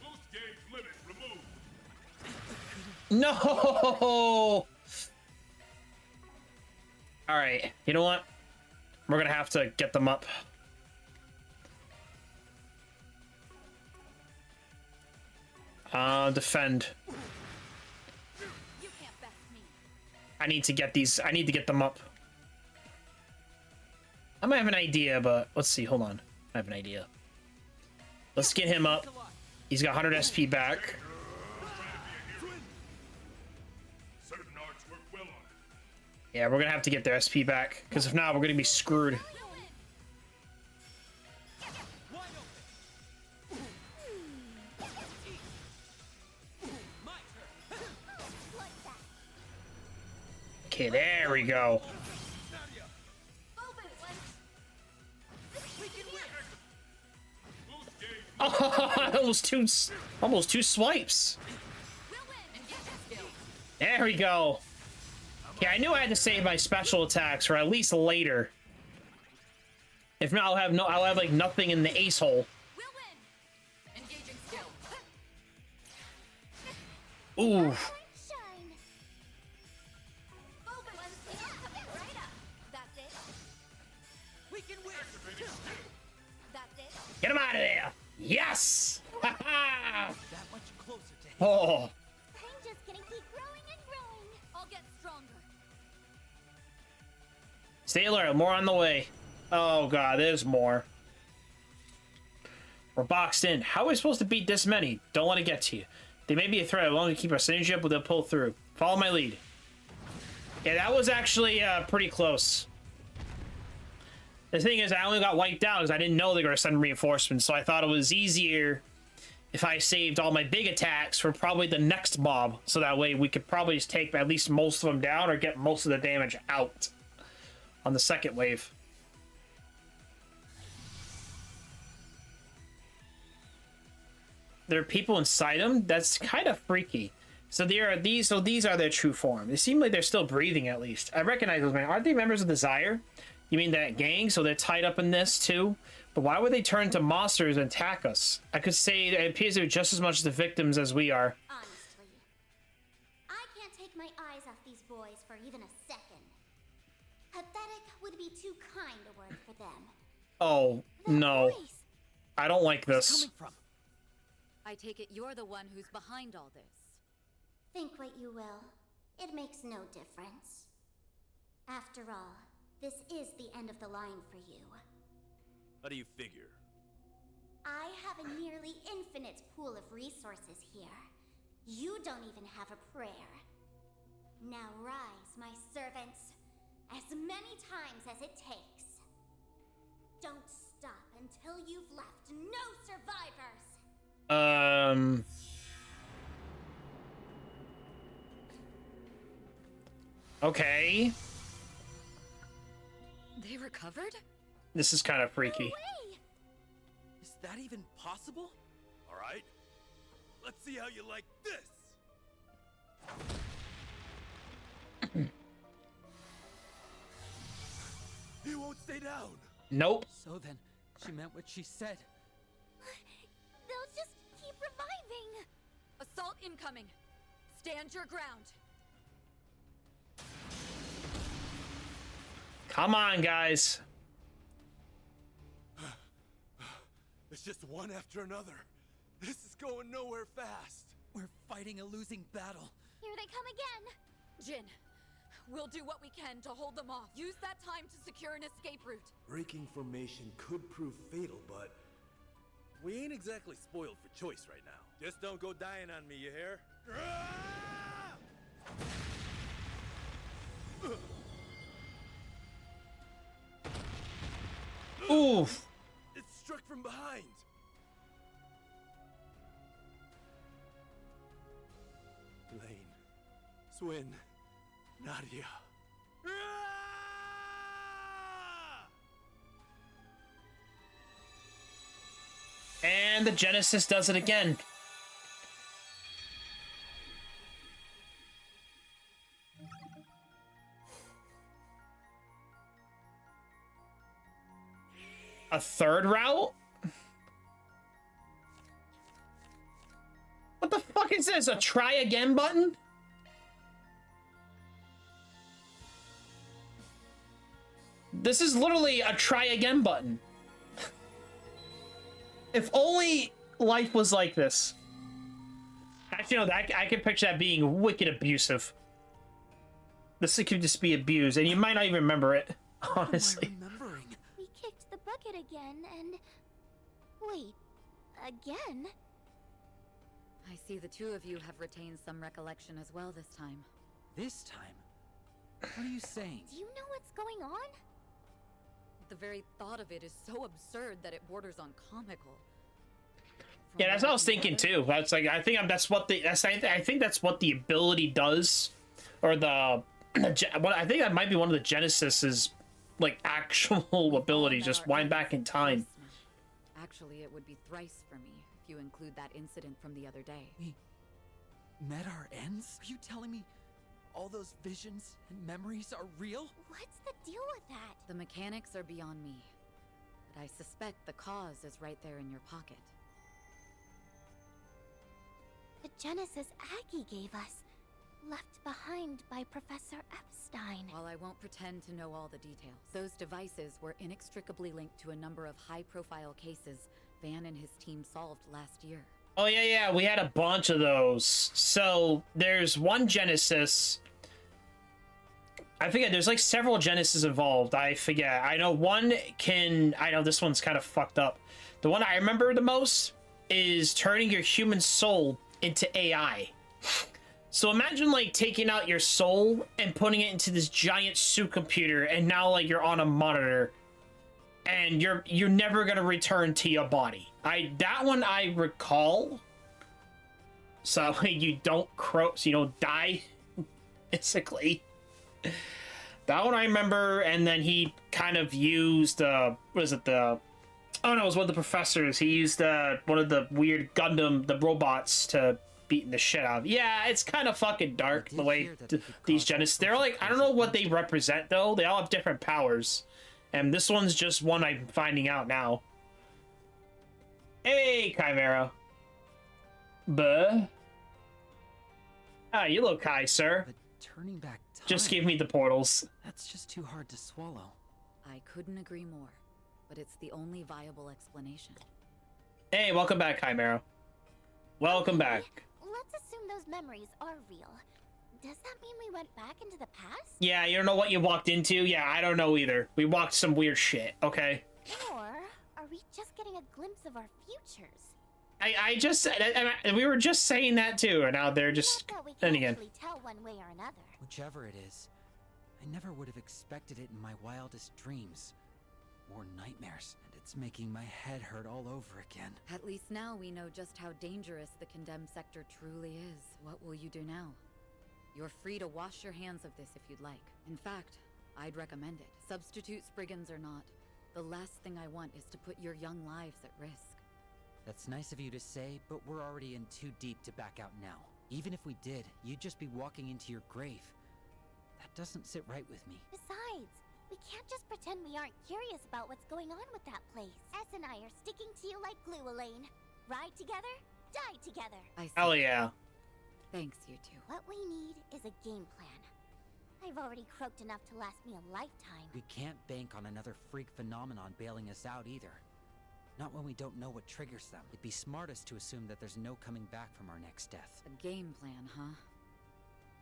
Boost gauge limit removed. No! Alright, you know what? We're gonna have to get them up. Defend. You can't best me. I need to get these. I need to get them up. I might have an idea, but let's see. Hold on. I have an idea. Let's get him up. He's got 100 SP back. Certain arts work well on it. Yeah, we're gonna have to get their SP back, because if not, we're gonna be screwed. Okay, there we go. Oh, almost two swipes. There we go. Yeah, I knew I had to save my special attacks for at least later. If not, I'll have like nothing in the ace hole. Ooh. Get him out of there! Yes! Ha ha! That much closer to him. Oh. I'm just gonna keep growing and growing. I'll get stronger. Stay alert, more on the way. Oh god, there's more. We're boxed in. How are we supposed to beat this many? Don't let it get to you. They may be a threat. As long as we keep our synergy up, they'll pull through. Follow my lead. Yeah, that was actually pretty close. The thing is, I only got wiped out because I didn't know they were going to send reinforcements, so I thought it was easier if I saved all my big attacks for probably the next mob, so that way we could probably just take at least most of them down or get most of the damage out on the second wave. There are people inside them? That's kind of freaky. So these are their true form. They seem like they're still breathing at least. I recognize those men. Aren't they members of the Desire? You mean that gang? So they're tied up in this too? But why would they turn to monsters and attack us? I could say that it appears they're just as much the victims as we are. Honestly, I can't take my eyes off these boys for even a second. Pathetic would be too kind a word for them. Oh, no. I don't like this. I take it you're the one who's behind all this. Think what you will. It makes no difference. After all, this is the end of the line for you. How do you figure? I have a nearly infinite pool of resources here. You don't even have a prayer. Now rise, my servants, as many times as it takes. Don't stop until you've left no survivors! Okay. They recovered? This is kind of freaky. Is that even possible? All right. Let's see how you like this. He won't stay down. Nope. So then, she meant what she said. They'll just keep reviving! Assault incoming! Stand your ground! Come on, guys. It's just one after another. This is going nowhere fast. We're fighting a losing battle. Here they come again! Jin, we'll do what we can to hold them off. Use that time to secure an escape route. Breaking formation could prove fatal, but We ain't exactly spoiled for choice right now. Just don't go dying on me, you hear? Oof. It struck from behind. Lane, Swin, Nadia. And the Genesis does it again. A third route? What the fuck is this? A try again button? This is literally a try again button. If only life was like this. Actually, no, I can picture that being wicked abusive. This could just be abused, and you might not even remember it, honestly. We kicked the bucket again, and... Wait, again? I see the two of you have retained some recollection as well this time. This time? What are you saying? Do you know what's going on? The very thought of it is so absurd that it borders on comical. Yeah, that's what I was thinking too. That's like I think that's what the I think that's what the ability does, or the I think that might be one of the Genesis's like actual ability, just wind back in time. Actually, it would be thrice for me if you include that incident from the other day. We met our ends? Are you telling me all those visions and memories are real? What's the deal with that? The mechanics are beyond me, but I suspect the cause is right there in your pocket. The Genesis Aggie gave us, left behind by Professor Epstein. While I won't pretend to know all the details, those devices were inextricably linked to a number of high-profile cases Van and his team solved last year. Oh yeah, we had a bunch of those. So there's one Genesis. I forget, there's like several Genesis involved. I forget. I know this one's kind of fucked up. The one I remember the most is turning your human soul into AI. So imagine like taking out your soul and putting it into this giant supercomputer, and now like you're on a monitor and you're never gonna return to your body. That one I recall. So you don't die, basically. That one I remember, and then he kind of used it was one of the professors. He used one of the weird Gundam, the robots, to beating the shit out of. Yeah, it's kind of fucking dark the way these Genesis. They're like, I don't know what they represent though. They all have different powers, And this one's just one I'm finding out now. Hey, Chimera. Buh. Ah, you look high, sir. But turning back time... Just give me the portals. That's just too hard to swallow. I couldn't agree more, but it's the only viable explanation. Hey, welcome back, Chimera. Welcome back. Let's assume those memories are real. Does that mean we went back into the past? Yeah, you don't know what you walked into? Yeah, I don't know either. We walked some weird shit, okay? Or are we just getting a glimpse of our futures? We were just saying that too, and now they're just... Not that we Then can again. actually tell one way or another. Whichever it is, I never would have expected it in my wildest dreams. Or nightmares, and it's making my head hurt all over again. At least now we know just how dangerous the condemned sector truly is. What will you do now? You're free to wash your hands of this if you'd like. In fact, I'd recommend it. Substitute Spriggans or not, the last thing I want is to put your young lives at risk. That's nice of you to say, but we're already in too deep to back out now. Even if we did, you'd just be walking into your grave. That doesn't sit right with me. Besides, we can't just pretend we aren't curious about what's going on with that place. S and I are sticking to you like glue, Elaine. Ride together, die together. I see. Hell yeah. Thanks, you two. What we need is a game plan. I've already croaked enough to last me a lifetime. We can't bank on another freak phenomenon bailing us out either. Not when we don't know what triggers them. It'd be smartest to assume that there's no coming back from our next death. A game plan, huh?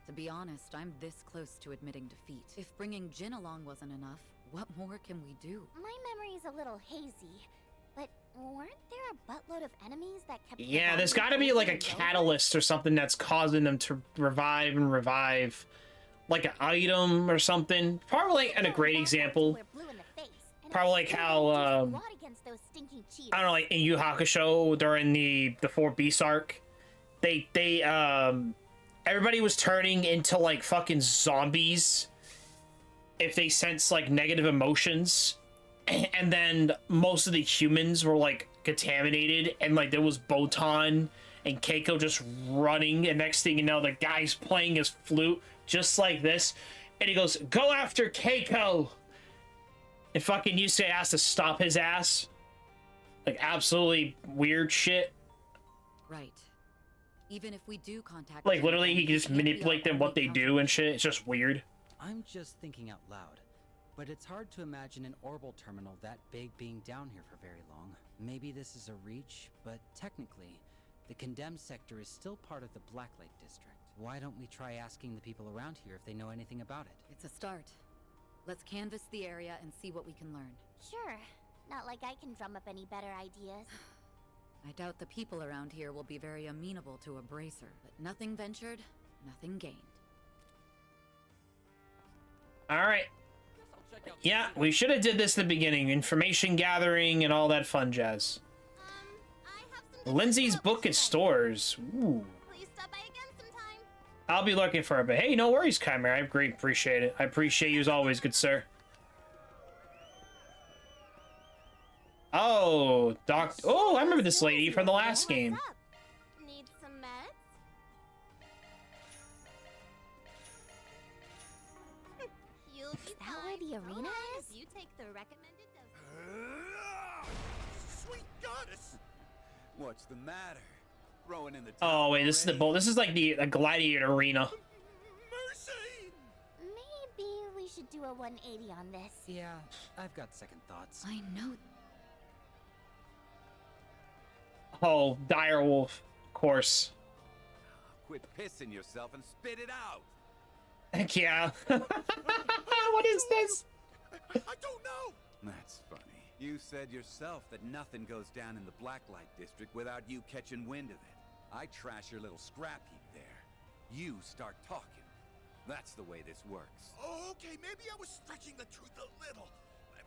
To be honest, I'm this close to admitting defeat. If bringing Jin along wasn't enough, what more can we do? My memory's a little hazy, but weren't there a buttload of enemies that kept... Yeah, there's got to be like a catalyst or something that's causing them to revive and revive. Like an item or something. Probably, and a great example. Probably like how, I don't know, like in Yu Hakusho during the 4 Beasts arc. Everybody was turning into like fucking zombies if they sense like negative emotions. And then most of the humans were like contaminated, and like there was Botan and Keiko just running, and next thing you know, the guy's playing his flute just like this, and he goes, "Go after Keiko!" And fucking Yusei has to stop his ass. Like absolutely weird shit. Right. Even if we do contact... Like literally he can just manipulate them, what they do and shit. It's just weird. I'm just thinking out loud. But it's hard to imagine an orbital terminal that big being down here for very long. Maybe this is a reach, but technically, the condemned sector is still part of the Blacklight district. Why don't we try asking the people around here if they know anything about it? It's a start. Let's canvass the area and see what we can learn. Sure. Not like I can drum up any better ideas. I doubt the people around here will be very amenable to a bracer, but nothing ventured, nothing gained. Alright. Yeah, we should have did this at the beginning. Information gathering and all that fun jazz. Lindsay's Book at Stores. Ooh. Please stop by again sometime. I'll be looking for it, but hey, no worries, Chimera. I greatly appreciate it. I appreciate you as always, good sir. Oh, Oh, I remember this lady from the last game. Need some meds? You'll be that where the arena is? You take the recommended dose. Sweet goddess! What's the matter? Throwing in the Oh wait, this is the bull. This is like a gladiator arena. Mercy! Maybe we should do a 180 on this. Yeah, I've got second thoughts. I know. Oh, direwolf, of course. Quit pissing yourself and spit it out. Heck yeah. What is this? I don't know. That's funny. You said yourself that nothing goes down in the Blacklight district without you catching wind of it. I trash your little scrap heap there. You start talking. That's the way this works. Oh, okay, maybe I was stretching the truth a little.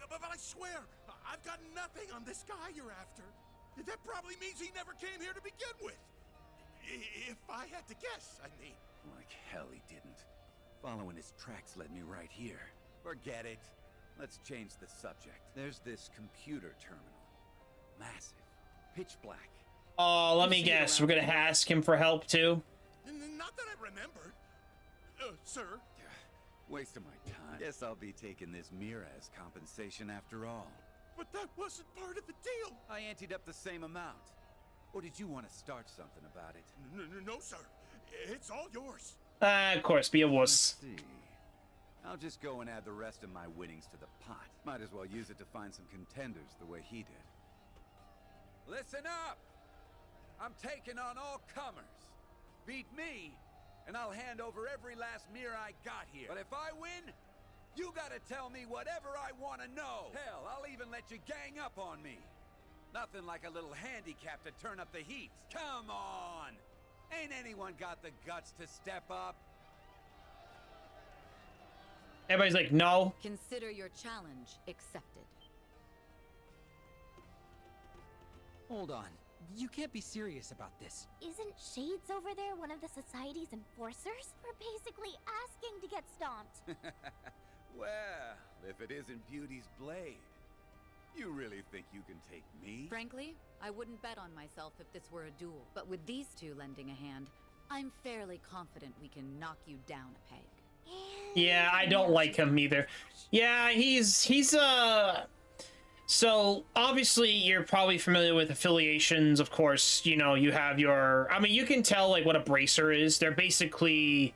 But I swear, I've got nothing on this guy you're after. That probably means he never came here to begin with. If I had to guess, I mean. Like hell he didn't. Following his tracks led me right here. Forget it. Let's change the subject. There's this computer terminal. Massive. Pitch black. Oh, let me guess. We're gonna ask him for help too. Not that I remember. Sir? Waste of my time. Guess I'll be taking this mirror as compensation after all. But that wasn't part of the deal. I anteed up the same amount. Or did you want to start something about it? No, sir. It's all yours. Of course, be a wuss. Let's see. I'll just go and add the rest of my winnings to the pot. Might as well use it to find some contenders the way he did. Listen up! I'm taking on all comers. Beat me, and I'll hand over every last mirror I got here. But if I win, you gotta tell me whatever I want to know. Hell, I'll even let you gang up on me. Nothing like a little handicap to turn up the heat. Come on! Ain't anyone got the guts to step up? Everybody's like, no. Consider your challenge accepted. Hold on. You can't be serious about this. Isn't Shades over there one of the Society's enforcers? We're basically asking to get stomped. Well, if it isn't Beauty's blade, you really think you can take me? Frankly, I wouldn't bet on myself if this were a duel. But with these two lending a hand, I'm fairly confident we can knock you down a peg. Yeah, I don't like him either. Yeah, he's so obviously you're probably familiar with affiliations, of course. You know, you have your, I mean, you can tell like what a bracer is. They're basically,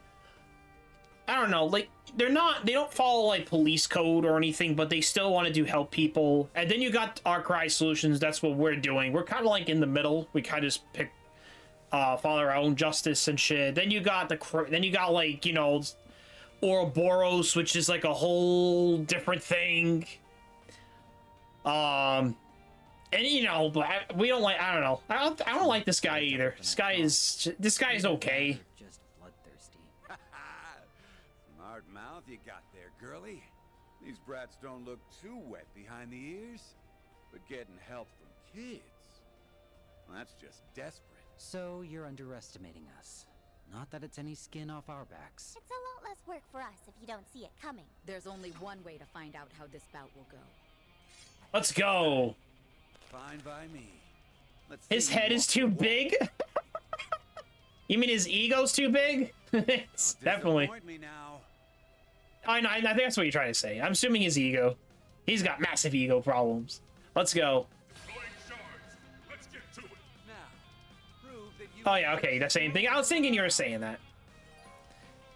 I don't know, like they don't follow like police code or anything, but they still want to do help people. And then you got Arcry Solutions. That's what we're doing. We're kind of like in the middle. We kind of just pick follow our own justice and shit. Then you got like, you know, Ouroboros, which is like a whole different thing. And you know, but we don't like, I don't know. I don't like this guy either. This guy is okay. Just bloodthirsty. Smart mouth you got there, girlie. These brats don't look too wet behind the ears, but getting help from kids, well, that's just desperate. So you're underestimating us. Not that it's any skin off our backs. It's a lot less work for us if you don't see it coming. There's only one way to find out how this bout will go. Let's go. Fine by me. His head is too big? You mean his ego's too big? It's definitely. Me now. I know, I think that's what you're trying to say. I'm assuming his ego. He's got massive ego problems. Let's go. Let's get to it. Now, prove that you Oh yeah, okay, the same thing. I was thinking you were saying that.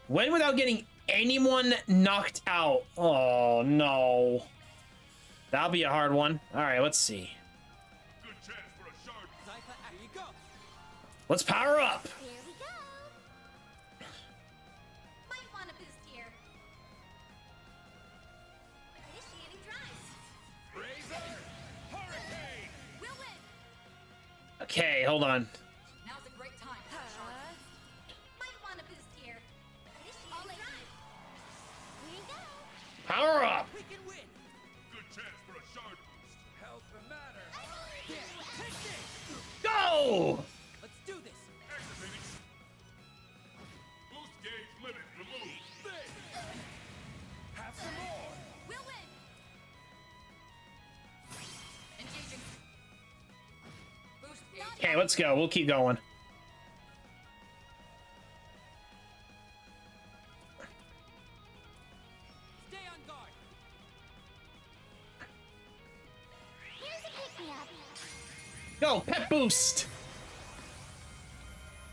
Win without getting anyone knocked out. Oh no. That'll be a hard one. Alright, let's see. Good chance for a shard. Here you go. Let's power up. Here we go. Might want to boost here. Initiating drive. Razor! Hurricane! We'll win. Okay, hold on. Now's a great time. Might want to boost here. Initiating drive. Here you go. Power up. We can win. Good chance for a shard boost. Hell's the matter? Take this. Go! Let's do this. Activating. Boost gauge limit removed. Have some more. We'll win. Engaging. Boost gauge. Okay, let's go. We'll keep going. Stay on guard. Here's a pick-me-up. Go, pet boost.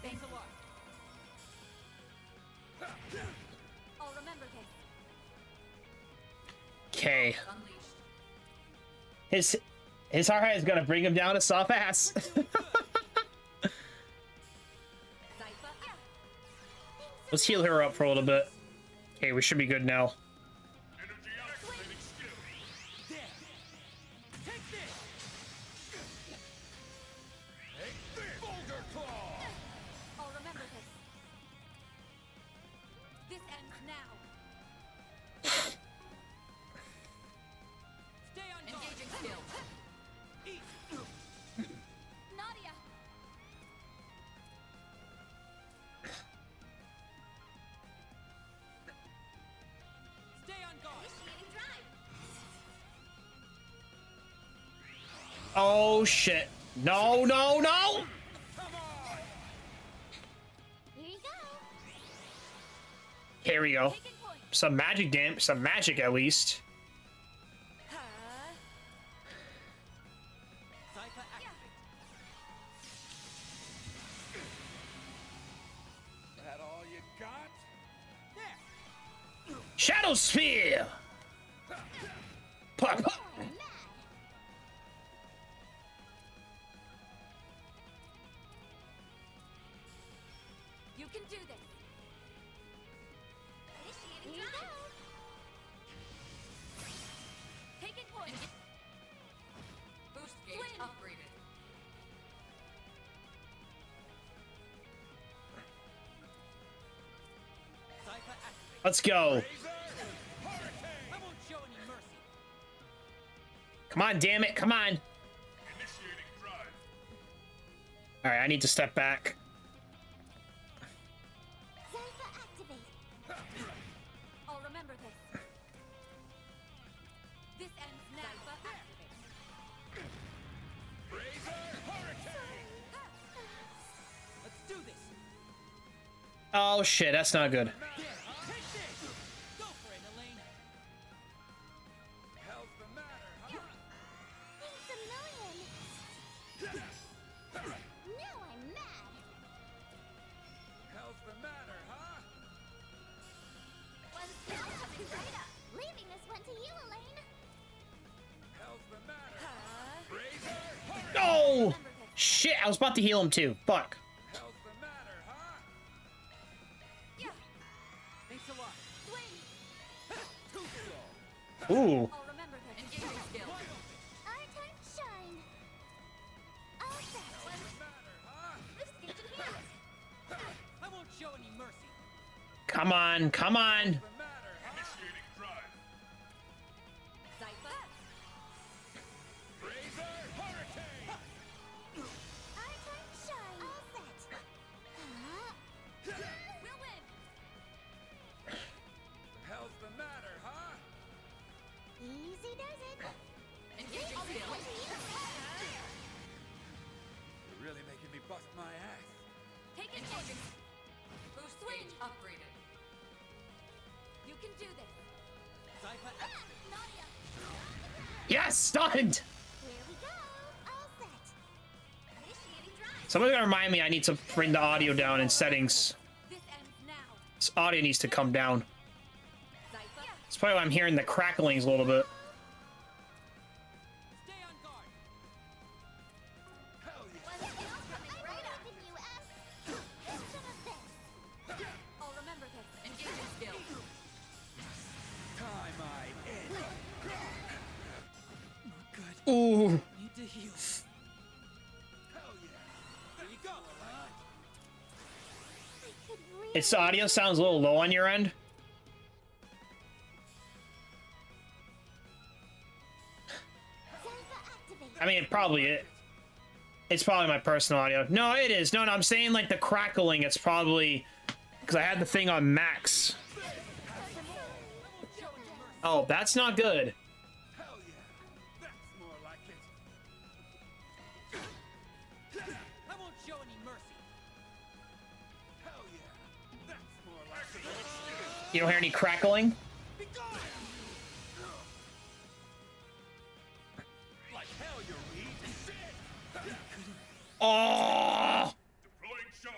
Thanks a lot. I'll remember this. Okay. Unleashed. His hard hat is gonna bring him down to soft ass. Zypha. Let's heal her up for a little bit. Okay, we should be good now. Energy activating skill. There. Take this. Boulder claw. I'll remember this. This ends now. Stay on guard. Engaging skill. Eat. Nadia. Stay on guard. Initiating drive. Oh shit. No, no, no! Here you go. Here we go. Taking point. some magic some magic at least. That all you got? Shadow Sphere! Pop, pop. You can do this. Initiating drive. Taking point. Boost gauge upgraded. Let's go. Come on, damn it. Come on. All right, I need to step back. I'll remember this. This ends now. Let's do this. Oh shit, that's not good. Go for it, Elaine. Hell's the matter, huh? Thanks a million. Now I'm mad. Hell's the matter, huh? One spell coming right up. Leaving this one to you, Elaine. Hell's the matter? No! Shit, I was about to heal him too. Fuck. Hell's the matter, huh? Yeah. Thanks a lot. Ooh. I'll remember this. Engaging skill. Our time to shine. All set. This gauge enhanced. I won't show any mercy. Come on, come on. Initiating drive. Zypha. Our time to shine. All set. We'll win. Hell's the matter, huh? Easy does it. Engaging I'll be skill. one to you. You're really making me bust my ass. Taking point. Boost gauge upgraded. You can do this. Zypha activate. Nadia. Yes, stunned. Here we go. All set. Initiating drive. Someone's gonna remind me I need to bring the audio down in settings. This ends now. This audio needs to come down. Zypha. That's probably why I'm hearing the cracklings a little bit. Stay on guard. Hell yeah. One spell coming right up. I'm leaving you as some of this. I'll remember this. Engaging skill. Time I end. Good. Ooh. Need to heal. Hell yeah. There you go, Elaine. I could really Its audio sounds a little low on your end. Zypha activate. I mean, it's probably my personal audio. No, it is. No, I'm saying like the crackling. It's probably because I had the thing on max. Oh, that's not good. Hell yeah. That's more like it. I won't show any mercy. Hell yeah. That's more like it. You don't hear any crackling? Be gone. Like hell, you read. Oh, Deploying charge.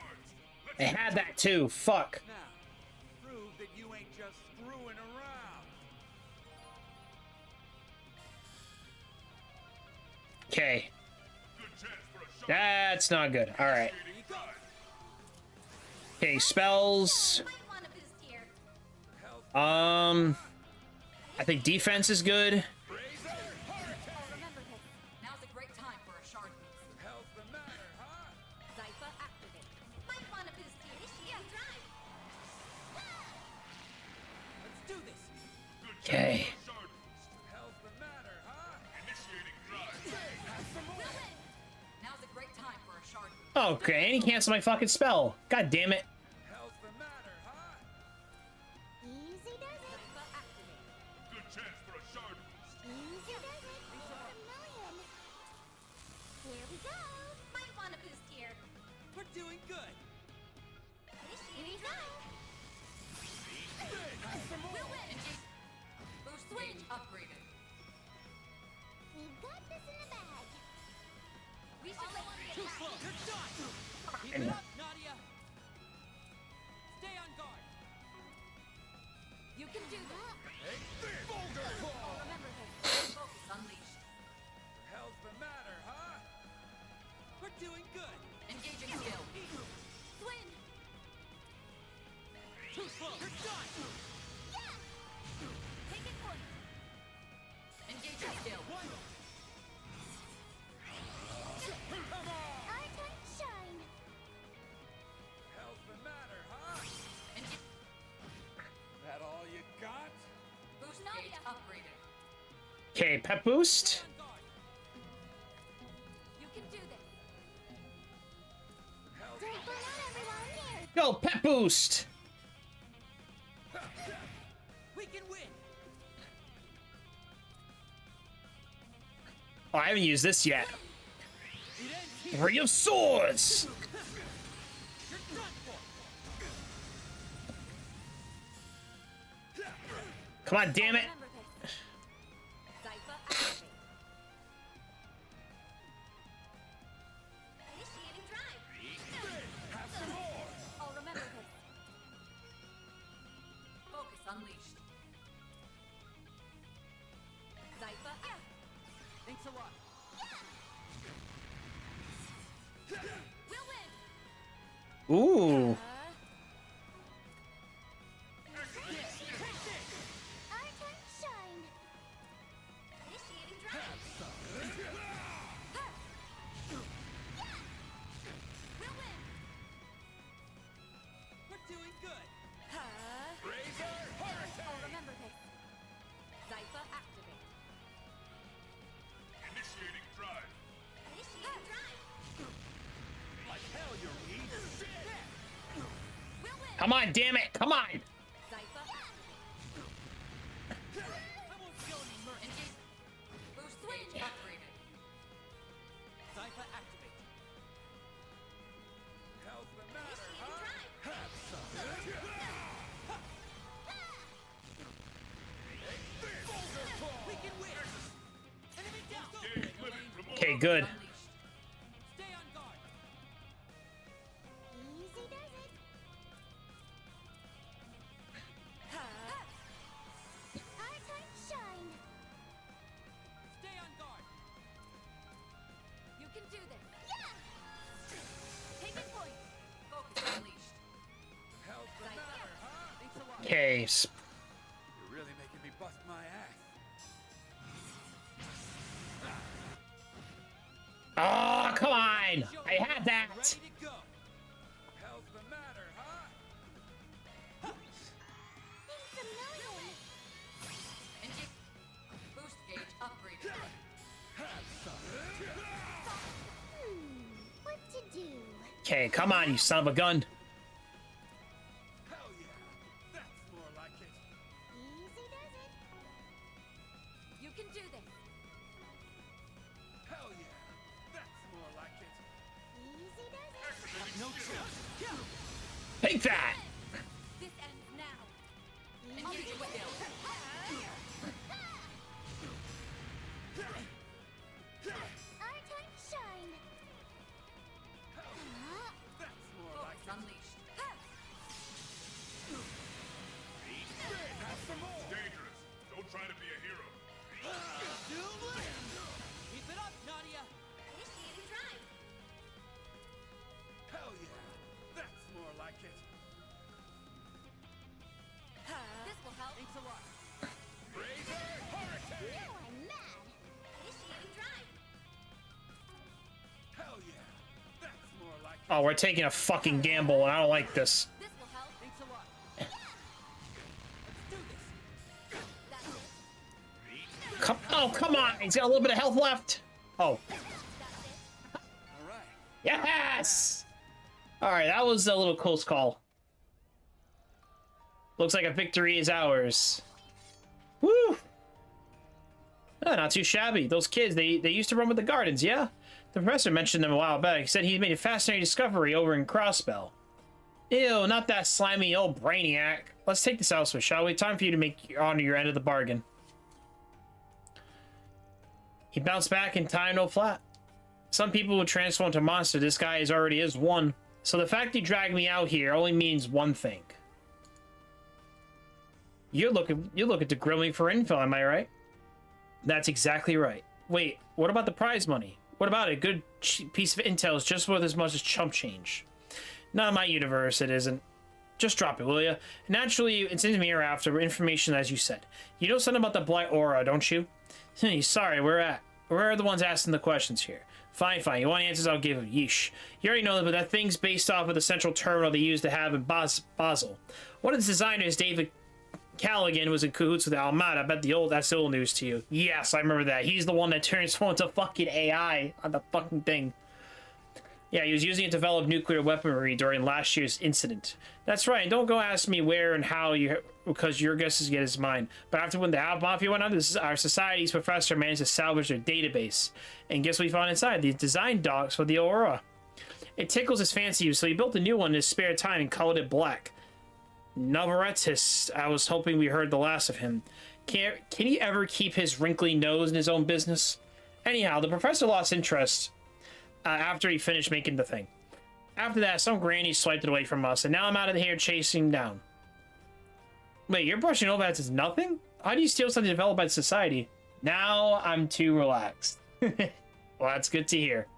Let's I had that too. Fuck. Now, prove that you ain't just screwing around. Okay, good chance for a shot. that's not good. All right. Initiating drive. Okay, spells. Might want to boost here. I think defense is good. I'll remember this. Now's a great time for a shard boost. Hell's the matter, huh? Zypha activate. Might want to boost here. Initiating drive. Let's do this. Good Okay. chance for a shard boost. Hell's the matter, huh? Initiating drive. Now's a great time for a shard boost. Okay, and he canceled my fucking spell. God damn it. Hell's the matter, huh? Easy does it. Zypha activate. Good chance for a shard boost. Easy does it. Thanks a million. Here we go. Might want to boost here. We're doing good. Initiating drive. We'll slow. You're done. Taking point. Engage your skill. One. Our turn to shine. Hell's the matter, huh? That all you got? Boost Nadia. gauge upgraded. Okay, pep boost. On guard. You can do this. Hell's Don't burn out everyone here. Go, pep boost. We can win. Oh, I haven't used this yet. Three of Swords. You're done for. Come on, damn it. Remember this. Zypha activate. Initiating drive. Have some more! I'll remember this. Focus unleashed. Zypha out. Thanks a lot. We'll win. Ooh. Our turn to shine. Initiating drive. We'll win. We're doing good. Razor Hurricane! I'll remember this. Zypha activate. Initiating drive. Initiating drive. Like hell you're weak. We'll win. Come on, damn it. Come on. Zypha activate. I won't show any mercy. Engage. Boost gauge upgraded. Zypha activate. Hell's the matter, Initiating huh? drive. Have some. We can win. Enemy down. Gauge limit removed. Okay, good. Unleashed. Stay on guard. Easy does it. Our turn to shine. Stay on guard. You can do this. Yeah. Taking point. Focus unleashed. Hell's the matter, huh? Thanks a lot. Okay. You're really making me bust my ass. Oh, come on. I had that. Ready to go. Hell's the matter, huh? Thanks a million. Engage. Boost gauge upgraded. What to do? Okay, come on, you son of a gun. Hell yeah! That's more like it. Easy does it. You can do this. Hell yeah! That's more like it. Easy does it. No choice. Take that. This ends now. Engage your skill. Our turn to shine. That's more like Focus unleashed. Have some more! Dangerous. Don't try to be a hero. Keep it up, Nadia. Initiating drive. Hell yeah! That's more like it. This will help. Thanks a lot. Razor Hurricane! Now I'm mad. Initiating drive. Hell yeah! That's more like it. Oh, we're taking a fucking gamble, and I don't like this. This will help. Thanks a lot. Let's do this. That's it. Come on. He's got a little bit of health left. Oh, That's it. All right. yes. All right, that was a little close call. Looks like a victory is ours. Woo! Oh, not too shabby. Those kids, they used to run with the gardens, yeah? The professor mentioned them a while back. He said he made a fascinating discovery over in Crossbell. Ew, not that slimy old brainiac. Let's take this elsewhere, shall we? Time for you to make honor your end of the bargain. He bounced back in time, no flat. Some people would transform into monster. This guy already is one. So the fact he dragged me out here only means one thing. You're looking to grill me for info, am I right? That's exactly right. Wait, what about the prize money? What about it? A good piece of intel is just worth as much as chump change. Not in my universe, it isn't. Just drop it, will you? Naturally, it's in me after information, as you said. You know something about the Blight Aura, don't you? Sorry, we're the ones asking the questions here. Fine. You want answers, I'll give them. Yeesh. You already know that, but that thing's based off of the central terminal they used to have in Basel. One of the designers, David Callaghan, was in cahoots with Almada. I bet that's old news to you. Yes, I remember that. He's the one that turns into fucking AI on the fucking thing. Yeah, he was using it to develop nuclear weaponry during last year's incident. That's right. Don't go ask me where and how, because your guess is good as mine. But after when the Mafia went on, our society's professor managed to salvage their database. And guess what we found inside? The design docs for the Aurora. It tickles his fancy, so he built a new one in his spare time and colored it black. Navarretis, I was hoping we heard the last of him. Can he ever keep his wrinkly nose in his own business? Anyhow, the professor lost interest after he finished making the thing. After that, some granny swiped it away from us, and now I'm out of here chasing him down. Wait, you're brushing over that as nothing? How do you steal something developed by society? Now I'm too relaxed. Well, that's good to hear.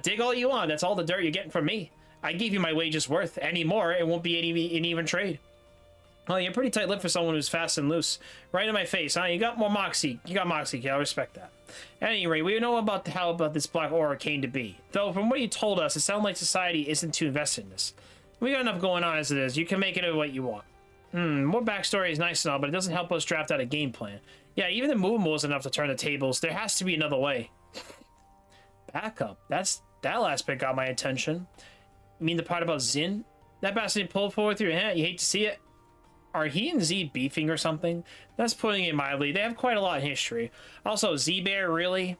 Dig all you want. That's all the dirt you're getting from me. I gave you my wages worth. Any more, it won't be an even trade. Oh, you're pretty tight-lipped for someone who's fast and loose. Right in my face, huh? You got more moxie. You got moxie, kid. I respect that. At any rate, we know how this Black Aura came to be. Though, from what you told us, it sounds like society isn't too invested in this. We got enough going on as it is. You can make it what you want. More backstory is nice and all, but it doesn't help us draft out a game plan. Yeah, even the movement was enough to turn the tables. There has to be another way. Backup. That last bit got my attention. You mean the part about Zin? That bastard pulled forward through your hand. You hate to see it? Are he and Z beefing or something? That's putting it mildly. They have quite a lot in history. Also, Z-Bear, really?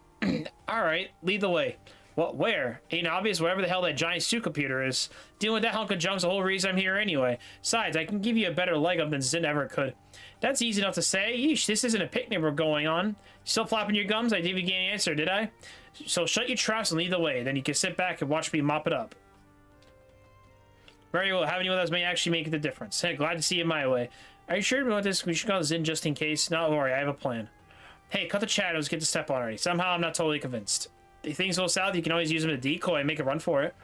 Alright, lead the way. What, where? Ain't obvious wherever the hell that giant suit computer is. Dealing with that hunk of junk's the whole reason I'm here anyway. Besides, I can give you a better leg up than Zin ever could. That's easy enough to say. Yeesh, this isn't a picnic we're going on. Still flapping your gums? I didn't even get an answer, did I? So shut your traps and lead the way. Then you can sit back and watch me mop it up. Very well, having you with us may actually make the difference. Hey, glad to see you my way. Are you sure about this? We should call Zin just in case. Not worry, I have a plan. Hey, cut the chat. Let's get to step on already. Somehow I'm not totally convinced. If things go south, you can always use them to decoy and make a run for it.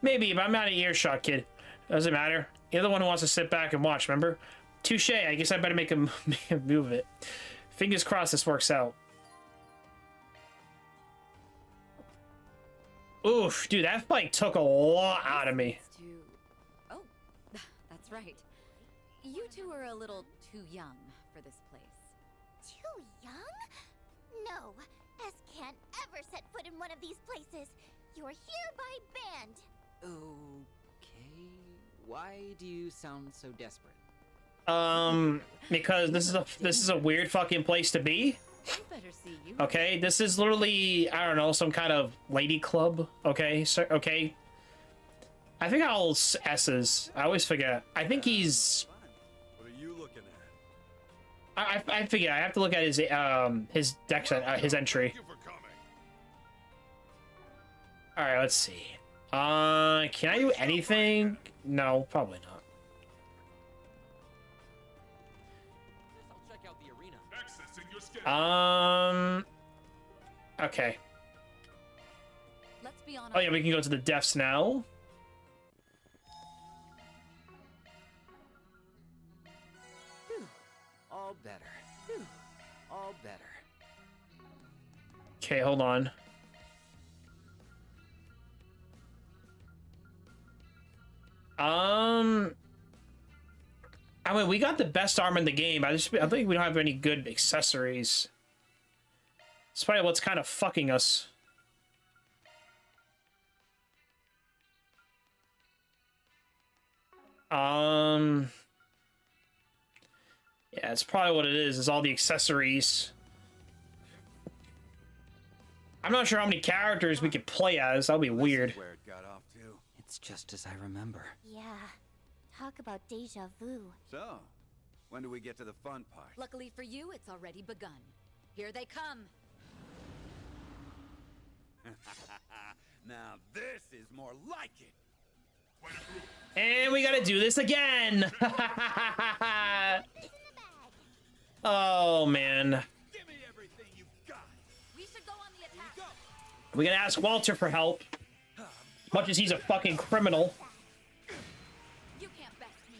Maybe, but I'm out of earshot, kid. Doesn't matter. You're the one who wants to sit back and watch, remember? Touche. I guess I better make a move of it. Fingers crossed this works out. Oof, dude, that fight took a lot out of me. Oh, that's right. You two are a little too young for this place. Too young? No, S can't ever set foot in one of these places. You're hereby banned. Okay. Why do you sound so desperate? Because this is a weird fucking place to be. Okay, this is literally, I don't know, some kind of lady club. Okay, so, okay. I think all S's. I always forget. I think he's. What are you looking at? I forget. I have to look at his deck, his entry. All right, let's see. Can I do anything? No, probably not. Okay. Let's be on Oh yeah, we can go to the defs now. All better. All better. Okay, hold on. I mean, we got the best armor in the game. I think we don't have any good accessories. It's probably what's kind of fucking us. Yeah, it's probably what it is all the accessories. I'm not sure how many characters we could play as. That'll be weird. Where it got off to. It's just as I remember. Yeah, talk about deja vu. So, when do we get to the fun part? Luckily for you, it's already begun. Here they come. Now this is more like it. And we gotta do this again. Oh man. Give me everything you've got. We should go on the attack. We gotta ask Walter for help. Much as he's a fucking criminal. You can't best me.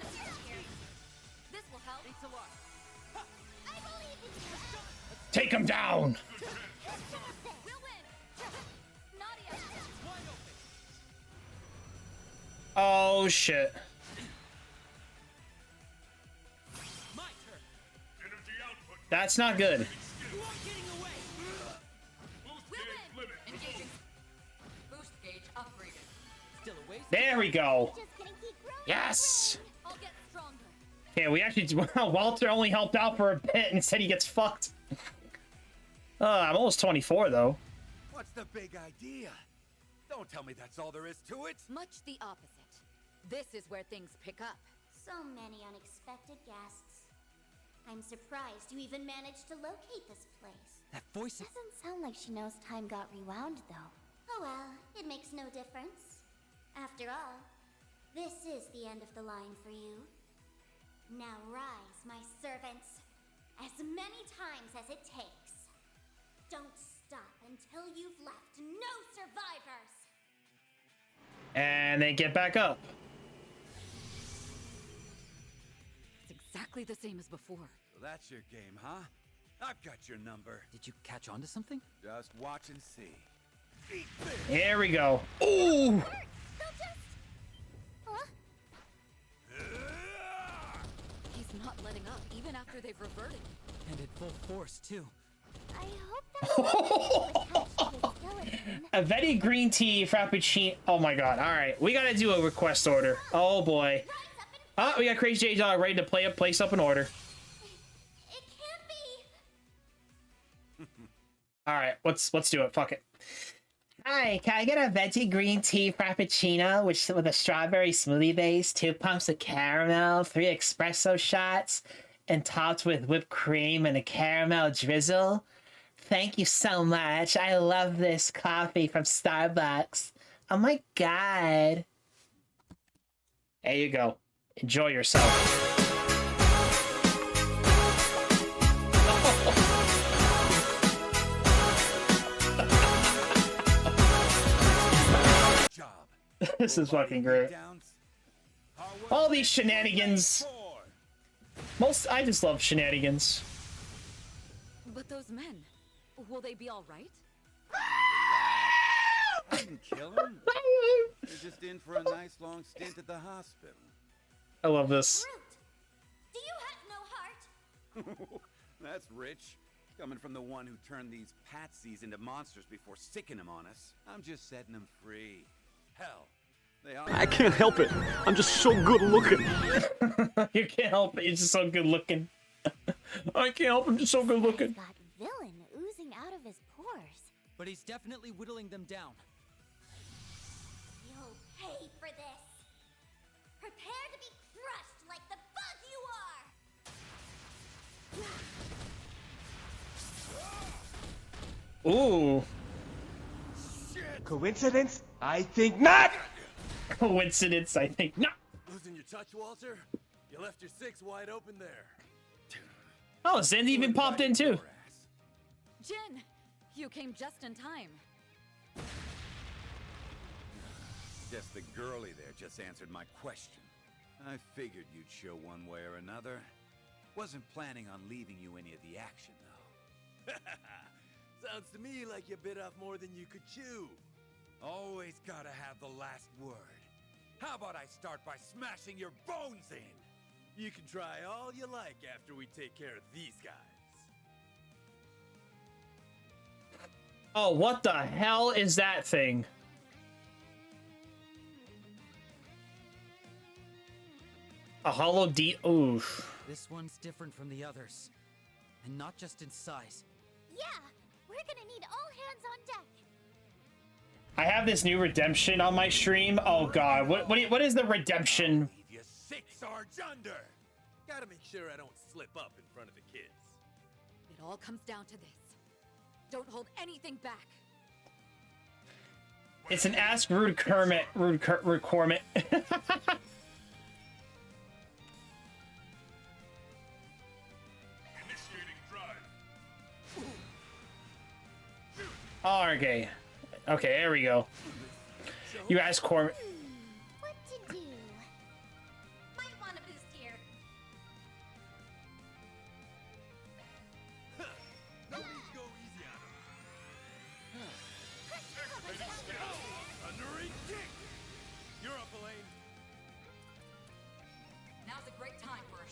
Take him down. Oh shit. That's not good. There we go. Yes. Okay, we actually Walter only helped out for a bit and said he gets fucked. I'm almost 24 though. What's the big idea? Don't tell me that's all there is to it. Much the opposite. This is where things pick up. So many unexpected guests. I'm surprised you even managed to locate this place. That voice doesn't sound like she knows time got rewound, though. Oh well, it makes no difference. After all, this is the end of the line for you. Now rise, my servants, as many times as it takes. Don't stop until you've left no survivors! And they get back up. It's exactly the same as before. So that's your game, huh? I've got your number. Did you catch on to something? Just watch and see. Here we go. Ooh! He's not letting up, even after they've reverted. And at full force, too. I hope that A Venti green tea frappuccino. Oh my god. Alright, we gotta do a request order. Oh boy. Oh, we got Crazy J Dog ready to place up an order. It can't be. Alright, let's do it. Fuck it. Hi, can I get a venti green tea frappuccino with a strawberry smoothie base, 2 pumps of caramel, 3 espresso shots, and topped with whipped cream and a caramel drizzle? Thank you so much. I love this coffee from Starbucks. Oh my god. There you go. Enjoy yourself. This is fucking great. All these shenanigans. I just love shenanigans. But those men, will they be all right? I didn't kill them. They're just in for a nice long stint at the hospital. I love this. Do you have no heart? That's rich. Coming from the one who turned these patsies into monsters before sicking them on us. I'm just setting them free. Hell, they are. I can't help it. I'm just so good looking. You can't help it. You're just so good looking. I can't help him. Just so good looking. Got villain oozing out of his pores. But he's definitely whittling them down. You'll pay for this. Prepare to be crushed like the bug you are. Ooh. Coincidence? I think not. Coincidence? I think not. Losing your touch, Walter? You left your 6 wide open there. Oh, Zen even popped in too. Jin, you came just in time. Guess the girlie there just answered my question. I figured you'd show one way or another. Wasn't planning on leaving you any of the action, though. Sounds to me like you bit off more than you could chew. Always gotta have the last word. How about I start by smashing your bones in? You can try all you like after we take care of these guys. Oh, what the hell is that thing? A hollow D. Oof. This one's different from the others. And not just in size. Yeah, we're gonna need all hands on deck. I have this new redemption on my stream. Oh god, what is the redemption? You 6 Sarge under. Gotta make sure I don't slip up in front of the kids. It all comes down to this. Don't hold anything back. It's an Ask Rude Kermit. Rude Cormit. Oh, okay. Okay, there we go. You ask Cormit. What to do? Might want a boost here.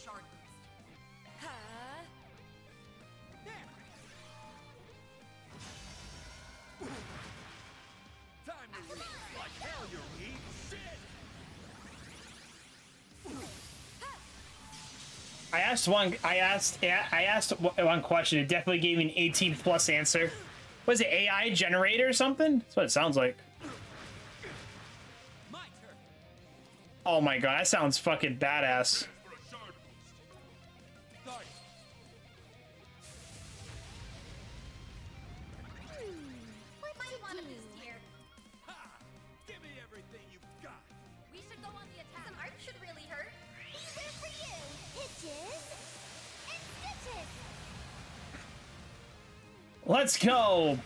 shard boost. Huh? Time to leave like hell, you eat shit! I asked one question. It definitely gave me an 18 plus answer. Was it AI generator or something? That's what it sounds like. Oh my god, that sounds fucking badass. What might you want to boost here? Give me everything you've got! We should go on the attack. Some art should really hurt. These are for you. Hitches and stitches. Let's go!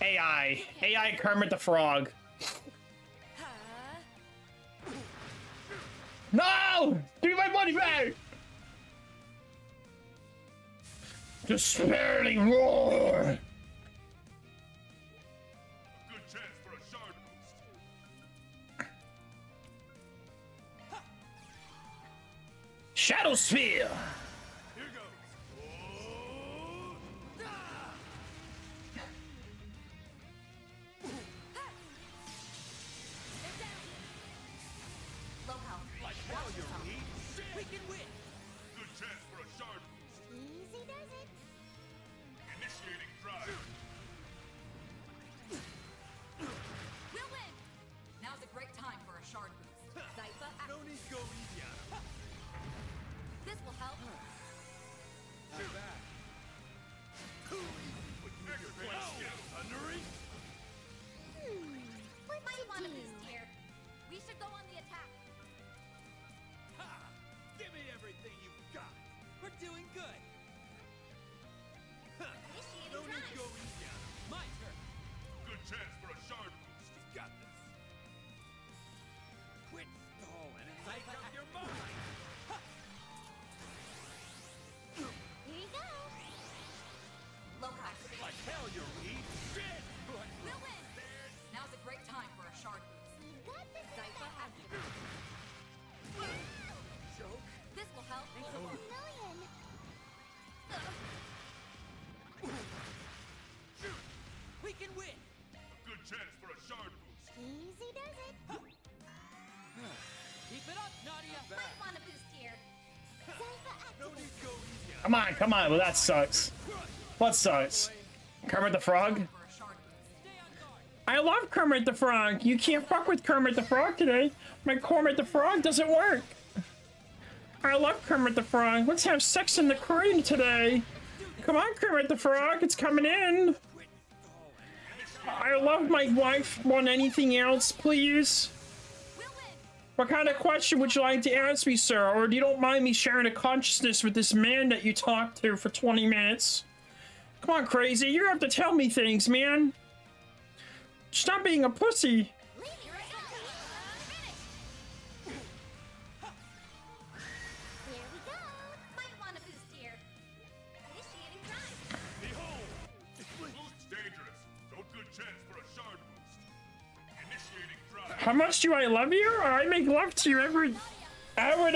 AI Kermit the Frog. No! Give me my money back! Despairing roar! Good chance for a shard boost. Shadow Spear! Here goes! Low health. Like hell, you eat shit! We can win! Good chance for a shard boost. Easy does it. Initiating drive. We'll win! Now's a great time for a shard boost. Zypha, No need to go easy on him. this will help. Not bad. Cool easy with your flash thundering. What might you want to boost here? We should go on the attack. Ha! Give me everything you've got! We're doing good. Initiating No need drive. to go easy on him. My turn. Good chance for a shard boost. You've got this. Quit stalling and make up your mind! Here you go. Low health. Like hell, you eat shit! We'll win! Now's a great time for a shard boost. We've got this. Zypha activated. Joke? This will help. Million. We can win! Good chance for a shard boost. Easy does it. Keep it up, Nadia! Might want to boost here. Zypha No activated. need to go easy on him. Come on, come on. Well, that sucks. What sucks? Kermit the Frog? For a shard boost. Stay on guard. I love Kermit the Frog. You can't fuck with Kermit the Frog today. My Kermit the Frog doesn't work. I love Kermit the Frog. Let's have sex in the cream today. Come on, Kermit the Frog. It's coming in. I love my wife more than anything else, please. We'll win! What kind of question would you like to ask me, sir? Or do you don't mind me sharing a consciousness with this man that you talked to for 20 minutes? Come on, crazy. You have to tell me things, man. Stop being a pussy. Here I go. Here we go. Might want to boost here. Initiating drive. Behold! Boost's dangerous. No good chance for a shard boost. Initiating drive. How much do I love you? I make love to you every... I would,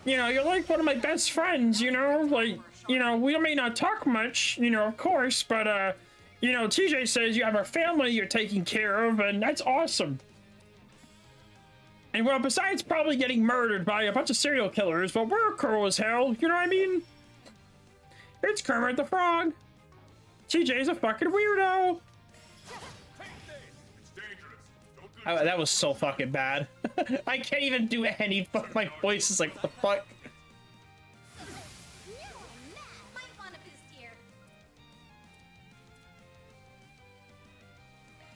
you know, you're like one of my best friends, you know? Like, you know, we may not talk much, you know, of course, but, you know, TJ says you have a family you're taking care of, and that's awesome. And, well, besides probably getting murdered by a bunch of serial killers, but we're cool as hell, you know what I mean? It's Kermit the Frog. TJ's a fucking weirdo. It's dangerous. No good That was so fucking bad. I can't even do any fuck. My voice is like, what the fuck? Might want to boost here.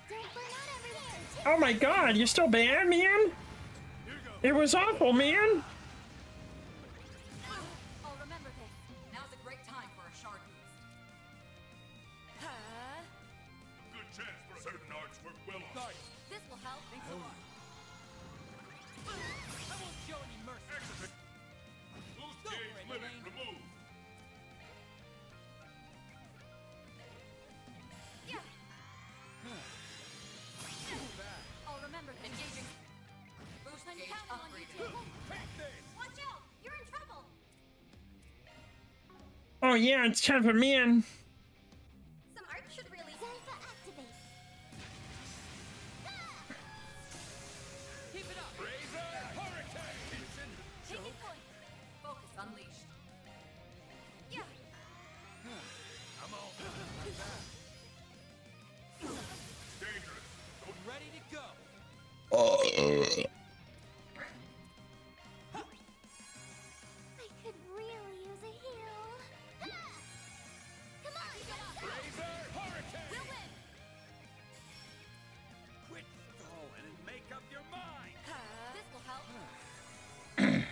Don't burn out everywhere. Oh my god, you're still banned, man? It was awful, man. I'll remember this. Now's a great time for a shard boost. Huh? Good chance for certain arts work well on. This will help. Thanks a lot. I won't show any mercy. Exit. Boost gauge limit removed. Yeah. I'll remember this. Engaging. Boost gauge upgraded. Take this! Oh yeah, it's time for me in. Some art should really Zelda activate. Keep it up. Razor Hurricane! Taking point. Focus unleashed. Yeah. I'm all Dangerous. Ready to go. I could really use a heal. Come on, Razor Hurricane! We'll win. Quit stalling and make up your mind. This will help.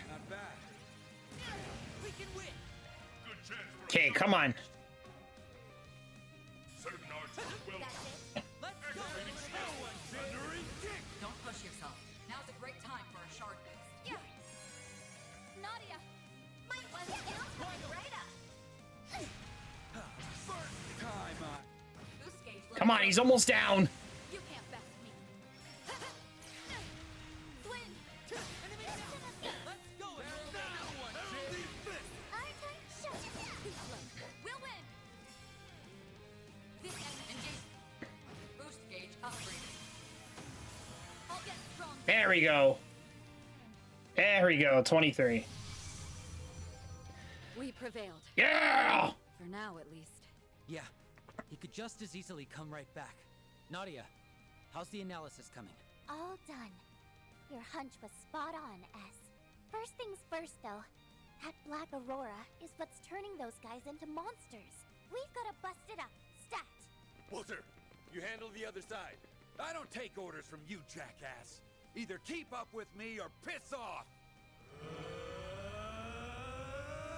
Not bad. We can win. Good chance for Okay, come on. certain arts work well. That's it. Let's go. Thundering kick! Don't push yourself. Now's a great time for a shard boost. Yeah. Nadia, might want to get right up. First time I... Boost gauge. Come on, he's almost down. You can't best me. Swing. Enemy down. Let's go. Our turn, shut it down. We'll win. This enemy engage. Boost gauge upgraded. I'll get strong. There we go. There we go. 23. We prevailed. Yeah. For now, at least. Yeah, he could just as easily come right back. Nadia, how's the analysis coming? All done. Your hunch was spot on, S. First things first, though. That black aurora is what's turning those guys into monsters. We've got to bust it up. Stat. Walter, you handle the other side. I don't take orders from you, jackass. Either keep up with me or piss off.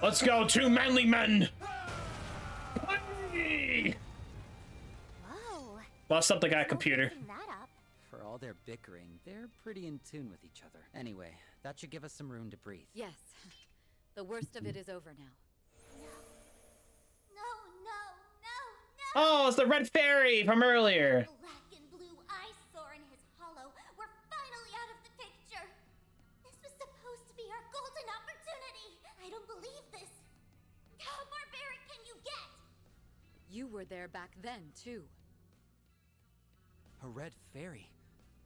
Let's go, two manly men. Hey! Whoa. Bust up the guy computer. Messing that up. For all their bickering, they're pretty in tune with each other. Anyway, that should give us some room to breathe. Yes. The worst of it is over now. No, no, no, no. Oh, it's the red fairy from earlier. Black and blue eyesore in his hollow. We're finally out of the picture. This was supposed to be our golden opportunity. I don't believe this. How barbaric can you get? You were there back then, too. A red fairy.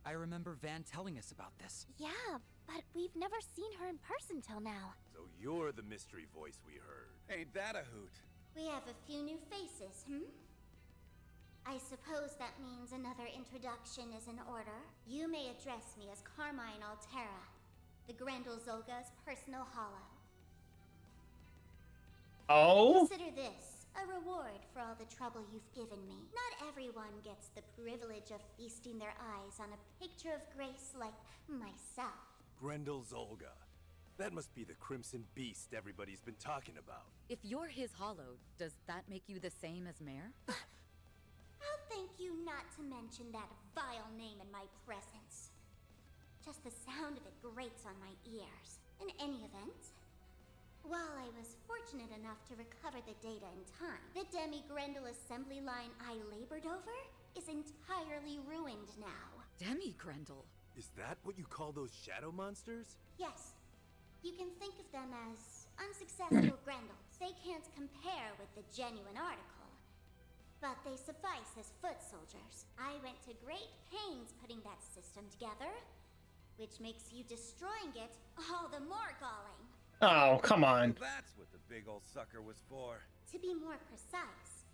I remember Van telling us about this. Yeah, but we've never seen her in person till now. So you're the mystery voice we heard. Ain't that a hoot? We have a few new faces, I suppose that means another introduction is in order. You may address me as Carmine Altera, the Grendel Zolga's personal hollow. Oh? Consider this a reward for all the trouble you've given me. Not everyone gets the privilege of feasting their eyes on a picture of grace like myself. Grendel Zolga. That must be the Crimson Beast everybody's been talking about. If you're his hollow, does that make you the same as Mare? I'll thank you not to mention that vile name in my presence. Just the sound of it grates on my ears. In any event, while I was fortunate enough to recover the data in time, the Demi-Grendel assembly line I labored over is entirely ruined now. Demi-Grendel? Is that what you call those shadow monsters? Yes. You can think of them as unsuccessful Grendels. They can't compare with the genuine article, but they suffice as foot soldiers. I went to great pains putting that system together, which makes you destroying it all the more galling. Oh, come on. That's what the big old sucker was for. To be more precise,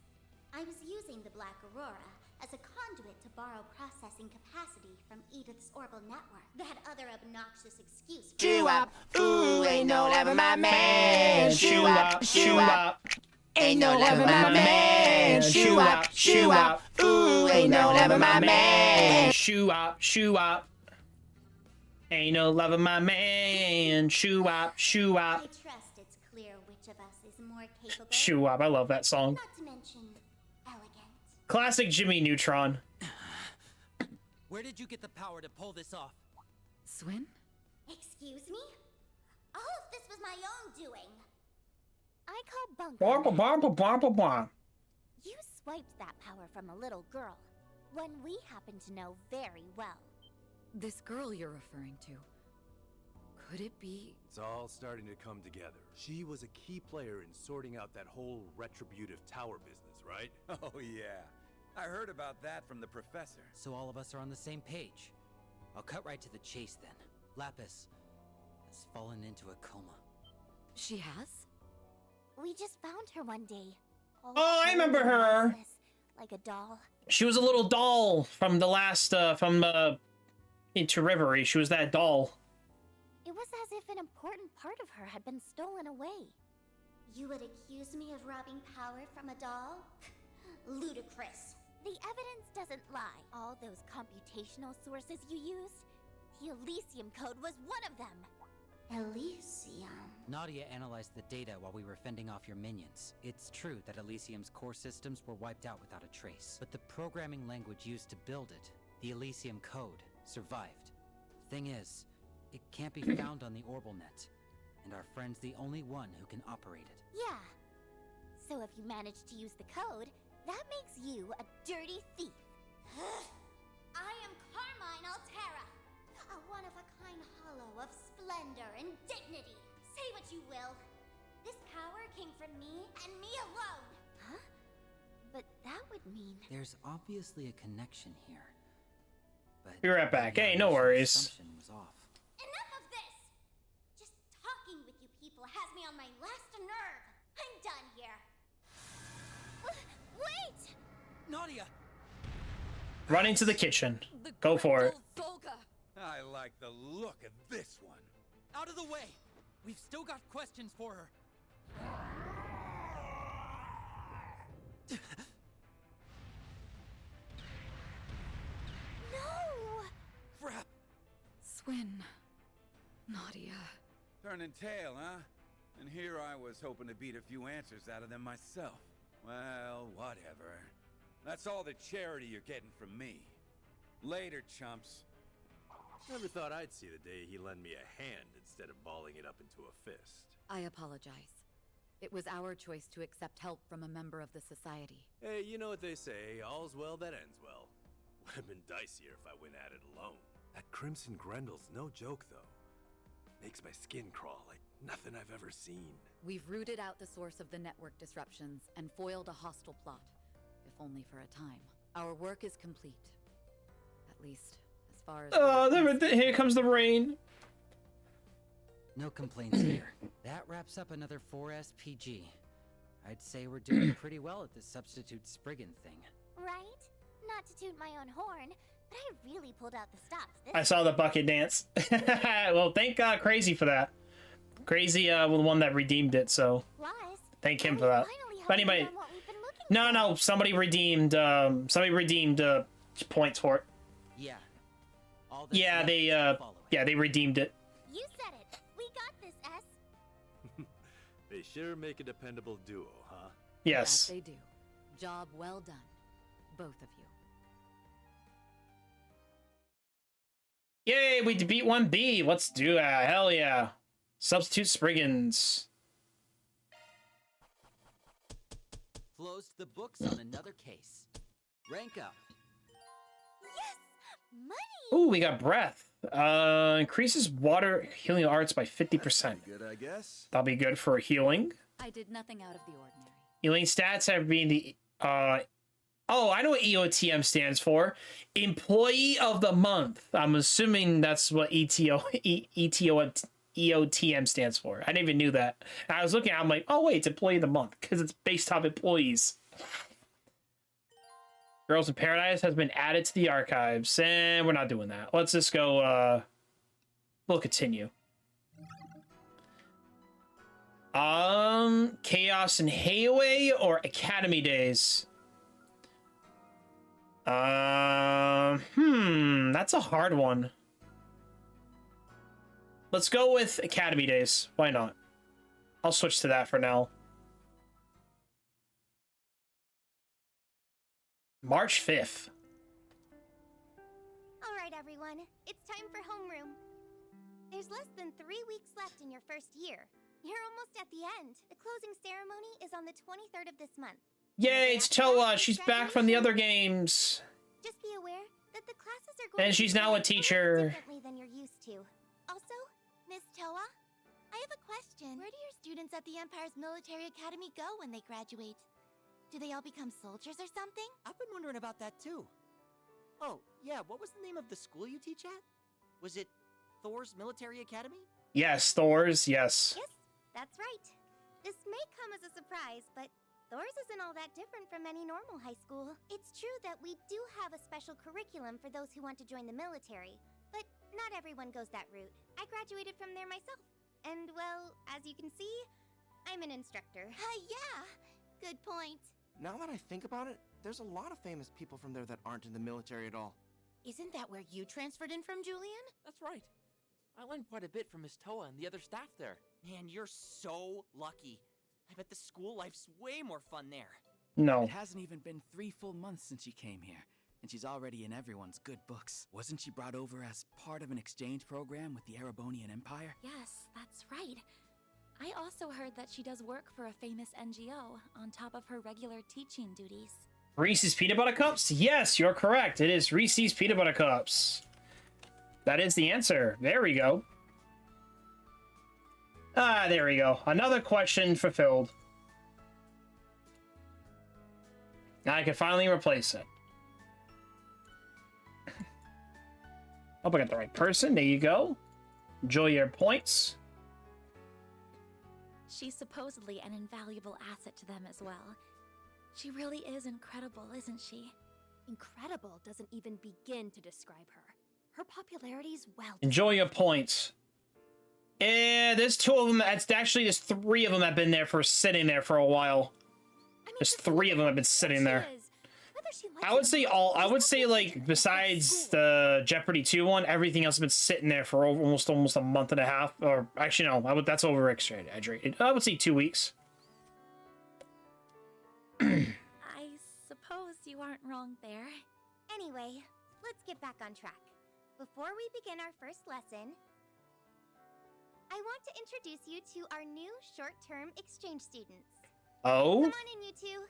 I was using the Black Aurora as a conduit to borrow processing capacity from Edith's orbital network. That other obnoxious excuse for— Shoo up, ooh, ain't no loving my man. Shoo up, shoo up. Ain't no loving my man. Shoo up, shoo up. Ooh, ain't no loving my man. Shoo up, shoo up. Ain't no loving my man. Shoo up, shoo I up. trust it's clear which of us is more capable. Shoo up. I love that song. Not to mention elegant. Classic Jimmy Neutron. Where did you get the power to pull this off? Swin? Excuse me? All of this was my own doing. I call Bah, bah, Bucketman. bah, bah, bah, bah, bah. You swiped that power from a little girl, one we happen to know very well. This girl you're referring to. Could it be? It's all starting to come together. She was a key player in sorting out that whole retributive tower business, right? Oh yeah, I heard about that from the professor. So all of us are on the same page. I'll cut right to the chase then. Lapis has fallen into a coma. She has? We just found her one day. All Oh, I remember cold and her. lifeless, like a doll. She was a little doll from the last, into Reverie. She was that doll. It was as if an important part of her had been stolen away. You would accuse me of robbing power from a doll? Ludicrous. The evidence doesn't lie. All those computational sources you used, the Elysium Code was one of them. Elysium. Nadia analyzed the data while we were fending off your minions. It's true that Elysium's core systems were wiped out without a trace, but the programming language used to build it, the Elysium Code, survived. Thing is, it can't be found on the Orbital Net, and our friend's the only one who can operate it. Yeah. So if you manage to use the code, that makes you a dirty thief. I am Carmine Altera, a one-of-a-kind hollow of splendor and dignity. Say what you will. This power came from me and me alone. Huh? But that would mean... There's obviously a connection here. But Be right back. Hey, no worries. assumption was off. Enough of this! Just talking with you people has me on my last nerve. I'm done here. Wait! Nadia! Run into the kitchen. Go for it. Solga! I like the look of this one. Out of the way! We've still got questions for her. No! Crap! Swin. Nadia. Turning tail, huh? And here I was hoping to beat a few answers out of them myself. Well, whatever. That's all the charity you're getting from me. Later, chumps. Never thought I'd see the day he lent me a hand instead of balling it up into a fist. I apologize. It was our choice to accept help from a member of the society. Hey, you know what they say, all's well that ends well. Would have been dicier if I went at it alone. That Crimson Grendel's no joke, though. Makes my skin crawl like nothing I've ever seen. We've rooted out the source of the network disruptions and foiled a hostile plot, if only for a time. Our work is complete. At least, as far as... Oh, here comes the rain. No complaints here. That wraps up another 4S PG. I'd say we're doing pretty well at this substitute Spriggan thing. Right? Not to toot my own horn, but I really pulled out the stops this I saw the bucket dance. Well, thank Crazy for that. Crazy was the one that redeemed it, so Plus, thank him for that. If anybody, no, somebody redeemed points for it. Yeah. Yeah, they redeemed it. You said it. We got this, S. They sure make a dependable duo, huh? Yes. That they do. Job well done. Both of you. Yay, we beat 1B. Let's do that. Hell yeah. Substitute Spriggans. Closed the books on another case. Rank up. Yes! Money! Ooh, we got breath. Increases water healing arts by 50%. Good, I guess. That'll be good for healing. I did nothing out of the ordinary. Healing stats have been the oh, I know what EOTM stands for. Employee of the Month. I'm assuming that's what EOTM stands for. I didn't even knew that. And I was looking, I'm like, oh wait, it's Employee of the Month because it's based off employees. Girls in Paradise has been added to the archives, and we're not doing that. Let's just go. We'll continue. Chaos in Hayway or Academy Days? That's a hard one. Let's go with Academy Days. Why not? I'll switch to that for now. March 5th. All right, everyone. It's time for homeroom. There's less than 3 weeks left in your first year. You're almost at the end. The closing ceremony is on the 23rd of this month. Yay, it's Toa. She's back from the other games. Just be aware that the classes are going And she's now a teacher. differently than you're used to. Also, Miss Toa, I have a question. Where do your students at the Empire's Military Academy go when they graduate? Do they all become soldiers or something? I've been wondering about that too. Oh, yeah, what was the name of the school you teach at? Was it Thor's Military Academy? Yes, Thor's, yes. Yes, that's right. This may come as a surprise, but Thor's isn't all that different from any normal high school. It's true that we do have a special curriculum for those who want to join the military, but not everyone goes that route. I graduated from there myself. And, well, as you can see, I'm an instructor. Yeah, good point. Now that I think about it, there's a lot of famous people from there that aren't in the military at all. Isn't that where you transferred in from, Julian? That's right. I learned quite a bit from Miss Toa and the other staff there. Man, you're so lucky. I bet the school life's way more fun there. No. It hasn't even been 3 full months since she came here, and she's already in everyone's good books. Wasn't she brought over as part of an exchange program with the Erebonian Empire? Yes, that's right. I also heard that she does work for a famous NGO on top of her regular teaching duties. Reese's Peanut Butter Cups? Yes, you're correct. It is Reese's Peanut Butter Cups. That is the answer. There we go. Ah, there we go. Another question fulfilled. Now I can finally replace it. Hope I got the right person. There you go. Enjoy your points. She's supposedly an invaluable asset to them as well. She really is incredible, isn't she? Incredible doesn't even begin to describe her. Her popularity's well. Enjoy your points. There's 2 of them. There's 3 of them that have been there sitting there for a while. There's 3 of them that have been sitting there. I would say like besides the Jeopardy 2 one, everything else has been sitting there for almost a month and a half. Or actually no, that's over exaggerated. I would say 2 weeks. I suppose you aren't wrong there. Anyway, let's get back on track. Before we begin our first lesson, I want to introduce you to our new short-term exchange students. Oh? Come on in, you two.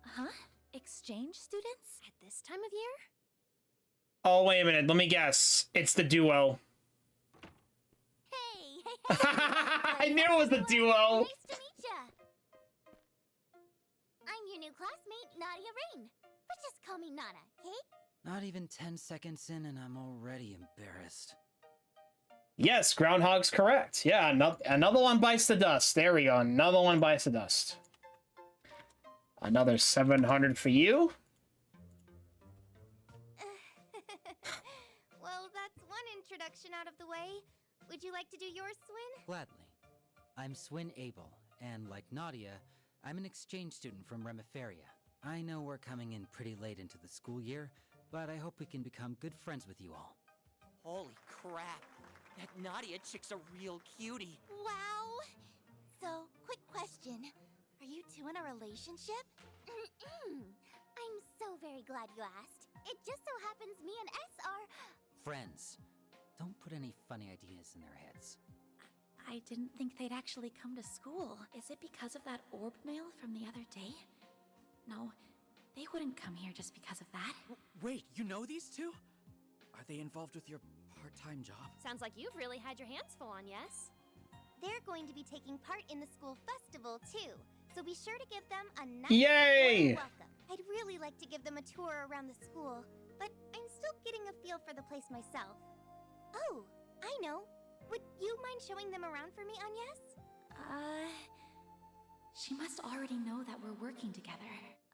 Huh? Exchange students? At this time of year? Oh, wait a minute. Let me guess. It's the duo. Hey! I knew it was the duo. Nice to meet ya. I'm your new classmate, Nadia Rain. But just call me Nana, okay? Not even 10 seconds in and I'm already embarrassed. Yes, Groundhog's correct. Yeah, another one bites the dust. There we go. Another one bites the dust. Another 700 for you. Well, that's one introduction out of the way. Would you like to do yours, Swin? Gladly. I'm Swin Abel, and like Nadia, I'm an exchange student from Remiferia. I know we're coming in pretty late into the school year, but I hope we can become good friends with you all. Holy crap. That Nadia chick's a real cutie. Wow. So, quick question. Are you two in a relationship? I'm so very glad you asked. It just so happens me and S are... Friends. Don't put any funny ideas in their heads. I didn't think they'd actually come to school. Is it because of that orb mail from the other day? No, they wouldn't come here just because of that. Wait, you know these two? Are they involved with your part-time job? Sounds like you've really had your hands full on, yes? They're going to be taking part in the school festival, too. So be sure to give them a nice Yay! warm welcome. I'd really like to give them a tour around the school, but I'm still getting a feel for the place myself. Oh, I know. Would you mind showing them around for me, Agnes? She must already know that we're working together.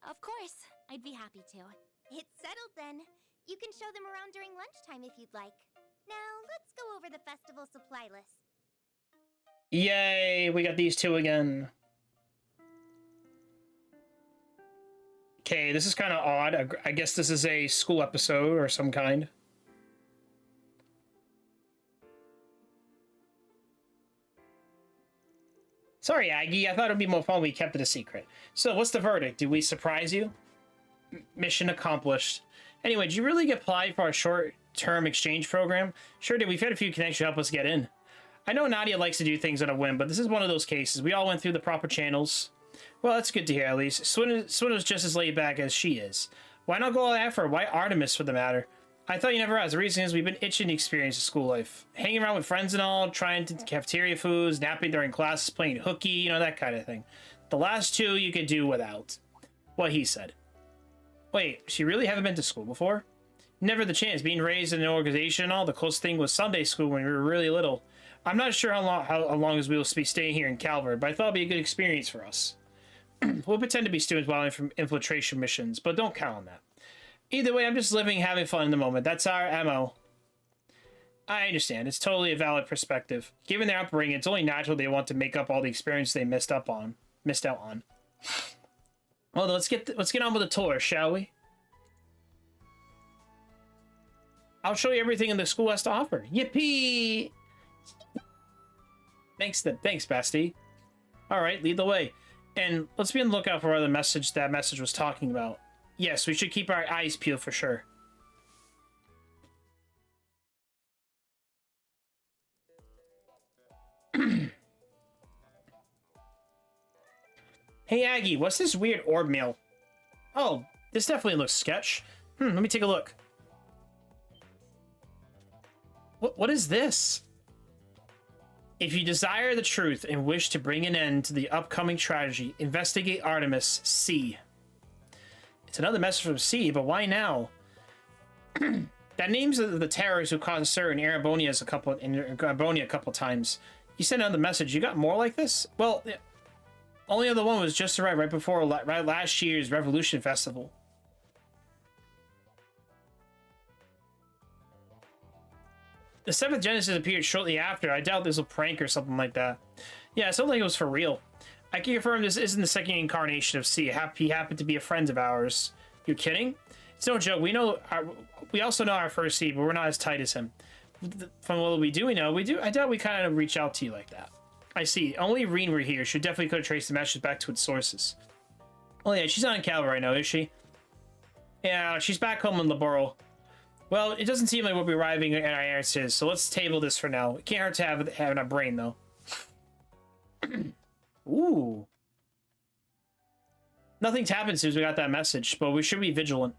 Of course, I'd be happy to. It's settled then. You can show them around during lunchtime if you'd like. Now, let's go over the festival supply list. Yay, we got these 2 again. Okay, this is kind of odd. I guess this is a school episode or some kind. Sorry, Aggie. I thought it'd be more fun if we kept it a secret. So, what's the verdict? Did we surprise you? Mission accomplished. Anyway, did you really get applied for our short-term exchange program? Sure did. We've had a few connections to help us get in. I know Nadia likes to do things on a whim, but this is one of those cases. We all went through the proper channels. Well, that's good to hear, at least. Swin was just as laid back as she is. Why not go all effort? Why Artemis, for the matter? I thought you never asked. The reason is we've been itching to experience school life. Hanging around with friends and all, trying to cafeteria foods, napping during classes, playing hooky, you know, that kind of thing. The last two you could do without. What he said. Wait, she really haven't been to school before? Never the chance. Being raised in an organization and all, the closest thing was Sunday school when we were really little. I'm not sure how long as we will be staying here in Calvert, but I thought it'd be a good experience for us. We'll pretend to be students while in infiltration missions, but don't count on that. Either way, I'm just living, having fun in the moment. That's our MO. I understand. It's totally a valid perspective. Given their upbringing, it's only natural they want to make up all the experience they missed out on. Well, let's get on with the tour, shall we? I'll show you everything in the school has to offer. Yippee! Thanks, bestie. All right, lead the way. And let's be on the lookout for the message that message was talking about. Yes, we should keep our eyes peeled for sure. Hey, Aggie, what's this weird orb mail? Oh, this definitely looks sketch. Let me take a look. What is this? If you desire the truth and wish to bring an end to the upcoming tragedy, investigate Artemis C. It's another message from C, but why now? That names the terrorists who caused stir in Arabonia a couple times. You sent out the message. You got more like this? Well, only other one was just right before last year's Revolution Festival. The 7th Genesis appeared shortly after. I doubt this was a prank or something like that. Yeah, it sounded like it was for real. I can confirm this isn't the second incarnation of C. He happened to be a friend of ours. You're kidding? It's no joke. We also know our first C, but we're not as tight as him. From what we know, I doubt we kind of reach out to you like that. I see. Only Reen were here. She definitely could have traced the message back to its sources. Oh yeah, she's not in Calvert right now, is she? Yeah, she's back home in Laboro. Well, it doesn't seem like we'll be arriving at our answers, so let's table this for now. It can't hurt to have in our brain, though. Ooh. Nothing's happened since we got that message, but we should be vigilant.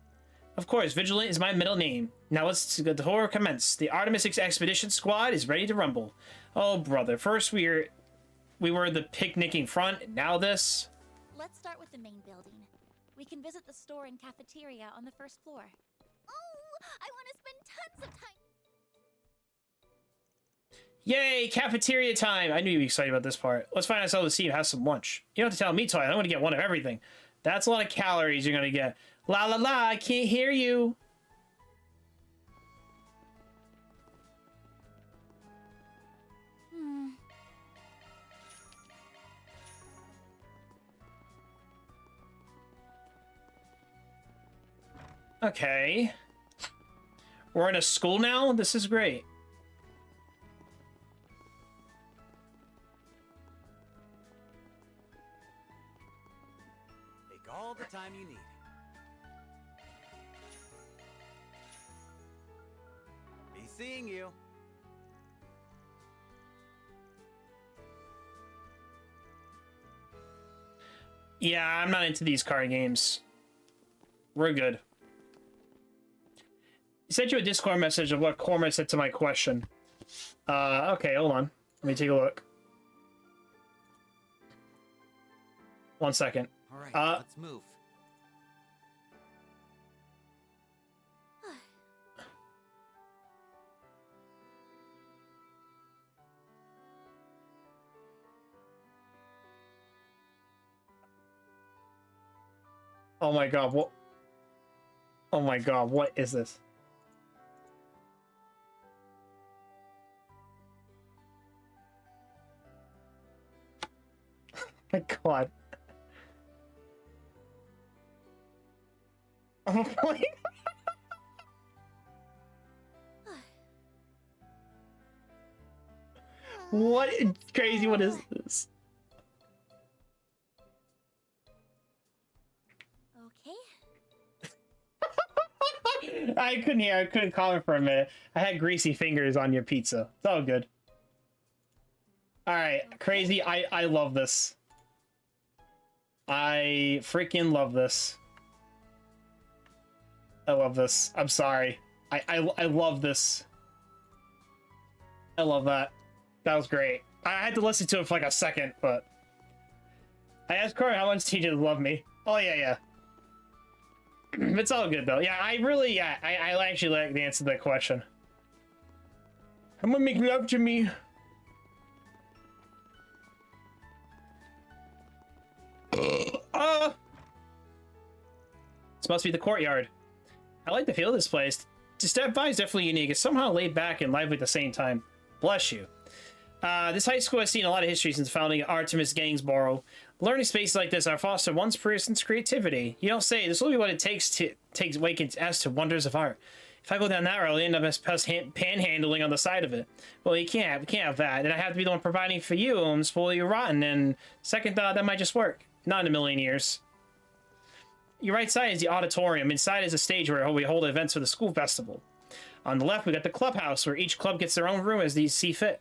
Of course, vigilant is my middle name. Now let's get the horror commence. The Artemis Expedition Squad is ready to rumble. Oh, brother. First we were the picnicking front, and now this. Let's start with the main building. We can visit the store and cafeteria on the first floor. Oh, I want to spend tons of time. Yay, cafeteria time! I knew you'd be excited about this part. Let's find ourselves a seat and have some lunch. You don't have to tell me twice. I'm going to get one of everything. That's a lot of calories you're going to get. La la la, I can't hear you. Okay. We're in a school now? This is great. Take all the time you need. Be seeing you. Yeah, I'm not into these card games. We're good. He sent you a Discord message of what Corma said to my question. Okay, hold on. Let me take a look. 1 second. All right, let's move. Oh my god, what? Oh my god, what is this? My god. Oh my. What crazy, what is this? Okay. I couldn't comment for a minute. I had greasy fingers on your pizza. It's all good. Alright, crazy. I love this. I freaking love this. I love this. I'm sorry. I love this. I love that. That was great. I had to listen to it for like a second, but I asked Corey how much teachers love me. Oh yeah. It's all good though. Yeah, I actually like the answer to that question. I'm gonna make love to me. This must be the courtyard. I like the feel of this place. Step 5 is definitely unique. It's somehow laid back and lively at the same time. Bless you. This high school has seen a lot of history since the founding of Artemis Gainsborough. Learning spaces like this are foster one person's creativity. You don't say. This will be what it takes to awakens us to wonders of art. If I go down that road, I'll end up as panhandling on the side of it. Well, we can't have that. And I have to be the one providing for you and spoil you rotten. And second thought, that might just work. Not in a million years. Your right side is the auditorium. Inside is a stage where we hold events for the school festival. On the left, we got the clubhouse, where each club gets their own room as they see fit.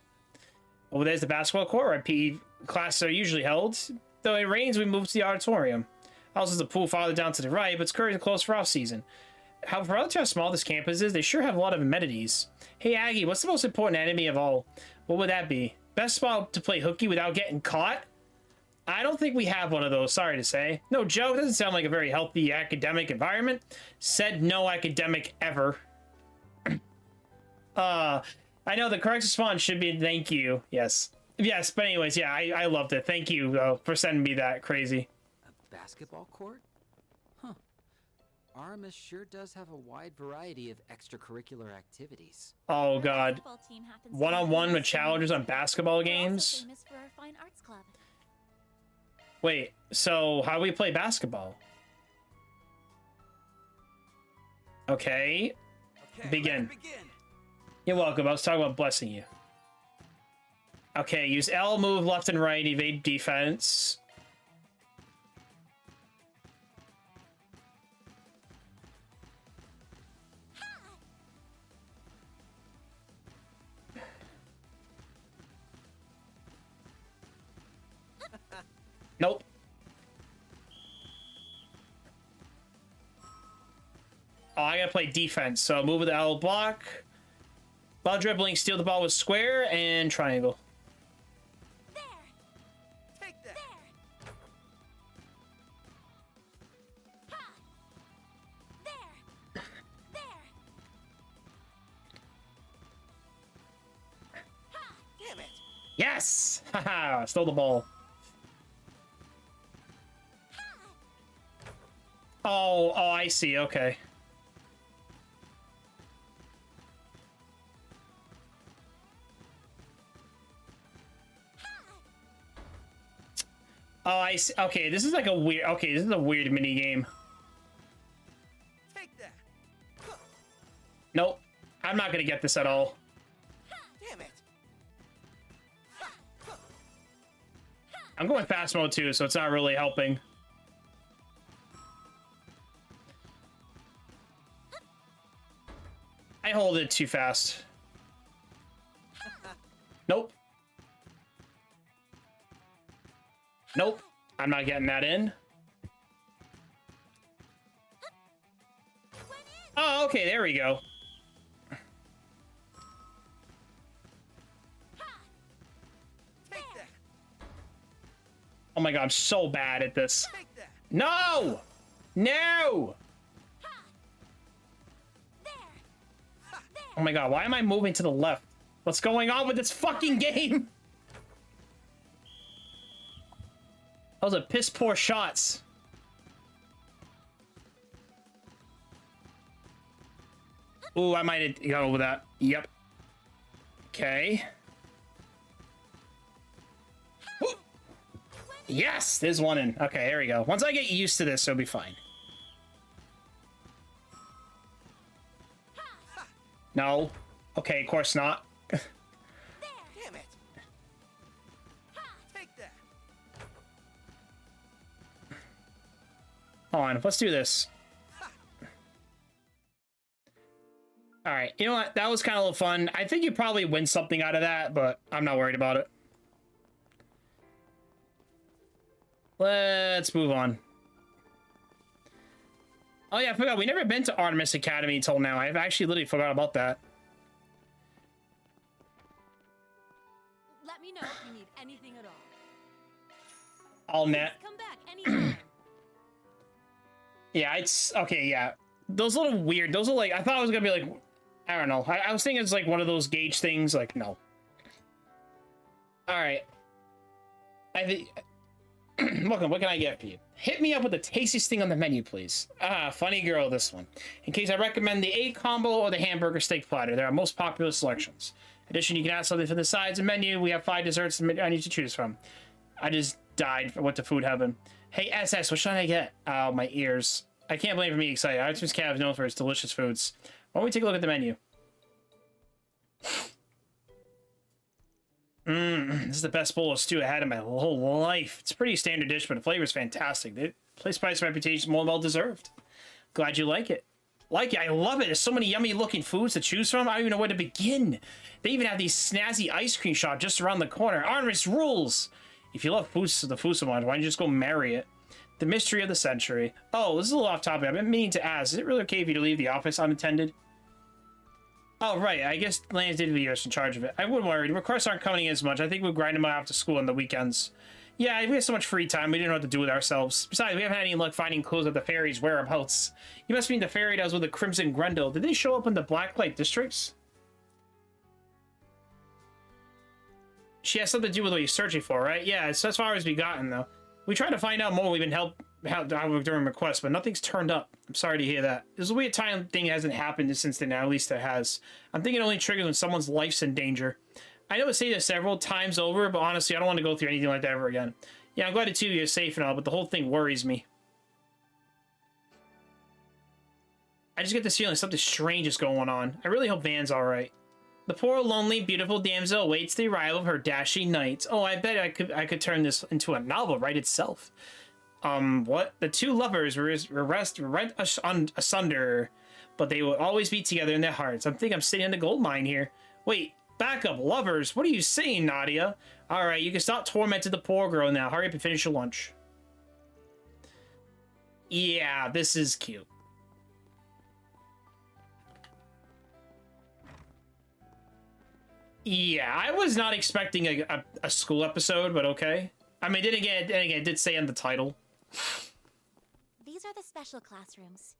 Over there's the basketball court, where PE classes are usually held. Though it rains, we move to the auditorium. Also, there's a pool farther down to the right, but it's currently closed for off-season. However, relative to how small this campus is, they sure have a lot of amenities. Hey, Aggie, what's the most important enemy of all? What would that be? Best spot to play hooky without getting caught? I don't think we have one of those, sorry to say. No joke, doesn't sound like a very healthy academic environment. Said no academic ever. I know the correct response should be thank you. Yes, but anyways, yeah, I loved it. Thank you for sending me that. Crazy. A basketball court? Huh. Aramis sure does have a wide variety of extracurricular activities. Oh god. One-on-one with challengers on basketball games? Famous for our fine arts club. Wait, so how do we play basketball? Okay. Begin. You're welcome. I was talking about blessing you. Okay, use L, move left and right, evade defense. Nope. Oh, I gotta play defense. So move with the L, block. While dribbling, steal the ball with square and triangle. There. Take that. There. Ha. There. There. Ha. Damn it. Yes! Haha, stole the ball. Oh, I see. Okay. Oh, I see. Okay, this is like a weird. Okay, this is a weird mini game. Take that. Nope, I'm not gonna get this at all. Damn it. I'm going fast mode too, so it's not really helping. I hold it too fast. Nope. Nope. I'm not getting that in. Oh, okay, there we go. Oh my god, I'm so bad at this. No! No! Oh my god, why am I moving to the left? What's going on with this fucking game? Those are piss poor shots. Ooh, I might have got over that. Yep. Okay. Ooh. Yes, there's one in. Okay, there we go. Once I get used to this, it'll be fine. No. Okay, of course not. Damn it. Take that. Hold on, let's do this. Alright, you know what? That was kind of a little fun. I think you probably win something out of that, but I'm not worried about it. Let's move on. Oh yeah, I forgot. We never been to Artemis Academy until now. I've actually literally forgot about that. Let me know if you need anything at all. All net. Come back anytime. Yeah, it's okay. Yeah, those little weird. Those are like, I thought it was gonna be like, I don't know. I was thinking it's like one of those gauge things. Like, no. All right. I think. Welcome. What can I get for you? Hit me up with the tastiest thing on the menu, please. Ah, funny girl, this one. In case I recommend the egg combo or the hamburger steak platter. They're our most popular selections. In addition, you can add something for the sides and menu. We have 5 desserts I need to choose from. I just died for what to food heaven. Hey, SS, what should I get? Oh, my ears. I can't blame for me excited. Artemis Cab is known for its delicious foods. Why don't we take a look at the menu? This is the best bowl of stew I had in my whole life. It's a pretty standard dish, but the flavor is fantastic. The place price reputation is more well deserved. Glad you like it. Like it, I love it. There's so many yummy looking foods to choose from. I don't even know where to begin. They even have these snazzy ice cream shop just around the corner. Artemis rules. If you love food, the food so much, why don't you just go marry it? The mystery of the century. Oh, this is a little off topic. I've been meaning to ask. Is it really okay for you to leave the office unattended? Oh, right. I guess Lance did be in charge of it. I wouldn't worry. The requests aren't coming in as much. I think we'll grind them out after school on the weekends. Yeah, we have so much free time. We didn't know what to do with ourselves. Besides, we haven't had any luck finding clues of the fairies' whereabouts. You must mean the fairy that was with the Crimson Grendel. Did they show up in the Blacklight districts? She has something to do with what you're searching for, right? Yeah, it's as far as we gotten, though. We tried to find out more. We've been helped during requests, but nothing's turned up. I'm sorry to hear that. This is a weird time thing hasn't happened since then. At least it has. I'm thinking it only triggers when someone's life's in danger. I know I say this several times over, but honestly, I don't want to go through anything like that ever again. Yeah, I'm glad the two of you are safe and all, but the whole thing worries me. I just get this feeling something strange is going on. I really hope Van's alright. The poor, lonely, beautiful damsel awaits the arrival of her dashing knight. Oh, I bet I could turn this into a novel right itself. What? The two lovers were rent asunder, but they will always be together in their hearts. I think I'm sitting in the gold mine here. Wait, back up, lovers. What are you saying, Nadia? All right, you can stop tormenting the poor girl now. Hurry up and finish your lunch. Yeah, this is cute. Yeah, I was not expecting a school episode, but okay. I mean, then again, it did say in the title. These are the special classrooms.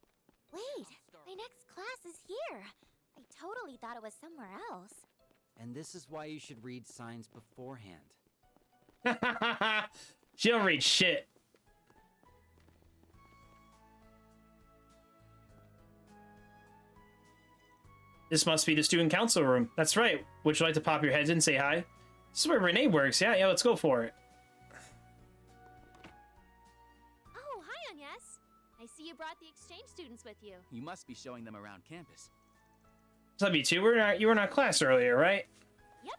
Wait, my next class is here. I totally thought it was somewhere else. And this is why you should read signs beforehand. She don't read shit. This must be the student council room. That's right. Would you like to pop your heads in and say hi? This is where Renee works. Yeah, let's go for it. Oh, hi, Agnes. I see you brought the exchange students with you. You must be showing them around campus. What's up, you two? You were in our class earlier, right? Yep.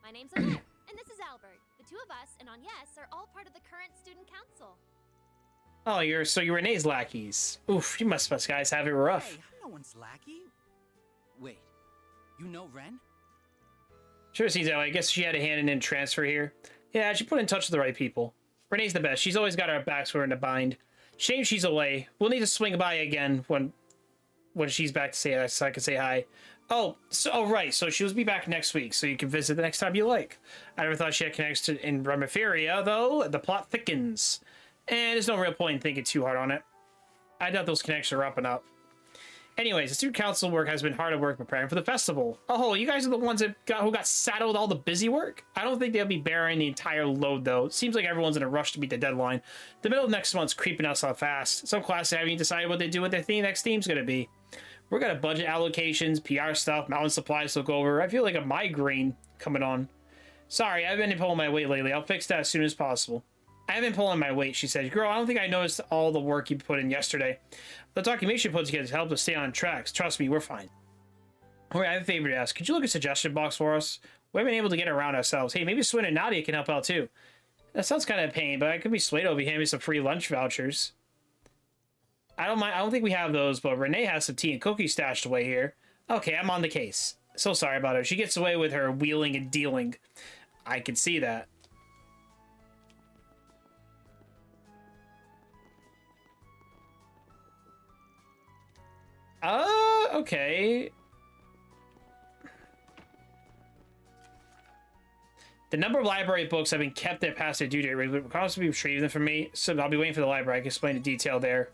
My name's Annette, and this is Albert. The two of us and Agnes are all part of the current student council. Oh, you're Renee's lackeys. Oof, you must guys have it rough. Hey, no one's lackey. Wait, you know Ren? Sure seems that way. I guess she had a hand in transfer here. Yeah, she put in touch with the right people. Renee's the best. She's always got our backs when we're in a bind. Shame she's away. We'll need to swing by again when she's back to say so I can say hi. Oh, right. So she'll be back next week, so you can visit the next time you like. I never thought she had connections in Remiferia, though. The plot thickens. And there's no real point in thinking too hard on it. I doubt those connections are up and up. Anyways, the student council work has been hard at work preparing for the festival. Oh, you guys are the ones who got saddled all the busy work? I don't think they'll be bearing the entire load, though. It seems like everyone's in a rush to meet the deadline. The middle of next month's creeping us up fast. Some classes haven't even decided what they do with their next theme's going to be. We're going to budget allocations, PR stuff, mountain supplies to look over. I feel like a migraine coming on. Sorry, I've been pulling my weight lately. I'll fix that as soon as possible. I haven't pulling my weight, she said. Girl, I don't think I noticed all the work you put in yesterday. The documentation put together helped us stay on tracks. Trust me, we're fine. Alright, I have a favor to ask. Could you look at a suggestion box for us? We haven't been able to get around ourselves. Hey, maybe Swin and Nadia can help out too. That sounds kind of a pain, but I could be swayed over handing me some free lunch vouchers. I don't mind. I don't think we have those, but Renee has some tea and cookies stashed away here. Okay, I'm on the case. So sorry about her. She gets away with her wheeling and dealing. I can see that. Okay. The number of library books have been kept there past their due date. Will constantly be retrieving them for me, so I'll be waiting for the library. I can explain the detail there.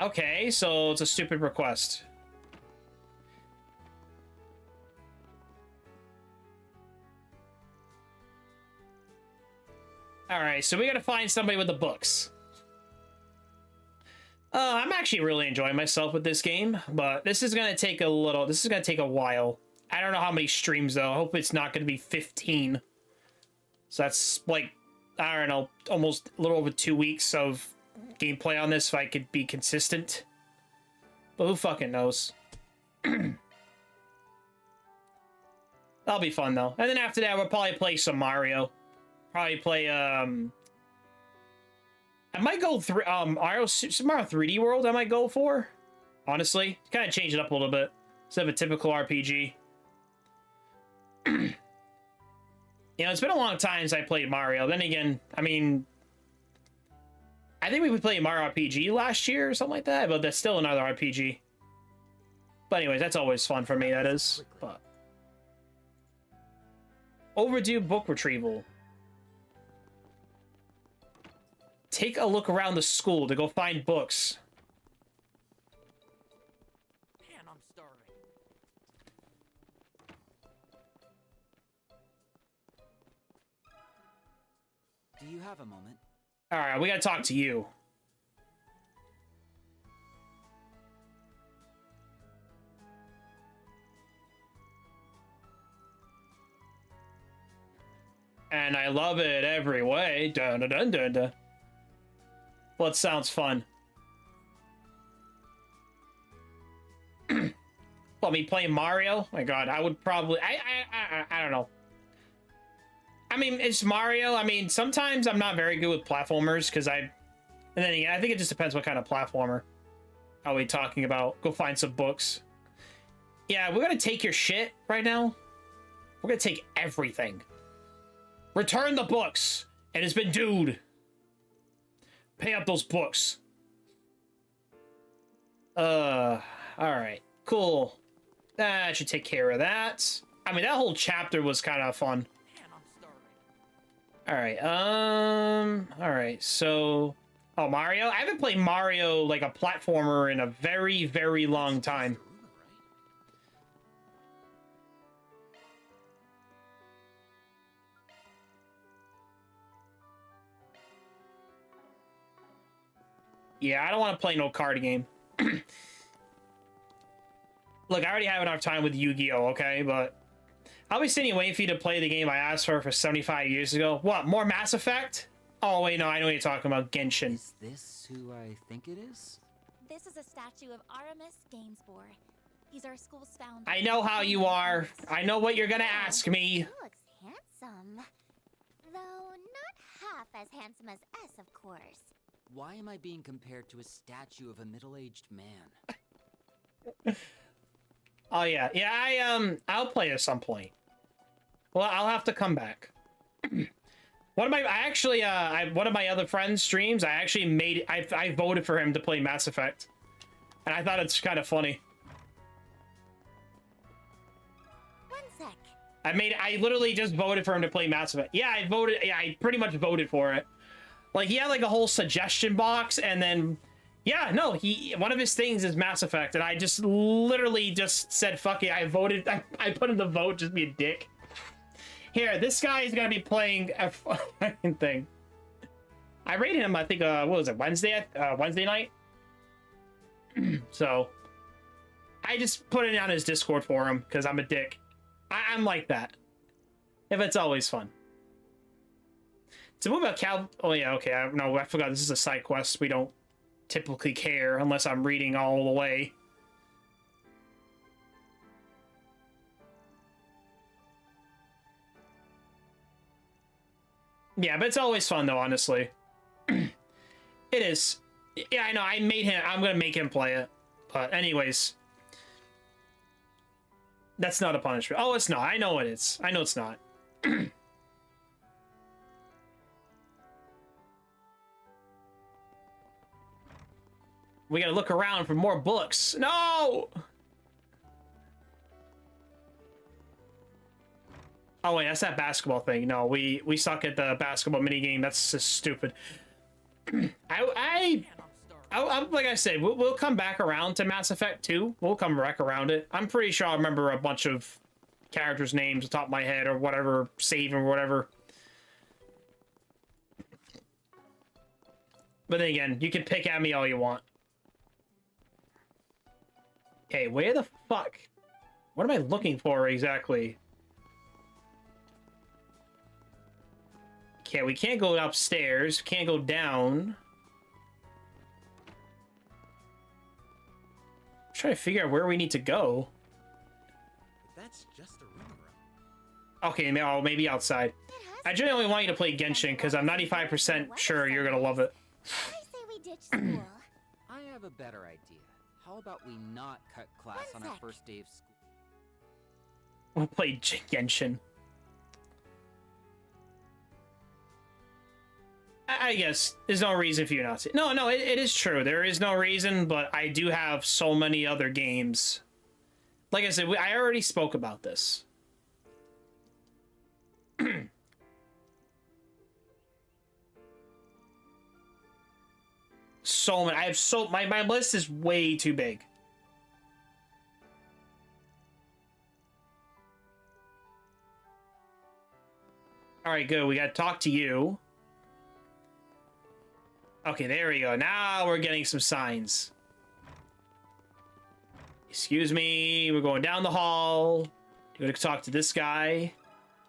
Okay, so it's a stupid request. Alright, so we gotta find somebody with the books. I'm actually really enjoying myself with this game, but this is gonna take a while. I don't know how many streams though. I hope it's not gonna be 15. So that's like, I don't know, almost a little over 2 weeks of gameplay on this if I could be consistent. But who fucking knows? That'll be fun though. And then after that, we'll probably play some Mario. Probably play, I might go through, Mario 3D World I might go for. Honestly. Kind of change it up a little bit. Instead of a typical RPG. You know, it's been a long time since I played Mario. Then again, I mean, I think we played Mario RPG last year or something like that, but that's still another RPG. But anyways, that's always fun for me, that is. But overdue book retrieval. Take a look around the school to go find books. Man, I'm starving. Do you have a moment? All right, we gotta talk to you. And I love it every way. Dun dun dun dun dun. Well, it sounds fun. Well, me playing Mario? Oh my God, I would probably. I don't know. I mean, it's Mario. I mean, sometimes I'm not very good with platformers because And then again, I think it just depends what kind of platformer. Are we talking about? Go find some books. Yeah, we're gonna take your shit right now. We're gonna take everything. Return the books. It has been dude. Pay up those books. Alright. Cool. That should take care of that. I mean, that whole chapter was kind of fun. Alright, alright, so... Oh, Mario? I haven't played Mario, like a platformer, in a very, very long time. Yeah, I don't want to play no card game. Look, I already have enough time with Yu-Gi-Oh, okay? But I'll be sitting waiting for you to play the game I asked for 75 years ago. What, more Mass Effect? Oh, wait, no, I know what you're talking about. Genshin. Is this who I think it is? This is a statue of Aramis Gainsborough. He's our school's founder. I know how you are. I know what you're gonna ask me. He looks handsome. Though not half as handsome as us, of course. Why am I being compared to a statue of a middle-aged man? Oh, yeah. Yeah, I'll play at some point. Well, I'll have to come back. One of my, one of my other friends' streams, I actually I voted for him to play Mass Effect. And I thought it's kind of funny. One sec. I literally just voted for him to play Mass Effect. Yeah, I pretty much voted for it. Like, he had like a whole suggestion box, and then, yeah, no, one of his things is Mass Effect, and I just literally just said, fuck it, I voted, I put in the vote, just be a dick. Here, this guy is gonna be playing a fucking thing. I rated him, I think, what was it, Wednesday night? So, I just put it on his Discord for him, because I'm a dick. I'm like that. If it's always fun. To move about oh yeah, okay, no, I forgot this is a side quest. We don't typically care unless I'm reading all the way. Yeah, but it's always fun though, honestly. It is. Yeah, I know, I'm gonna make him play it. But anyways. That's not a punishment. Oh, it's not. I know it is. I know it's not. We gotta look around for more books. No! Oh wait, that's that basketball thing. No, we suck at the basketball minigame. That's just stupid. I like I said, we'll come back around to Mass Effect 2. We'll come back around it. I'm pretty sure I remember a bunch of characters' names off the top of my head or whatever, save or whatever. But then again, you can pick at me all you want. Okay, where the fuck? What am I looking for exactly? Okay, we can't go upstairs. Can't go down. I'm trying to figure out where we need to go. That's just a rumor. Okay, maybe outside. I generally only want you to play Genshin because I'm 95% sure you're gonna love it. I say we ditch school. I have a better idea. How about we not cut class on our first day of school? We'll play Genshin. I guess there's no reason for you not to. No, it is true. There is no reason, but I do have so many other games. Like I said, I already spoke about this. So many. I have my list is way too big. All right, good. We got to talk to you. Okay, there we go. Now we're getting some signs. Excuse me. We're going down the hall. You're gonna talk to this guy.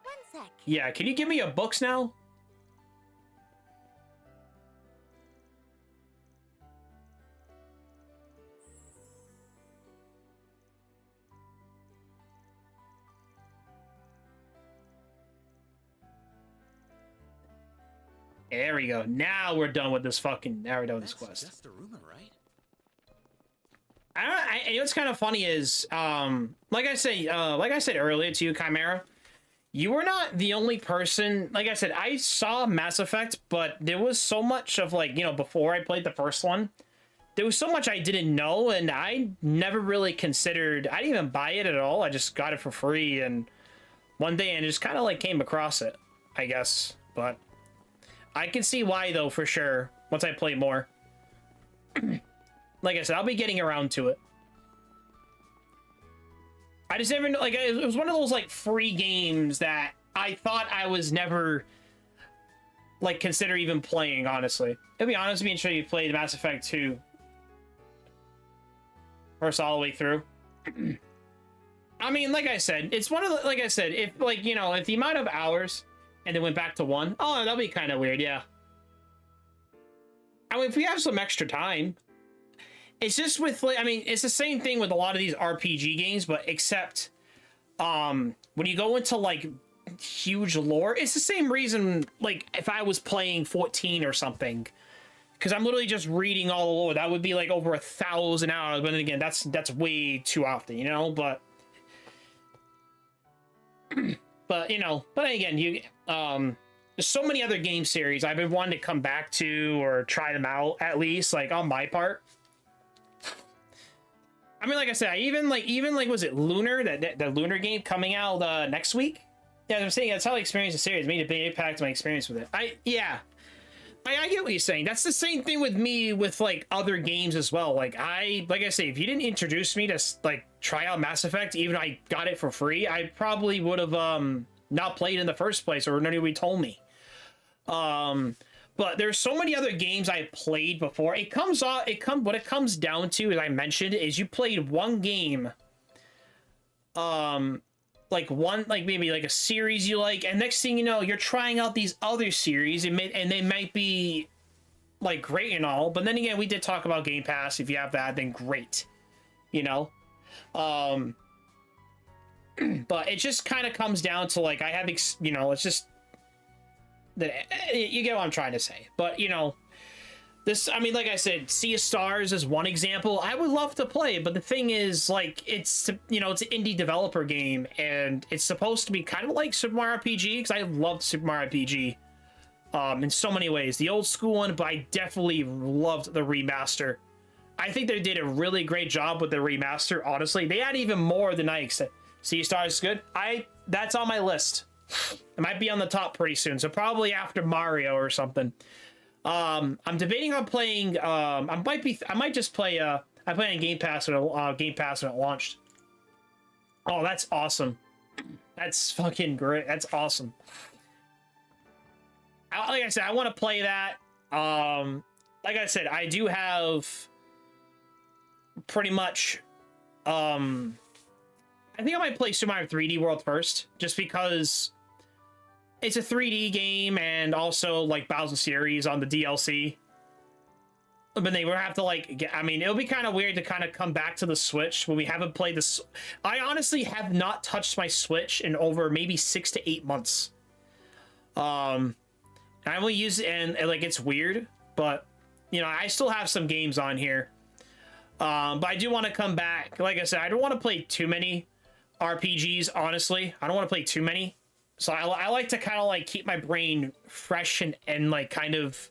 1 sec. Yeah, can you give me your books now? There we go. Now we're done with this fucking. Now we're done with this quest. Just a rumor, right? You know what's kind of funny is, like I said earlier to you, Chimera, you were not the only person. Like I said, I saw Mass Effect, but there was so much of like, you know, before I played the first one, there was so much I didn't know, and I never really considered. I didn't even buy it at all. I just got it for free, and one day and just kind of like came across it, I guess. But I can see why though, for sure, once I play more. Like I said, I'll be getting around to it. I just never know, like, it was one of those like free games that I thought I was never like consider even playing, honestly. To be honest, being sure you played Mass Effect 2 first all the way through. I mean, like I said, it's one of the, like I said, if like, you know, if the amount of hours and then went back to 1, oh, that'd be kind of weird, yeah. I mean, if we have some extra time, it's just with, like, I mean, it's the same thing with a lot of these RPG games, but except, when you go into, like, huge lore, it's the same reason, like, if I was playing 14 or something, because I'm literally just reading all the lore, that would be, like, over 1,000 hours, but then again, that's way too often, you know, but, you know, but then again, you, there's so many other game series I've been wanting to come back to, or try them out, at least, like, on my part. I mean, like I said, even like was it Lunar, that Lunar game coming out next week? Yeah, I'm saying that's how I experienced the series. It made a big impact on my experience with it. I get what you're saying. That's the same thing with me with like other games as well. Like I say, if you didn't introduce me to like try out Mass Effect, even though I got it for free, I probably would have not played in the first place, or nobody told me. But there's so many other games I played before. What it comes down to, as I mentioned, is you played one game, like maybe like a series you like, and next thing you know, you're trying out these other series, and they might be like great and all. But then again, we did talk about Game Pass. If you have that, then great, you know. But it just kind of comes down to like I have, you know, it's just. You get what I'm trying to say, but you know, this, I mean, like I said, Sea of Stars is one example. I would love to play, but the thing is, like, it's, you know, it's an indie developer game, and it's supposed to be kind of like Super Mario RPG, because I loved Super Mario RPG in so many ways. The old school one, but I definitely loved the remaster I think they did a really great job with the remaster. Honestly, they had even more than I expected. Sea Stars is good. That's on my list. It might be on the top pretty soon, so probably after Mario or something. I'm debating on playing. I might just play. I play on Game Pass when it launched. Oh, that's awesome. That's fucking great. That's awesome. Like I said, I want to play that. Like I said, I do have pretty much. I think I might play Super Mario 3D World first, just because it's a 3D game and also like Bowser series on the DLC. But they would have to like I mean, it'll be kind of weird to kind of come back to the Switch when we haven't played this. I honestly have not touched my Switch in over maybe 6 to 8 months. I only use it and like it's weird, but you know, I still have some games on here. But I do want to come back. Like I said, I don't want to play too many RPGs, honestly. I don't want to play too many. So I like to kind of like keep my brain fresh and like kind of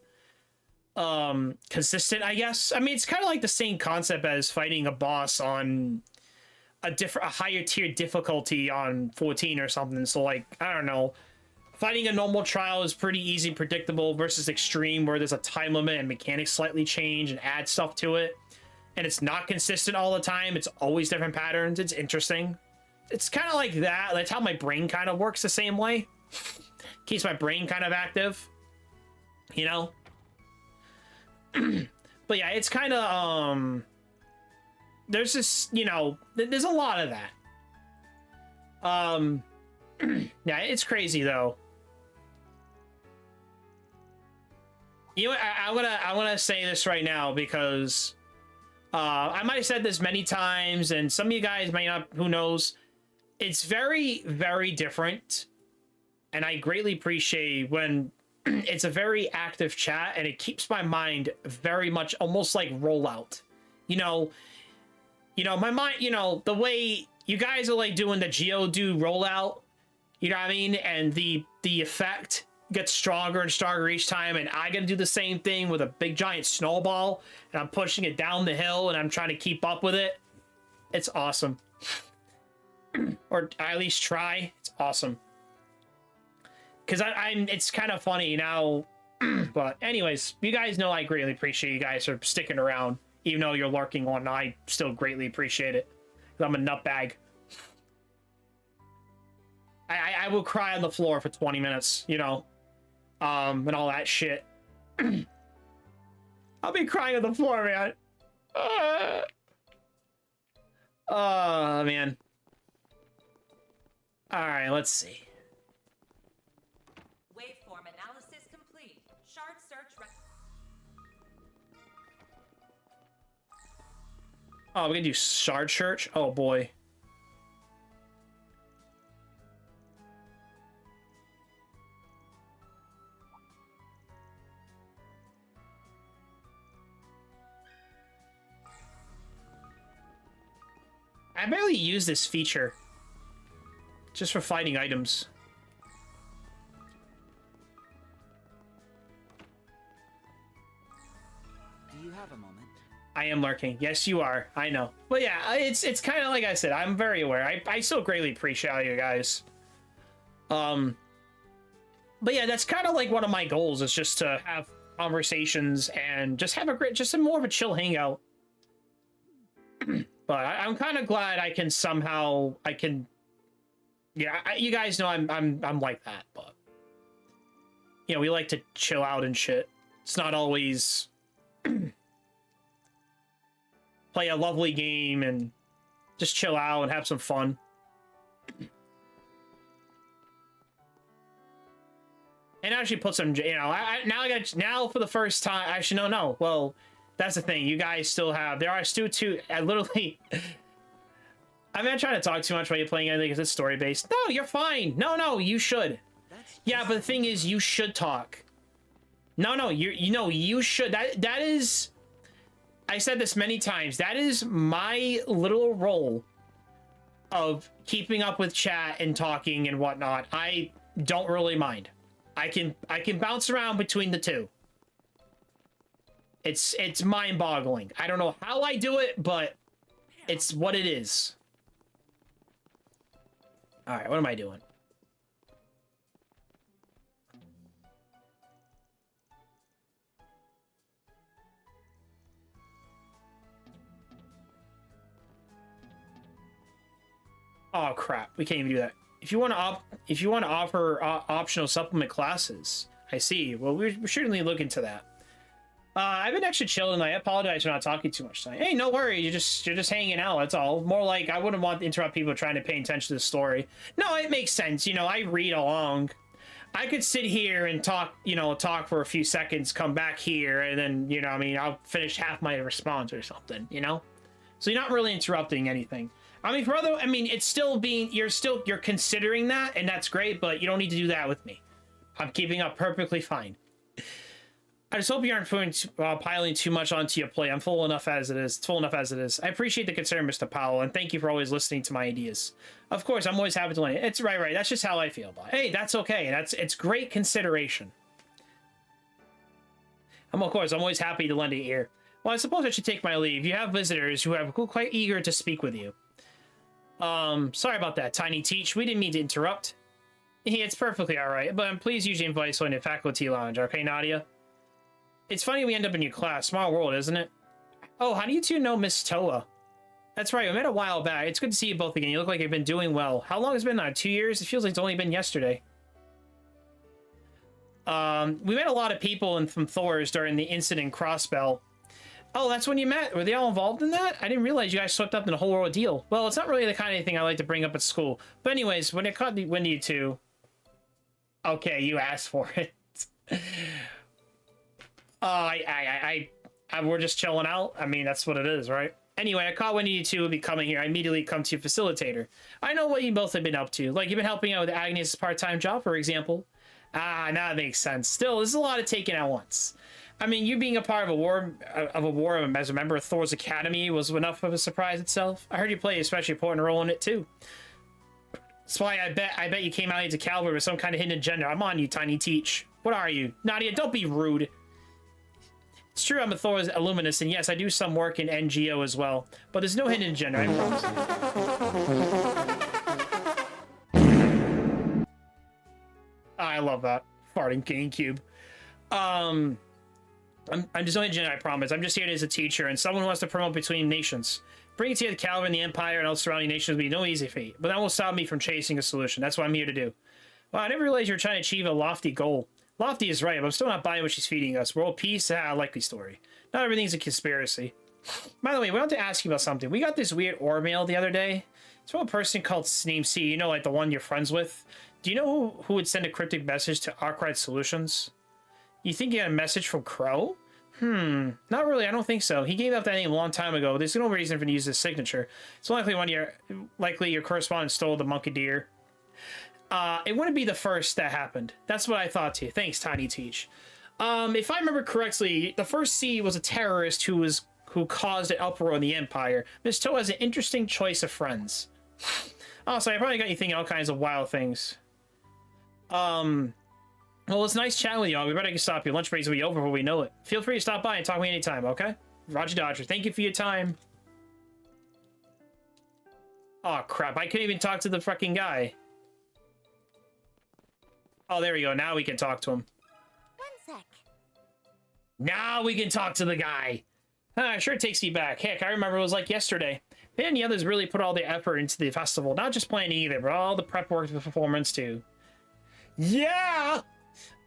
consistent, I guess. I mean, it's kind of like the same concept as fighting a boss on a higher tier difficulty on 14 or something. So like, I don't know. Fighting a normal trial is pretty easy, predictable versus extreme where there's a time limit and mechanics slightly change and add stuff to it. And it's not consistent all the time. It's always different patterns. It's interesting. It's kind of like that. That's how my brain kind of works the same way. Keeps my brain kind of active. You know? But yeah, it's kind of, there's this, you know, there's a lot of that. Yeah, it's crazy though. You know what, I want to say this right now because I might have said this many times and some of you guys may not, who knows. It's very, very different. And I greatly appreciate when it's a very active chat and it keeps my mind very much almost like rollout. You know, my mind, you know, the way you guys are like doing the Geodude rollout, you know what I mean? And the effect gets stronger and stronger each time. And I gotta do the same thing with a big giant snowball and I'm pushing it down the hill and I'm trying to keep up with it. It's awesome. Or at least try. It's awesome. Because it's kind of funny now. But anyways, you guys know I greatly appreciate you guys for sticking around. Even though you're lurking on, I still greatly appreciate it. I'm a nutbag. I will cry on the floor for 20 minutes, you know. And all that shit. I'll be crying on the floor, man. Oh, man. Alright, let's see. Waveform analysis complete. Shard search. Oh, we're gonna do shard search? Oh boy. I barely use this feature. Just for fighting items. Do you have a moment? I am lurking. Yes, you are. I know. But yeah, it's kind of like I said. I'm very aware. I still greatly appreciate you guys. But yeah, that's kind of like one of my goals is just to have conversations and just have just more of a chill hangout. But I'm kind of glad I can somehow yeah, you guys know I'm like that, but you know, we like to chill out and shit. It's not always play a lovely game and just chill out and have some fun. And actually put some, you know, now for the first time, actually, no. Well, that's the thing. You guys still have, there are still two, I literally, I'm not trying to talk too much while you're playing anything because it's story-based. No, you're fine. No, you should. Yeah, but the thing is, you should talk. No, you should. That is, I said this many times, that is my little role of keeping up with chat and talking and whatnot. I don't really mind. I can bounce around between the two. It's mind-boggling. I don't know how I do it, but it's what it is. All right, what am I doing? Oh crap, we can't even do that. If you want to offer optional supplement classes, I see. Well, we should certainly look into that. I've been actually chilling. I apologize for not talking too much tonight. Hey, no worries. You're just hanging out. That's all. More like I wouldn't want to interrupt people trying to pay attention to the story. No, it makes sense. You know, I read along. I could sit here and talk, talk for a few seconds, come back here, and then, I mean, I'll finish half my response or something, So you're not really interrupting anything. I mean, it's still you're considering that, and that's great, but you don't need to do that with me. I'm keeping up perfectly fine. I just hope you aren't piling too much onto your plate. I'm full enough as it is. It's full enough as it is. I appreciate the concern, Mr. Powell, and thank you for always listening to my ideas. Of course, I'm always happy to learn. It's right. That's just how I feel. But hey, that's okay. It's great consideration. I'm always happy to lend an ear. Well, I suppose I should take my leave. You have visitors who are quite eager to speak with you. Sorry about that, Tiny Teach. We didn't mean to interrupt. Yeah, it's perfectly all right, but please usually invite someone to faculty lounge, okay, Nadia? It's funny we end up in your class. Small world, isn't it? Oh, how do you two know Miss Toa? That's right, we met a while back. It's good to see you both again. You look like you've been doing well. How long has it been now? 2 years? It feels like it's only been yesterday. We met a lot of people from Thor's during the incident Crossbell. Oh, that's when you met? Were they all involved in that? I didn't realize you guys swept up in the whole ordeal. Well, it's not really the kind of thing I like to bring up at school. But anyways, when it caught the wind of you two... Okay, you asked for it. We're just chilling out. I mean, that's what it is, right? Anyway, I caught wind of you two would be coming here. I immediately come to your facilitator. I know what you both have been up to. Like, you've been helping out with Agnes' part-time job, for example. Ah, now that makes sense. Still, this is a lot of taking at once. I mean, you being a part of a war as a member of Thor's Academy was enough of a surprise itself. I heard you play an especially important role in it too. That's why I bet you came out into Calvary with some kind of hidden agenda. I'm on you, Tiny Teach. What are you? Nadia, don't be rude. It's true I'm a Thor's alumnus, and yes, I do some work in NGO as well. But there's no hidden agenda, I promise you. I love that. Farting GameCube. I'm just no agent, I promise. I'm just here as a teacher and someone who wants to promote between nations. Bringing together Calvin, the Empire, and all surrounding nations will be no easy feat, but that won't stop me from chasing a solution. That's what I'm here to do. Well, I never realized you were trying to achieve a lofty goal. Lofty is right, but I'm still not buying what she's feeding us. World peace? Likely story. Not everything's a conspiracy. By the way, we want to ask you about something. We got this weird orb mail the other day. It's from a person called Sneem C. You know, like the one you're friends with. Do you know who would send a cryptic message to Arkwright Solutions? You think you got a message from Crow? Not really. I don't think so. He gave up that name a long time ago. There's no reason for him to use his signature. It's likely your correspondent stole the monkey deer. It wouldn't be the first that happened. That's what I thought too. Thanks, Tiny Teach. If I remember correctly, the first C was a terrorist who caused an uproar in the Empire. Miss Toa has an interesting choice of friends. Also, I probably got you thinking all kinds of wild things. Well, it's nice chatting with y'all. We better stop. Your lunch breaks will be over before we know it. Feel free to stop by and talk to me anytime, okay? Roger Dodger. Thank you for your time. Oh, crap. I couldn't even talk to the fucking guy. Oh, there we go. Now we can talk to him. 1 sec. Now we can talk to the guy. Sure takes me back. Heck, I remember it was like yesterday. Me and the others really put all the effort into the festival. Not just planning either, but all the prep work for the performance, too. Yeah!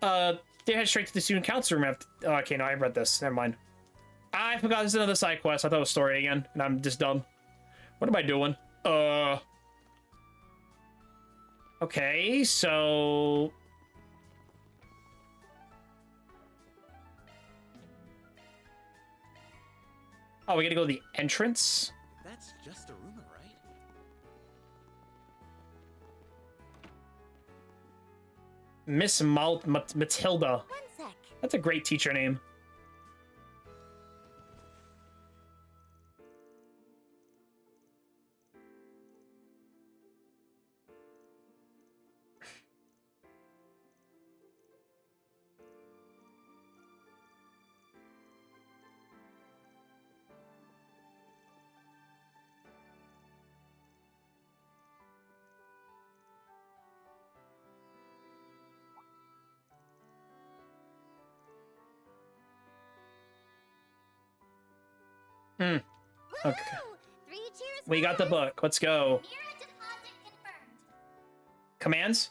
They head straight to the student council room after... Oh, okay, no, I read this. Never mind. I forgot this is another side quest. I thought it was story again, and I'm just dumb. What am I doing? Okay, so... Oh, we gotta go to the entrance? That's just a rumor, right? Miss Matilda. 1 sec. That's a great teacher name. Okay. 3 cheers We got the book. Let's go. Mirror deposit confirmed. Commands?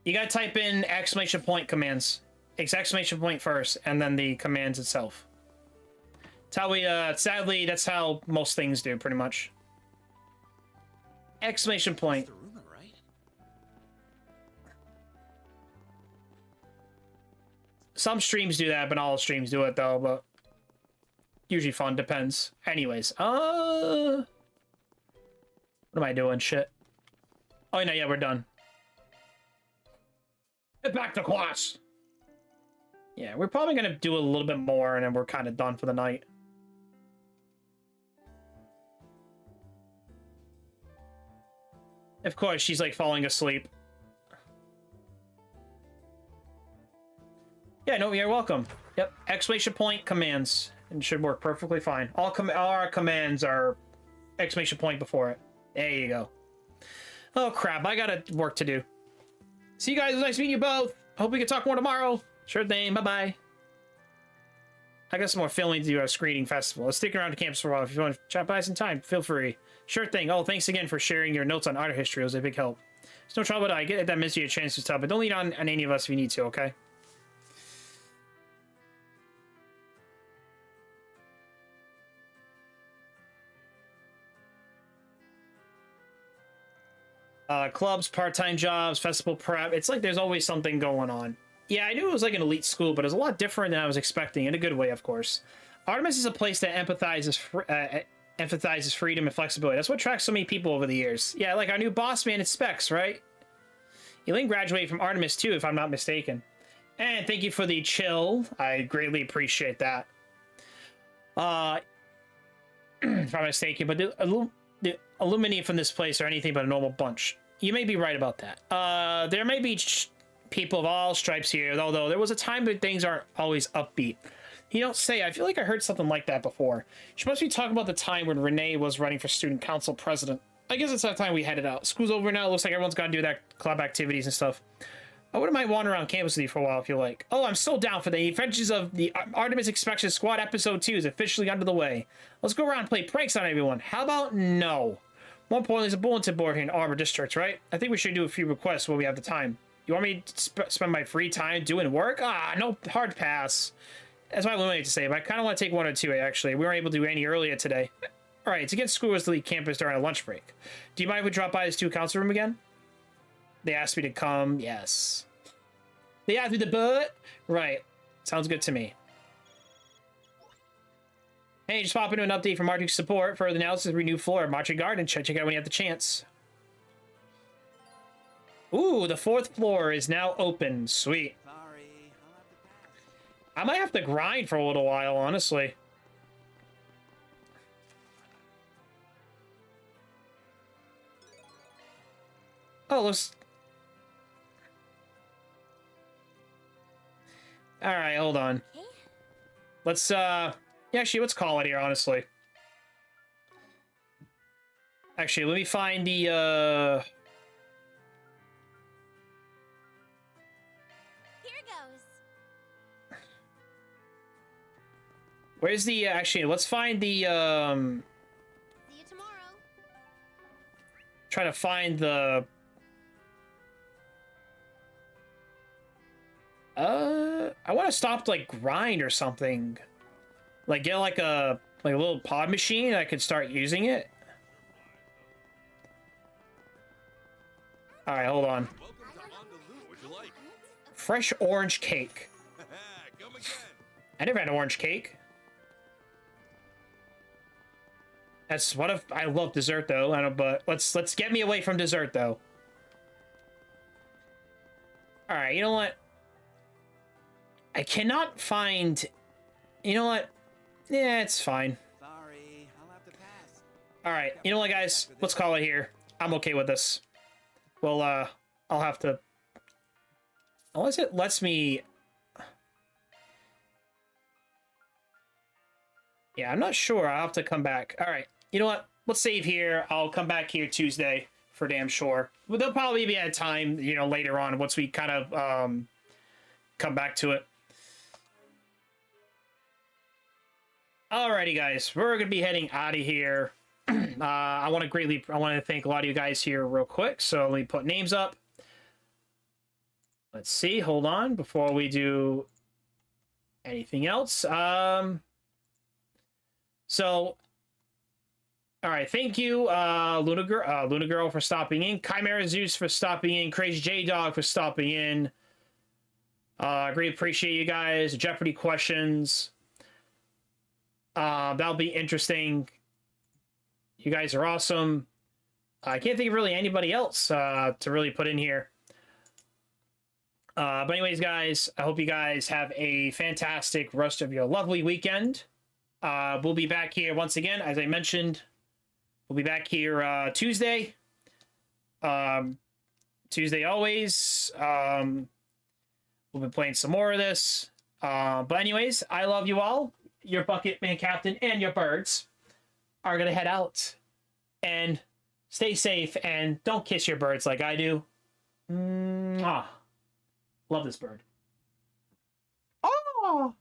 You gotta type in exclamation point commands. It's exclamation point first, and then the commands itself. It's how we, sadly, that's how most things do, pretty much. Exclamation point. Some streams do that, but not all streams do it, though, but usually fun, depends. Anyways, what am I doing? Shit. Oh, no, yeah, we're done. Get back to class! Yeah, we're probably gonna do a little bit more, and then we're kind of done for the night. Of course, she's, like, falling asleep. Yeah, no, you're welcome. Yep, exclamation point commands. And should work perfectly fine. All our commands are exclamation point before it. There you go. Oh, crap, I got work to do. See you guys, it was nice meeting you both. Hope we can talk more tomorrow. Sure thing, bye-bye. I got some more filming to do at a screening festival. Let's stick around to campus for a while. If you want to chat by some time, feel free. Sure thing. Oh, thanks again for sharing your notes on art history. It was a big help. It's no trouble. I get that missed you a chance to tell, but don't lean on any of us if you need to, okay? Clubs, part-time jobs, festival prep. It's like there's always something going on. Yeah, I knew it was like an elite school, but it was a lot different than I was expecting, in a good way, of course. Artemis is a place that emphasizes freedom and flexibility. That's what attracts so many people over the years. Yeah, like our new boss man at Specs, right? Elaine graduated from Artemis too, if I'm not mistaken. And thank you for the chill. I greatly appreciate that. If I'm mistaken, but the alumni from this place are anything but a normal bunch. You may be right about that. There may be people of all stripes here, although there was a time when things aren't always upbeat. You don't say. I feel like I heard something like that before. She must be talking about the time when Renee was running for student council president. I guess it's that time we headed out. School's over now. It looks like everyone's got to do their club activities and stuff. I wouldn't mind wandering around campus with you for a while if you like. Oh, I'm so down for the Adventures of the Artemis Inspection Squad episode 2 is officially under the way. Let's go around and play pranks on everyone. How about no? More importantly, there's a bulletin board here in Arbor District, right? I think we should do a few requests when we have the time. You want me to spend my free time doing work? Ah, no, hard pass. That's what I wanted to say, but I kind of want to take 1 or 2, actually. We weren't able to do any earlier today. All right, it's against school to leave campus during a lunch break. Do you mind if we drop by this student council room again? They asked me to come. Yes. They asked me to butt? Right. Sounds good to me. Hey, just pop into an update from Marching Support. Further analysis of renewed floor at Marching Garden. Check it out when you have the chance. Ooh, the 4th floor is now open. Sweet. Sorry, I might have to grind for a little while, honestly. Oh, let's... Alright, hold on. Let's, yeah, actually, let's call it here, honestly. Actually, let me find the, Here goes. Where's the, actually, let's find the, See you tomorrow. try to find the... I want to stop, like, grind or something. Like, get, like a little pod machine, I could start using it. Alright, hold on. Fresh orange cake. I never had an orange cake. That's what if I love dessert though. I don't, but let's get me away from dessert though. All right, you know what? I cannot find. You know what? Yeah, it's fine. Sorry, I'll have to pass. All right, you know what, guys? Let's call it here. I'm okay with this. Well, I'll have to. Unless it lets me. Yeah, I'm not sure. I'll have to come back. All right. You know what? Let's save here. I'll come back here Tuesday for damn sure. But there'll probably be a time, you know, later on once we kind of come back to it. Alrighty, guys, we're gonna be heading out of here. I want to thank a lot of you guys here real quick. So let me put names up. Let's see. Hold on before we do anything else. So, all right. Thank you, Luna Girl for stopping in. Chimera Zeus for stopping in. Crazy J Dog for stopping in. Greatly appreciate you guys. Jeopardy questions. That'll be interesting. You guys are awesome. I can't think of really anybody else to really put in here. But anyways, guys, I hope you guys have a fantastic rest of your lovely weekend. We'll be back here once again, as I mentioned. We'll be back here Tuesday. Tuesday always. We'll be playing some more of this. But anyways, I love you all. Your Bucketman captain and your birds are going to head out. And stay safe and don't kiss your birds like I do. Mwah. Love this bird. Oh!